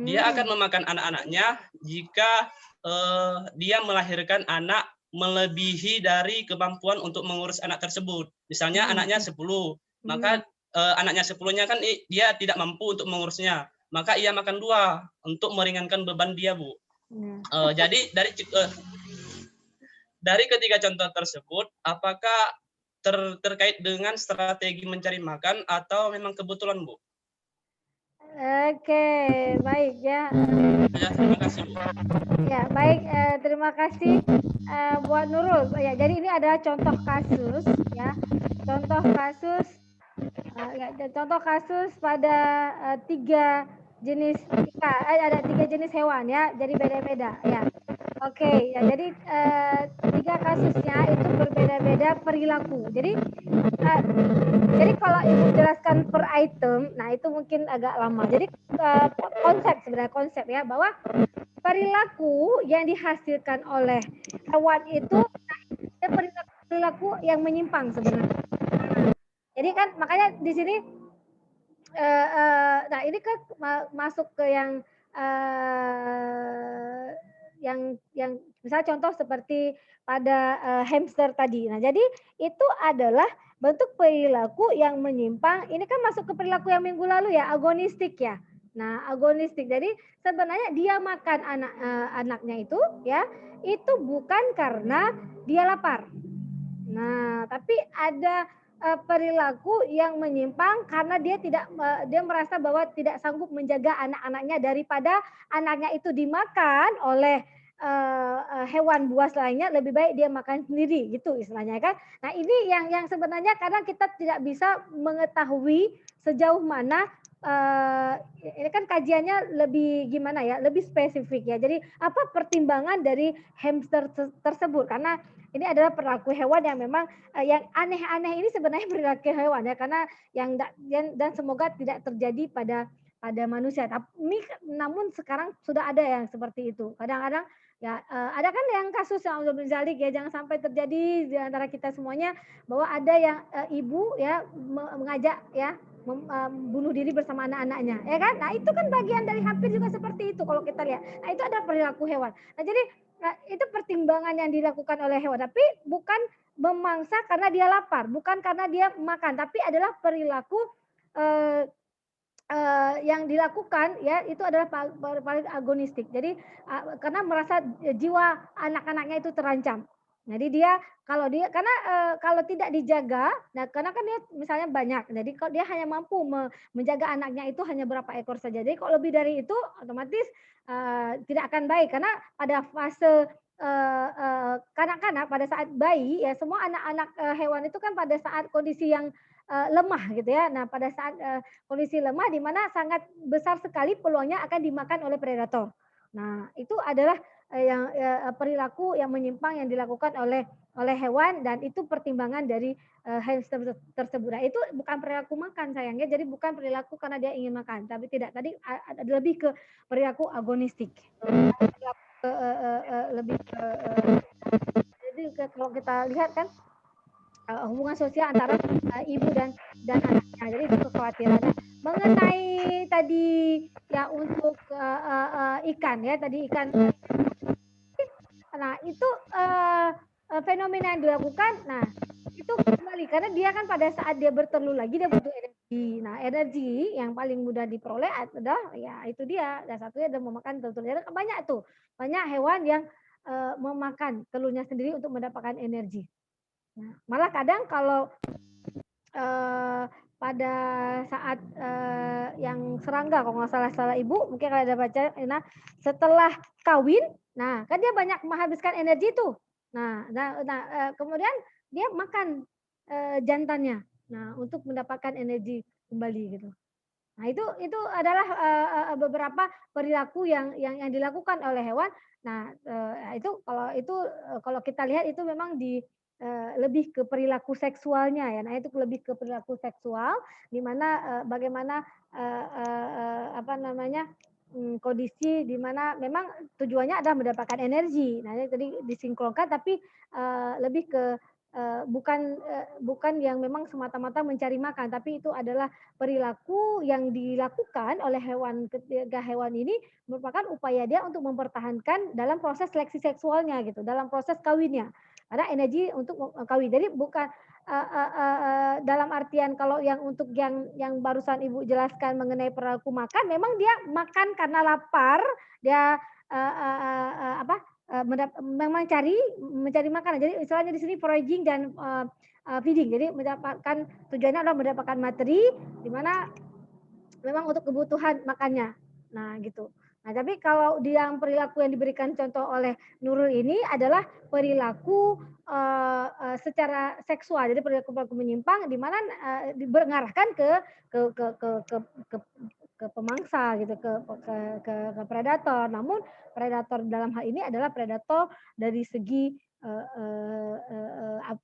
Dia akan memakan anak-anaknya jika dia melahirkan anak melebihi dari kemampuan untuk mengurus anak tersebut. Misalnya anaknya 10, maka anaknya 10-nya kan dia tidak mampu untuk mengurusnya. Maka ia makan 2 untuk meringankan beban dia, Bu. Jadi dari ketiga contoh tersebut, apakah terkait dengan strategi mencari makan atau memang kebetulan, Bu? Oke, baik ya. Ya, terima kasih, Bu. Ya, baik. Terima kasih buat Nurul. Ya, jadi ini adalah contoh kasus, ya. Contoh kasus pada 3 jenis ikan. Ada 3 jenis hewan ya. Jadi beda-beda ya. Oke, ya. Jadi 3 kasusnya itu berbeda-beda perilaku. Jadi kalau Ibu jelaskan per item, nah itu mungkin agak lama. Jadi konsep ya, bahwa perilaku yang dihasilkan oleh hewan itu perilaku yang menyimpang sebenarnya. Jadi kan makanya di sini nah ini kan masuk ke yang misalnya contoh seperti pada hamster tadi. Nah, jadi itu adalah bentuk perilaku yang menyimpang. Ini kan masuk ke perilaku yang minggu lalu ya, agonistik ya. Nah, agonistik. Jadi sebenarnya dia makan anaknya itu ya, itu bukan karena dia lapar. Nah, tapi ada perilaku yang menyimpang karena dia merasa bahwa tidak sanggup menjaga anak-anaknya daripada anaknya itu dimakan oleh hewan buas lainnya, lebih baik dia makan sendiri gitu istilahnya kan. Nah, ini yang sebenarnya kadang kita tidak bisa mengetahui sejauh mana ini kan kajiannya lebih gimana ya, lebih spesifik ya. Jadi apa pertimbangan dari hamster tersebut, karena ini adalah perilaku hewan yang memang yang aneh-aneh ini sebenarnya perilaku hewan ya, karena dan semoga tidak terjadi pada manusia. Tapi namun sekarang sudah ada yang seperti itu. Kadang-kadang ya ada kan yang kasus yang belum zalik ya, jangan sampai terjadi di antara kita semuanya bahwa ada yang ibu ya mengajak ya bunuh diri bersama anak-anaknya, ya kan? Nah, itu kan bagian dari hampir juga seperti itu kalau kita lihat. Nah, itu adalah perilaku hewan. Nah, jadi itu pertimbangan yang dilakukan oleh hewan, tapi bukan memangsa karena dia lapar, bukan karena dia makan, tapi adalah perilaku yang dilakukan ya itu adalah paling agonistik. Jadi karena merasa jiwa anak-anaknya itu terancam. Jadi dia kalau tidak dijaga, nah karena kan dia misalnya banyak, jadi kalau dia hanya mampu menjaga anaknya itu hanya berapa ekor saja. Jadi kalau lebih dari itu otomatis tidak akan baik, karena pada fase kanak-kanak, pada saat bayi ya, semua anak-anak hewan itu kan pada saat kondisi yang lemah gitu ya. Nah, pada saat kondisi lemah di mana sangat besar sekali peluangnya akan dimakan oleh predator. Nah, itu adalah yang perilaku yang menyimpang yang dilakukan oleh hewan, dan itu pertimbangan dari hamster tersebut. Nah, itu bukan perilaku makan sayangnya, jadi bukan perilaku karena dia ingin makan, tapi tidak, tadi lebih ke perilaku agonistik. Lebih ke jadi kalau kita lihat kan hubungan sosial antara ibu dan anaknya, jadi itu kekhawatirannya. Mengenai tadi ya untuk ikan ya, tadi ikan, nah itu fenomena yang dilakukan, nah itu kembali karena dia kan pada saat dia bertelur lagi dia butuh energi. Nah, energi yang paling mudah diperoleh adalah ya itu dia, dan satunya adalah memakan telur. Jadi banyak hewan yang memakan telurnya sendiri untuk mendapatkan energi. Nah, malah kadang kalau pada saat yang serangga, kalau nggak salah Ibu, mungkin kalau ada baca, nah setelah kawin, nah kan dia banyak menghabiskan energi tuh. Kemudian dia makan jantannya, nah untuk mendapatkan energi kembali gitu. Nah itu adalah beberapa perilaku yang dilakukan oleh hewan. Nah itu kalau kita lihat itu memang lebih ke perilaku seksualnya ya. Nah itu lebih ke perilaku seksual, di mana bagaimana kondisi di mana memang tujuannya adalah mendapatkan energi. Nah ini tadi disinkronkan, tapi lebih ke bukan yang memang semata-mata mencari makan, tapi itu adalah perilaku yang dilakukan oleh ketiga hewan ini merupakan upaya dia untuk mempertahankan dalam proses seleksi seksualnya gitu, dalam proses kawinnya. Ada energi untuk kawin. Jadi bukan dalam artian kalau yang untuk yang barusan Ibu jelaskan mengenai perilaku makan, memang dia makan karena lapar, dia memang mencari makanan. Jadi istilahnya di sini foraging dan feeding. Jadi tujuannya adalah mendapatkan materi di mana memang untuk kebutuhan makannya. Nah, gitu. Nah, tapi kalau yang perilaku yang diberikan contoh oleh Nurul ini adalah perilaku secara seksual. Jadi perilaku menyimpang di mana mengarahkan ke pemangsa gitu, ke predator. Namun predator dalam hal ini adalah predator dari segi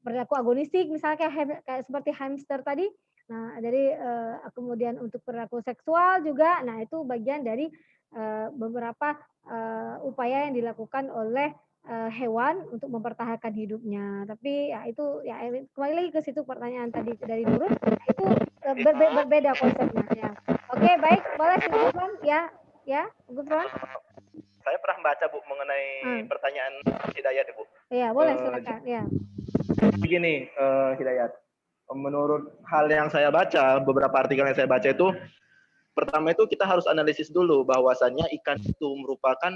perilaku agonistik, misalnya kayak seperti hamster tadi. Nah, jadi kemudian untuk perilaku seksual juga, nah itu bagian dari beberapa upaya yang dilakukan oleh hewan untuk mempertahankan hidupnya. Tapi ya itu ya kembali lagi ke situ pertanyaan tadi dari Nurul, itu berbeda konsepnya ya. Oke, baik, boleh Gufron ya Gufron. Saya pernah baca Bu mengenai pertanyaan Hidayat Bu. Iya, boleh silakan ya. Begini Hidayat, menurut hal yang saya baca, beberapa artikel yang saya baca itu, pertama itu kita harus analisis dulu bahwasannya ikan itu merupakan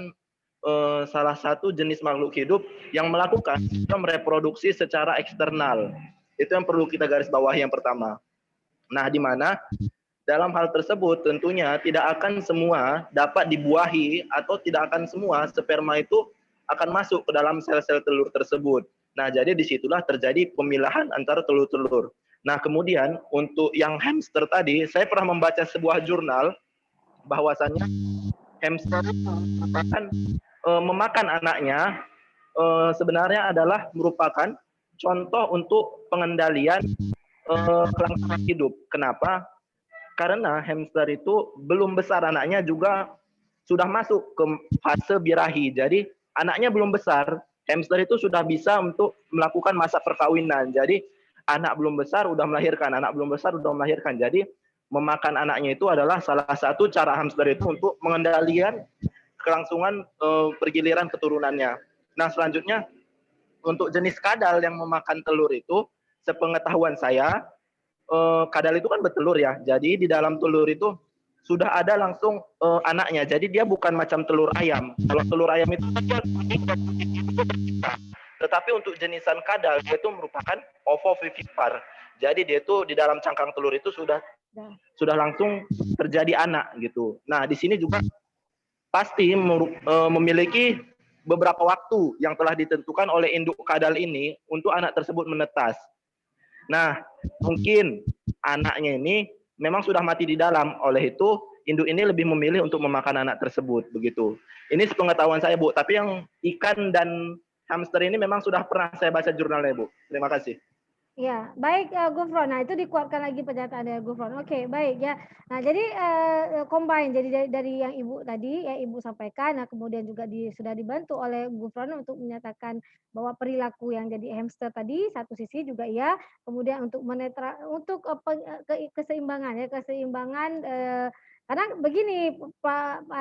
salah satu jenis makhluk hidup yang melakukan reproduksi secara eksternal. Itu yang perlu kita garis bawahi yang pertama. Nah, di mana dalam hal tersebut tentunya tidak akan semua dapat dibuahi atau tidak akan semua sperma itu akan masuk ke dalam sel-sel telur tersebut. Nah, jadi disitulah terjadi pemilahan antara telur-telur. Nah, kemudian untuk yang hamster tadi, saya pernah membaca sebuah jurnal bahwasannya hamster memakan anaknya sebenarnya adalah merupakan contoh untuk pengendalian kelangsungan hidup. Kenapa? Karena hamster itu belum besar anaknya juga sudah masuk ke fase birahi. Jadi anaknya belum besar, hamster itu sudah bisa untuk melakukan masa perkawinan. Jadi anak belum besar udah melahirkan, anak belum besar udah melahirkan. Jadi memakan anaknya itu adalah salah satu cara hamster itu untuk mengendalikan kelangsungan pergiliran keturunannya. Nah, selanjutnya untuk jenis kadal yang memakan telur itu, sepengetahuan saya, kadal itu kan bertelur ya. Jadi di dalam telur itu sudah ada langsung anaknya. Jadi dia bukan macam telur ayam. Kalau telur ayam itu tetapi untuk jenisan kadal itu merupakan ovovivipar. Jadi dia itu di dalam cangkang telur itu sudah langsung terjadi anak gitu. Nah, di sini juga pasti memiliki beberapa waktu yang telah ditentukan oleh induk kadal ini untuk anak tersebut menetas. Nah, mungkin anaknya ini memang sudah mati di dalam, oleh itu induk ini lebih memilih untuk memakan anak tersebut, begitu. Ini sepengetahuan saya, Bu. Tapi yang ikan dan hamster ini memang sudah pernah saya baca jurnalnya, Bu. Terima kasih. Ya, baik Gufron. Nah, itu dikuatkan lagi pernyataan dari Gufron. Oke, baik ya. Nah, jadi combine jadi dari yang Ibu tadi yang Ibu sampaikan, nah kemudian juga sudah dibantu oleh Gufron untuk menyatakan bahwa perilaku yang jadi hamster tadi satu sisi juga ya, kemudian untuk keseimbangan ya, karena begini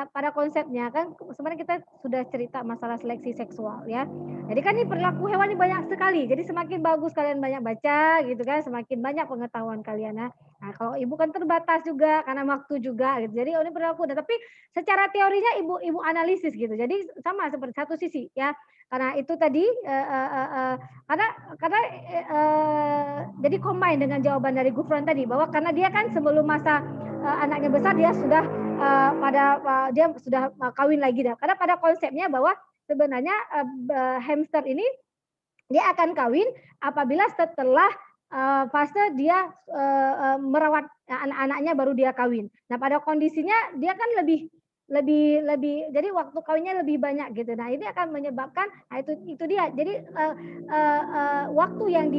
pada konsepnya kan sebenarnya kita sudah cerita masalah seleksi seksual ya. Jadi kan ini perilaku hewan ini banyak sekali. Jadi semakin bagus kalian banyak baca gitu kan, semakin banyak pengetahuan kalian ya. Nah, kalau ibu kan terbatas juga karena waktu juga gitu. Jadi ini berlaku. Nah, tapi secara teorinya ibu analisis gitu. Jadi sama seperti satu sisi ya. Karena itu tadi karena jadi combine dengan jawaban dari Gufron tadi bahwa karena dia kan sebelum masa anaknya besar dia sudah dia sudah kawin lagi dah. Karena pada konsepnya bahwa sebenarnya hamster ini dia akan kawin apabila setelah fase dia merawat anak-anaknya baru dia kawin. Nah, pada kondisinya dia kan lebih jadi waktu kawinnya lebih banyak gitu. Nah, ini akan menyebabkan itu dia. Jadi waktu yang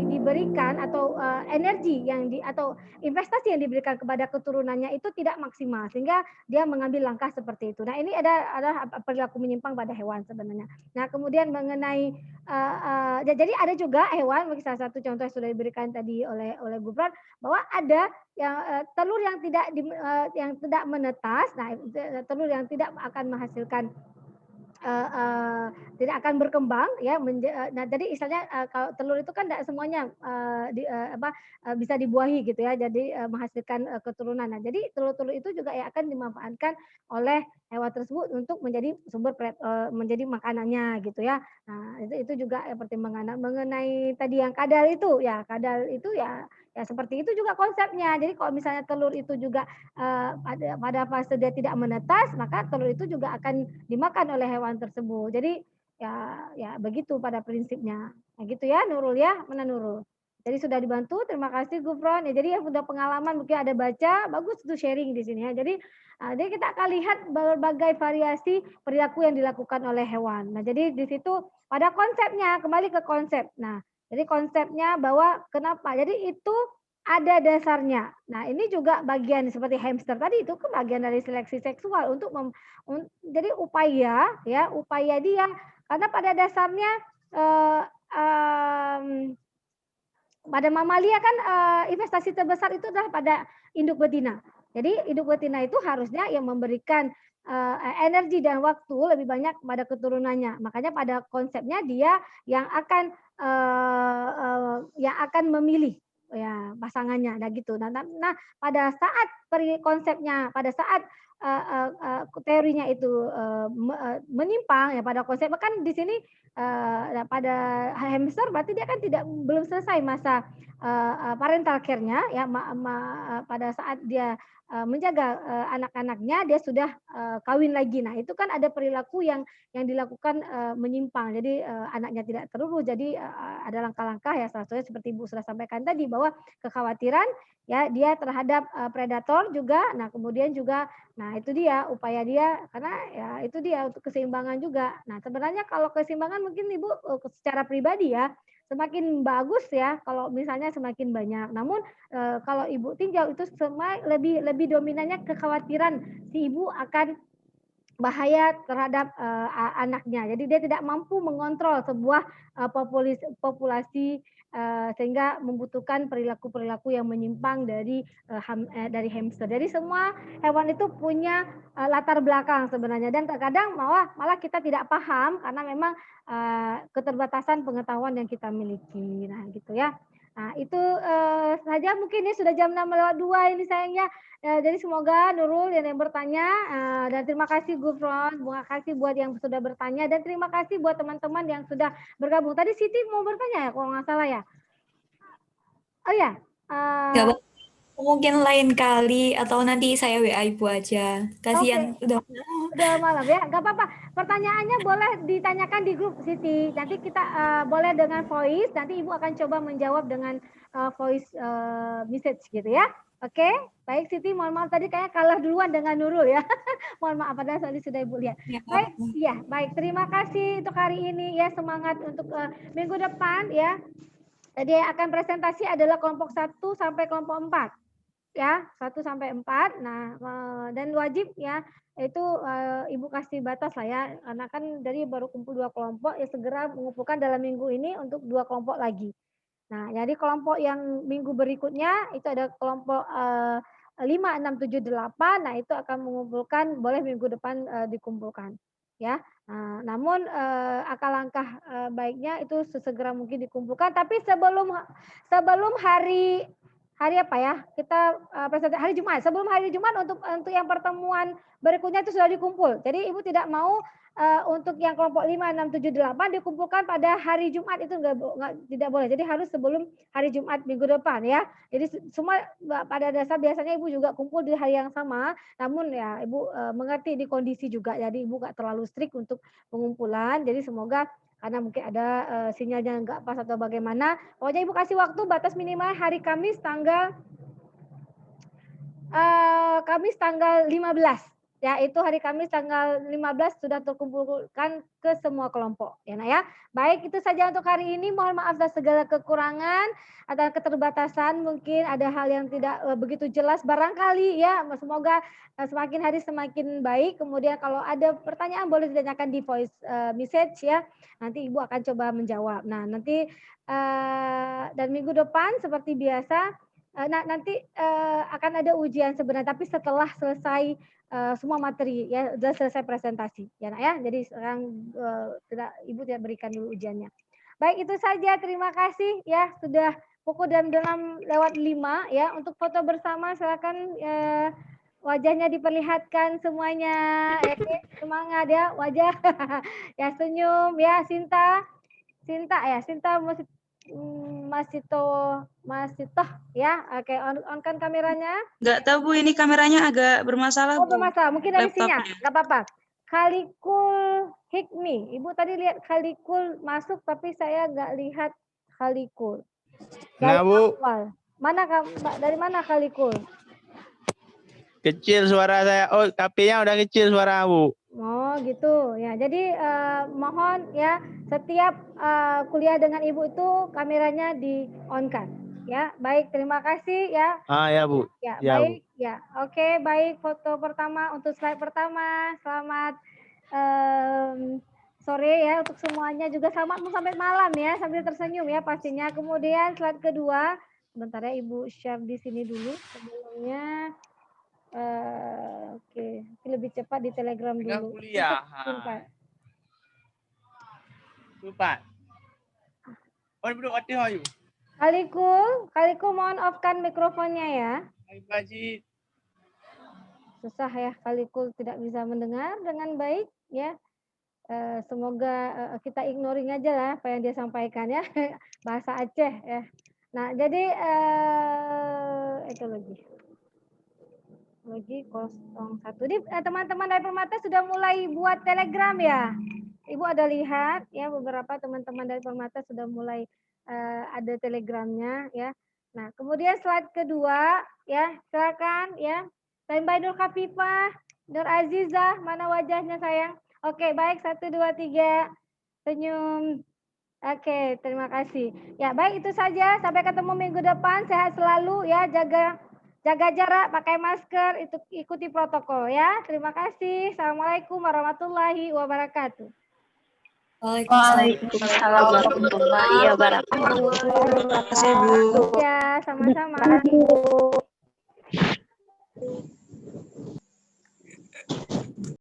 diberikan atau energi atau investasi yang diberikan kepada keturunannya itu tidak maksimal sehingga dia mengambil langkah seperti itu. Nah, ini adalah perilaku menyimpang pada hewan sebenarnya. Nah, kemudian mengenai jadi ada juga hewan, salah satu contoh yang sudah diberikan tadi oleh Gufron bahwa ada yang telur yang tidak menetas. Nah, telur yang tidak akan menghasilkan tidak akan berkembang ya. Nah, jadi istilahnya kalau telur itu kan tidak semuanya bisa dibuahi gitu ya. Jadi menghasilkan keturunan. Nah, jadi telur-telur itu juga ya akan dimanfaatkan oleh hewan tersebut untuk menjadi sumber menjadi makanannya gitu ya. Nah, itu juga pertimbangan. Nah, mengenai tadi yang kadal itu ya seperti itu juga konsepnya. Jadi kalau misalnya telur itu juga pada fase dia tidak menetas, maka telur itu juga akan dimakan oleh hewan tersebut. Jadi ya begitu pada prinsipnya. Nah, gitu ya Nurul ya, mana Nurul? Jadi sudah dibantu, terima kasih Gufron. Ya, jadi yang sudah pengalaman mungkin ada baca, bagus itu sharing di sini ya. Jadi kita akan lihat berbagai variasi perilaku yang dilakukan oleh hewan. Nah, jadi di situ pada konsepnya, kembali ke konsep. Nah, jadi konsepnya bahwa kenapa? Jadi itu ada dasarnya. Nah, ini juga bagian seperti hamster tadi itu kan bagian dari seleksi seksual untuk jadi upaya dia karena pada dasarnya pada mamalia kan investasi terbesar itu adalah pada induk betina. Jadi induk betina itu harusnya yang memberikan energi dan waktu lebih banyak pada keturunannya. Makanya pada konsepnya dia yang akan memilih ya pasangannya, nah gitu. Nah, pada saat konsepnya, pada saat teorinya itu menyimpang ya pada konsep kan di sini pada hamster berarti dia kan belum selesai masa parental care-nya ya pada saat dia menjaga anak-anaknya dia sudah kawin lagi. Nah, itu kan ada perilaku yang dilakukan menyimpang. Jadi anaknya tidak terurus. Jadi ada langkah-langkah ya salah satunya seperti Ibu sudah sampaikan tadi bahwa kekhawatiran ya dia terhadap predator juga. Nah, kemudian juga itu dia upaya dia karena ya itu dia untuk keseimbangan juga. Nah, sebenarnya kalau keseimbangan mungkin Ibu secara pribadi ya semakin bagus ya kalau misalnya semakin banyak. Namun kalau ibu tinjau itu lebih dominannya kekhawatiran si ibu akan bahaya terhadap anaknya. Jadi dia tidak mampu mengontrol sebuah populasi sehingga membutuhkan perilaku-perilaku yang menyimpang dari hamster. Jadi semua hewan itu punya latar belakang sebenarnya dan terkadang malah kita tidak paham karena memang keterbatasan pengetahuan yang kita miliki. Nah, gitu ya. Nah, itu saja mungkin ini sudah jam 6:02 ini sayangnya. Jadi semoga Nurul yang bertanya dan terima kasih Gufron, terima kasih buat yang sudah bertanya dan terima kasih buat teman-teman yang sudah bergabung. Tadi Siti mau bertanya ya kalau nggak salah ya. Oh ya. Mungkin lain kali atau nanti saya WA Ibu aja. Kasihan udah malam ya, nggak apa-apa. Pertanyaannya boleh ditanyakan di grup Siti. Nanti kita boleh dengan voice. Nanti Ibu akan coba menjawab dengan voice message gitu ya. Oke, baik Siti. Mohon maaf tadi kayaknya kalah duluan dengan Nurul ya. Mohon maaf padahal tadi sudah Ibu lihat. Baik, ya baik. Terima kasih untuk hari ini ya. Semangat untuk minggu depan ya. Jadi akan presentasi adalah kelompok 1 sampai kelompok 4. Ya 1 sampai 4. Nah, dan wajib ya itu Ibu kasih batas lah ya karena kan dari baru kumpul 2 kelompok ya segera mengumpulkan dalam minggu ini untuk 2 kelompok lagi. Nah, jadi kelompok yang minggu berikutnya itu ada kelompok 5, 6, 7, 8. Nah, itu akan mengumpulkan boleh minggu depan dikumpulkan ya. Nah, namun langkah baiknya itu sesegera mungkin dikumpulkan tapi sebelum hari hari apa ya? Kita presentasi hari Jumat. Sebelum hari Jumat untuk yang pertemuan berikutnya itu sudah dikumpul. Jadi Ibu tidak mau untuk yang kelompok 5, 6, 7, 8 dikumpulkan pada hari Jumat, itu tidak boleh. Jadi harus sebelum hari Jumat minggu depan ya. Jadi semua pada dasar biasanya Ibu juga kumpul di hari yang sama. Namun ya Ibu mengerti di kondisi juga. Jadi Ibu nggak terlalu strict untuk pengumpulan. Jadi semoga karena mungkin ada sinyalnya nggak pas atau bagaimana. Pokoknya Ibu kasih waktu batas minimal hari Kamis tanggal 15. Ya, itu hari Kamis tanggal 15 sudah terkumpulkan ke semua kelompok. Ya, nah ya. Baik, itu saja untuk hari ini. Mohon maaf atas segala kekurangan atau keterbatasan. Mungkin ada hal yang tidak begitu jelas barangkali ya. Semoga semakin hari semakin baik. Kemudian kalau ada pertanyaan boleh ditanyakan di voice message ya. Nanti Ibu akan coba menjawab. Nah, nanti dan minggu depan seperti biasa nanti akan ada ujian sebenarnya, tapi setelah selesai semua materi ya, sudah selesai presentasi ya nak ya. Jadi sekarang Ibu tidak berikan dulu ujiannya. Baik, itu saja, terima kasih ya, sudah pukul dan 6:05 ya. Untuk foto bersama silakan wajahnya diperlihatkan semuanya. Semangat ya wajah. Ya senyum ya. Sinta masih toh ya. Oke, on kan kameranya. Nggak tahu Bu, ini kameranya agak bermasalah Oh, Bu. bermasalah. Mungkin dari sinyal. Laptopnya. Nggak apa-apa. Khalikul Hikmi. Ibu tadi lihat Khalikul masuk, tapi saya nggak lihat Khalikul. Nah, Bu. Awal. Dari mana Khalikul? Kecil suara saya. Oh, HP-nya udah kecil suara Bu. Oh gitu ya. Jadi mohon ya setiap kuliah dengan Ibu itu kameranya di on kan. Ya, baik, terima kasih ya. Ya Bu. Ya, Ya, baik Bu. ya. Oke, baik, foto pertama untuk slide pertama. Selamat sore ya untuk semuanya, juga selamat sampai malam ya, sambil tersenyum ya pastinya. Kemudian slide kedua. Sebentar ya Ibu share di sini dulu sebelumnya. Oke, lebih cepat di Telegram dulu. Kuliah. Lupa. Oh, duduk hati ayo. Khalikul mohon off-kan mikrofonnya ya. Baji. Susah ya, Khalikul tidak bisa mendengar dengan baik ya. Semoga kita ignoring aja lah apa yang dia sampaikan ya. Bahasa Aceh ya. Nah, jadi itu lagi 01. Ini teman-teman dari Permata sudah mulai buat Telegram ya. Ibu ada lihat ya, beberapa teman-teman dari Permata sudah mulai ada Telegramnya ya. Nah, kemudian slide kedua ya, silakan ya. Standby Nur Khafifah, Nur Azizah, mana wajahnya sayang? Oke, baik, 1, 2, 3. Senyum. Oke, terima kasih. Ya, baik, itu saja. Sampai ketemu minggu depan. Sehat selalu ya, jaga jarak, pakai masker, itu ikuti protokol ya. Terima kasih. Assalamualaikum warahmatullahi wabarakatuh. Waalaikumsalam warahmatullahi wabarakatuh. Terima kasih Bu. Ya, sama-sama.